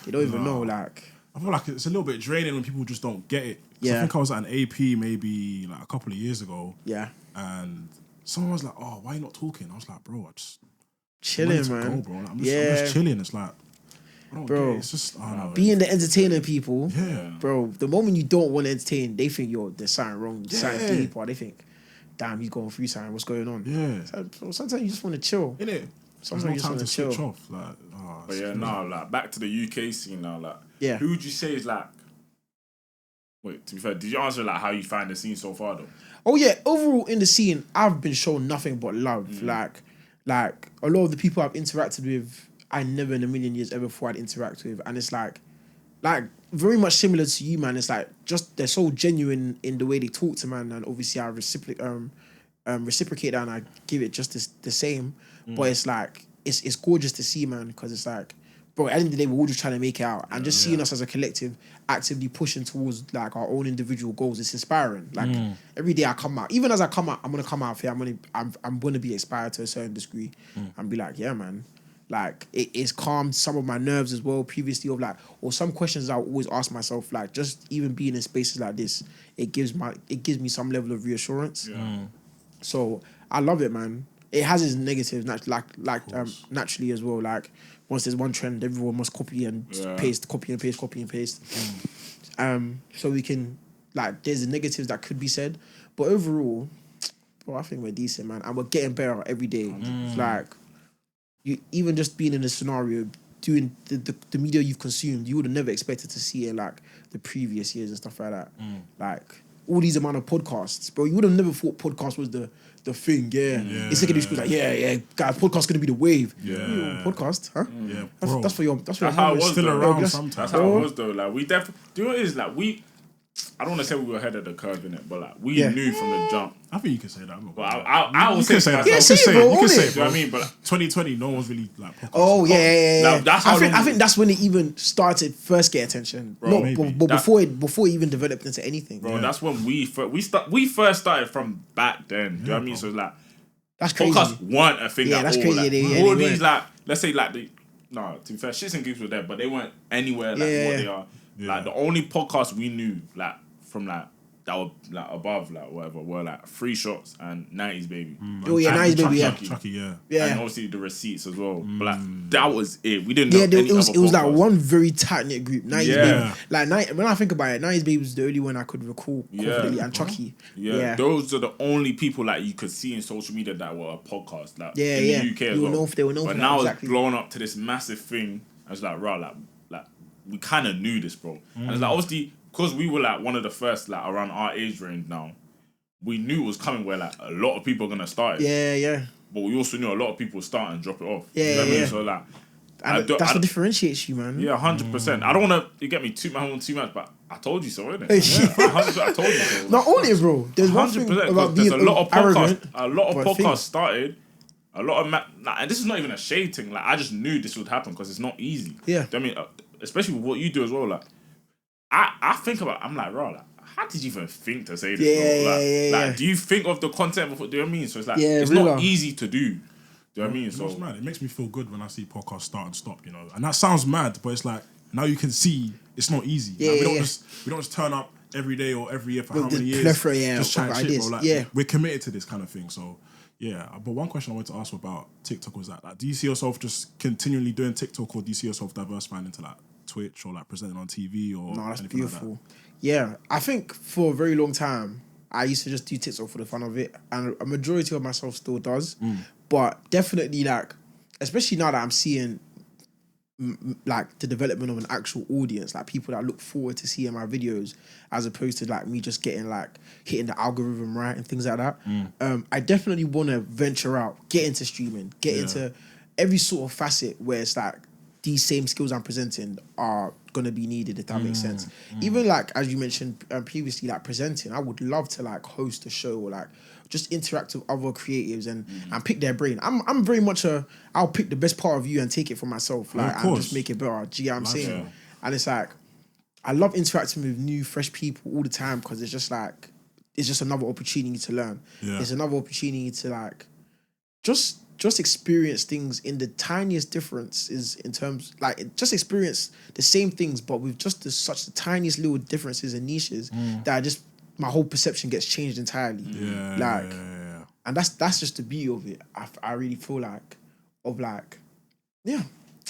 They don't even know. Like, I feel like it's a little bit draining when people just don't get it. I think I was at an AP maybe like a couple of years ago. And someone was like, "Oh, why are you not talking?" I was like, "Bro, I just chilling, man. Go, bro. Like, I'm just chilling." It's like, bro, it's just being the entertainer people, bro. The moment you don't want to entertain, they think there's something wrong, something deep, or they think, damn, he's going through something. What's going on? So sometimes you just want to chill. Innit? Sometimes you just want to chill. Switch off. Like, but like back to the UK scene now. Like, who would you say is like? Wait, to be fair, did you answer like how you find the scene so far though? Oh yeah, overall in the scene, I've been shown nothing but love. Like a lot of the people I've interacted with, I never in a million years ever thought I'd interact with. And it's like very much similar to you, man. It's like just they're so genuine in the way they talk to man, and obviously I reciprocate that and I give it just the same. But it's like it's gorgeous to see, man, because it's like, bro, at the end of the day, we're all just trying to make it out, and just seeing us as a collective actively pushing towards like our own individual goals, it's inspiring. Like every day I come out, even as I come out, I'm gonna come out here. I'm gonna be inspired to a certain degree, and be like, yeah, man. Like it's calmed some of my nerves as well previously of like, or some questions I always ask myself, like just even being in spaces like this, it gives me some level of reassurance. So I love it, man. It has its negatives, naturally as well. Like once there's one trend, everyone must copy and paste, copy and paste. So we can there's the negatives that could be said, but overall, bro, I think we're decent, man, and we're getting better every day. Like. You even just being in a scenario, doing the media you've consumed, you would have never expected to see it like the previous years and stuff like that. Like all these amount of podcasts, bro. You would have never thought podcast was the thing. It's secondary school, like guys, podcast gonna be the wave. Podcast, huh? Bro. That's for your. That's how it was still though. around sometimes. That's how it was though. Like we definitely. Do you know what it is like we. I don't want to say we were ahead of the curve in it, but like we knew from the jump. I think you can say that. But I will say that. Yeah, say it, bro. You can say it, Do you know what I mean? But 2020, no one's really like. Oh yeah. Like, that's how I think that's when it even started first get attention, bro. But before it even developed into anything, bro. That's when we first started from back then. Do you know what I mean? So it's like that's crazy. Podcasts weren't a thing. Yeah, at that's all. crazy. Like, Yeah, all they these weren't. like, let's say like the to be fair, shits and gigs were there, but they weren't anywhere like what they are. Yeah. Like the only podcast we knew like from like that were like above like whatever were like Free Shots and 90s Baby. Oh yeah, 90s Baby, yeah. Chucky, yeah. And obviously the Receipts as well. But like that was it. We didn't know any it was other like podcasts. one very tight knit group. 90s Yeah. Baby. Like when I think about it, 90s Baby was the only one I could recall confidently, and Chucky. Yeah, those are the only people like you could see in social media that were a podcast. Like in the UK as well. They were known but for now that, it's exactly. blown up to this massive thing. I was like, right, like we kind of knew this, bro. And it's like obviously because we were like one of the first like around our age range now. We knew it was coming where like a lot of people are gonna start it. Yeah. But we also knew a lot of people start and drop it off. Yeah, you know what I mean? yeah. So like, That's what differentiates you, man. Yeah, 100%. I don't want to get me too much, but I told you so, innit? Yeah, 100%, I told you so. Not only, bro. There's one thing about being a lot of arrogant. podcasts started. A lot of and this is not even a shade thing. Like I just knew this would happen because it's not easy. Yeah. I mean, especially with what you do as well. Like I think about. I'm like, bro, like, how did you even think to say this? Bro? Like, do you think of the content before? Do you know what I mean? So it's like it's not easy to do. Do you know what I mean? So it's mad. It makes me feel good when I see podcasts start and stop. You know, and that sounds mad, but it's like now you can see it's not easy. Yeah, like, we don't just turn up every day or every year for how many years. Just chatting shit, ideas. bro. Like, we're committed to this kind of thing. So. Yeah, but one question I wanted to ask about TikTok was that, like, do you see yourself just continually doing TikTok, or do you see yourself diversifying into like Twitch or like presenting on TV or? No, that's anything beautiful. Like that? Yeah, I think for a very long time I used to just do TikTok for the fun of it, and a majority of myself still does. But definitely, like, especially now that I'm seeing like the development of an actual audience, like people that look forward to seeing my videos, as opposed to like me just getting like hitting the algorithm right and things like that. I definitely want to venture out, get into streaming, get into every sort of facet where it's like these same skills I'm presenting are gonna be needed, if that makes sense. Even like as you mentioned previously, like presenting, I would love to like host a show or like just interact with other creatives and pick their brain. I'm very much I'll pick the best part of you and take it for myself, like, and just make it better. Do you know what I'm saying? Yeah. And it's like, I love interacting with new, fresh people all the time because it's just like, it's just another opportunity to learn. Yeah. It's another opportunity to like, just experience things in the tiniest differences in terms, like, just experience the same things, but with just such the tiniest little differences and niches that my whole perception gets changed entirely. And that's just the beauty of it. I really feel like,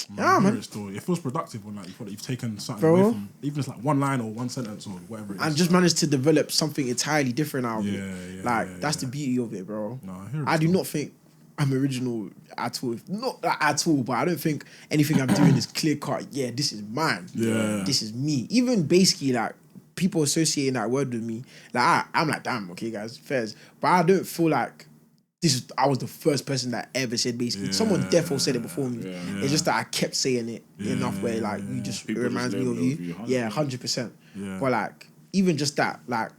man. It feels productive when like you feel like you've taken something Bro. away from, even if it's like one line or one sentence or whatever it is. And just managed to develop something entirely different out of it. That's the beauty of it, bro. No, I hear it. I do not think I'm original at all. Not at all, but I don't think anything I'm doing is clear cut. Yeah, this is mine. Yeah. This is me. Even basically, like, people associating that word with me, like, I'm like, damn, okay, guys, fairs. But I don't feel like I was the first person that ever said basically. Someone defo said it before me. It's just that I kept saying it enough where like it reminds me of you. 100%. But like, even just that, like,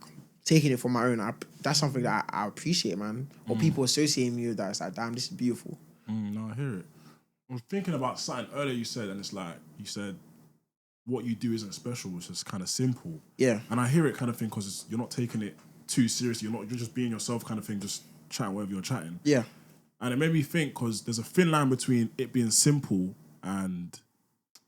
taking it for my own, that's something that I appreciate, man. Or people associating me with that. It's like, damn, this is beautiful. No, I hear it. I was thinking about something earlier you said, and it's like, you said, what you do isn't special, it's just kind of simple. Yeah. And I hear it kind of thing because you're not taking it too seriously. You're just being yourself kind of thing, just chatting whatever you're chatting. Yeah. And it made me think because there's a thin line between it being simple and,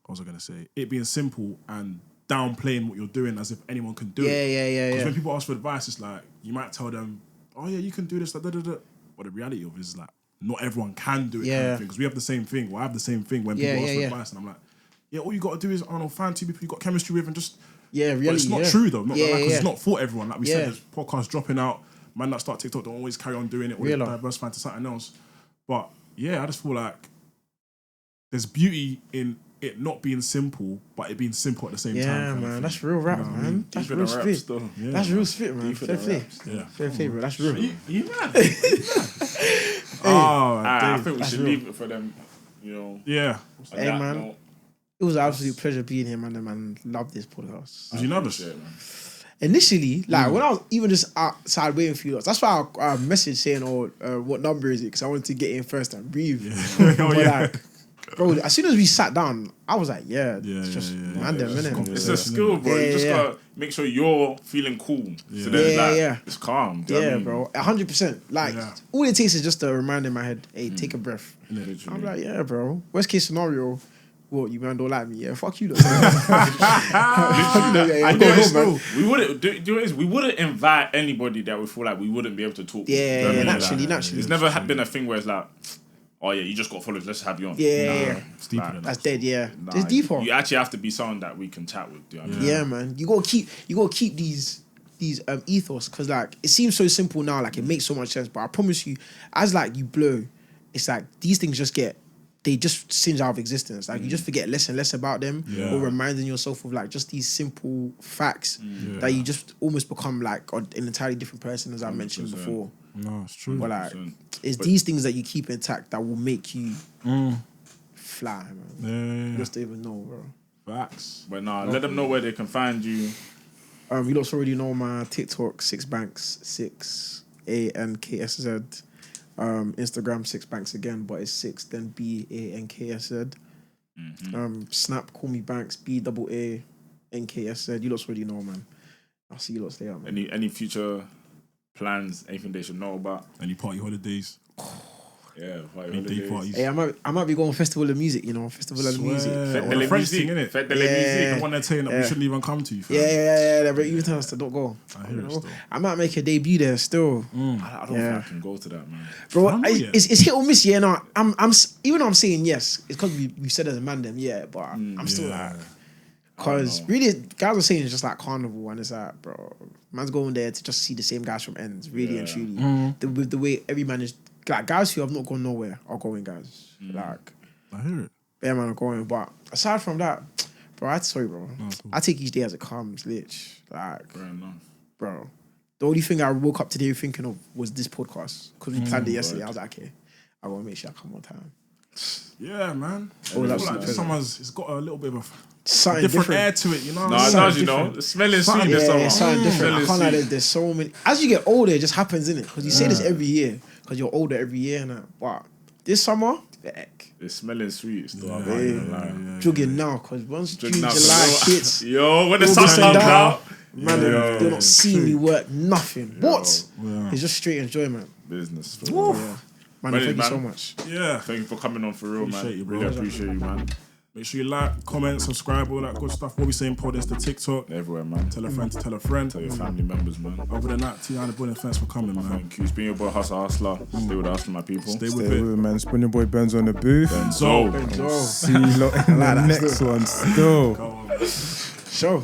what was I going to say? It being simple and downplaying what you're doing as if anyone can do it. Yeah. Because when people ask for advice, it's like, you might tell them, oh yeah, you can do this, da, da, da, da. But the reality of it is like, not everyone can do it kind of thing. Because we have the same thing. Well, I have the same thing when people ask for advice and I'm like, yeah, all you got to do is, I don't know, find two people you got chemistry with and just... reality. But it's not true though. Not because it's not for everyone. Like we said, there's podcasts dropping out. Man that start TikTok don't always carry on doing it or diversify to something else. But yeah, I just feel like there's beauty in it not being simple, but it being simple at the same time. Yeah, man, that's real rap, man. I mean? That's real spit. That's real spit, man. Fair play. Yeah. Fair play, bro. That's real. You mad? I think we should leave it for them, you know. Yeah. Hey, man. It was an absolute pleasure being here, man. Love this podcast. Was you nervous? initially, like when I was even just outside waiting for you, that's why I messaged saying, "Oh, what number is it?" Because I wanted to get in first and breathe. Like, bro, as soon as we sat down, I was like, it's just random, innit? It's a skill, bro. You just gotta make sure you're feeling cool. So then it's calm. Do you know what I mean? Bro, 100%. Like, all it takes is just a reminder in my head, hey, take a breath. Literally. I'm like, yeah, bro. Worst case scenario, what, you man don't like me? Yeah, fuck you. We wouldn't invite anybody that we feel like we wouldn't be able to talk. Naturally. It's never been a thing where it's like, oh yeah, you just got followers, let's have you on. It's deeper than that's that. dead, it's deeper. You actually have to be someone that we can chat with. Do you know what I mean? Yeah, man. You gotta keep these ethos, because like it seems so simple now, like it makes so much sense. But I promise you, as like you blow, it's like these things just singe out of existence. Like you just forget less and less about them, or reminding yourself of like just these simple facts that you just almost become like an entirely different person, as I mentioned before. No, it's true. But like, it's these things that you keep intact that will make you fly, man. You just don't even know, bro. Facts. But nah, let them know where they can find you. You lot already know my TikTok, 6banks, 6ANKSZ. Instagram, 6banks again, but it's 6 then BANKSZ. Snap, call me Banks, BAANKSZ. You lot already know, man. I'll see you lot later, man. Any future plans, anything they should know about? Any party holidays? Party holidays. Hey, I might be going to Festival of Music, Festival of Music. Fête de la French musique, thing, innit? Fête de la musique. The one they're saying that we shouldn't even come to. Fam. But even tell us to don't go. I hear it still. I might make a debut there still. I don't think I can go to that, man. Bro, it's hit or miss, No, I'm even though I'm saying yes, it's because we said as a man them, but I'm still like, because really, guys are saying it's just like carnival, and it's like, bro, man's going there to just see the same guys from ends, really and truly. The way every man is, like, guys who have not gone nowhere are going, guys. Like, I hear it. Yeah, man, are going. But aside from that, bro, I take each day as it comes, lich. Like, bro, the only thing I woke up today thinking of was this podcast, because we planned it yesterday. I was like, okay, I want to make sure I come on time. Yeah, man. It's got a little bit of something different different air to it, No, it does, The smell is sweet. It's something different. I can't lie, there's so many. As you get older, it just happens, innit? Because you say this every year, because you're older every year, and wow, this summer, the heck. It's smelling sweet still. Jugging now, because once June, July hits, when the sun comes out, man, they're not seeing me work nothing. What? It's just straight enjoyment. Business. Man, thank you so much. Yeah. Thank you for coming on for real, man. You, bro. Really appreciate you, man. Make sure you like, comment, subscribe, all that good stuff. What we saying, pod, Insta, TikTok. Everywhere, man. Tell a friend to tell a friend. Tell your family members, man. Other than that, Tiana Bullen, thanks for coming, man. Thank you. It's been your boy, Hustlrr. Stay with us, my people. Stay with it, man. It's been your boy, Benzo on the booth. Benzo. See you lot in the next one still. Sure.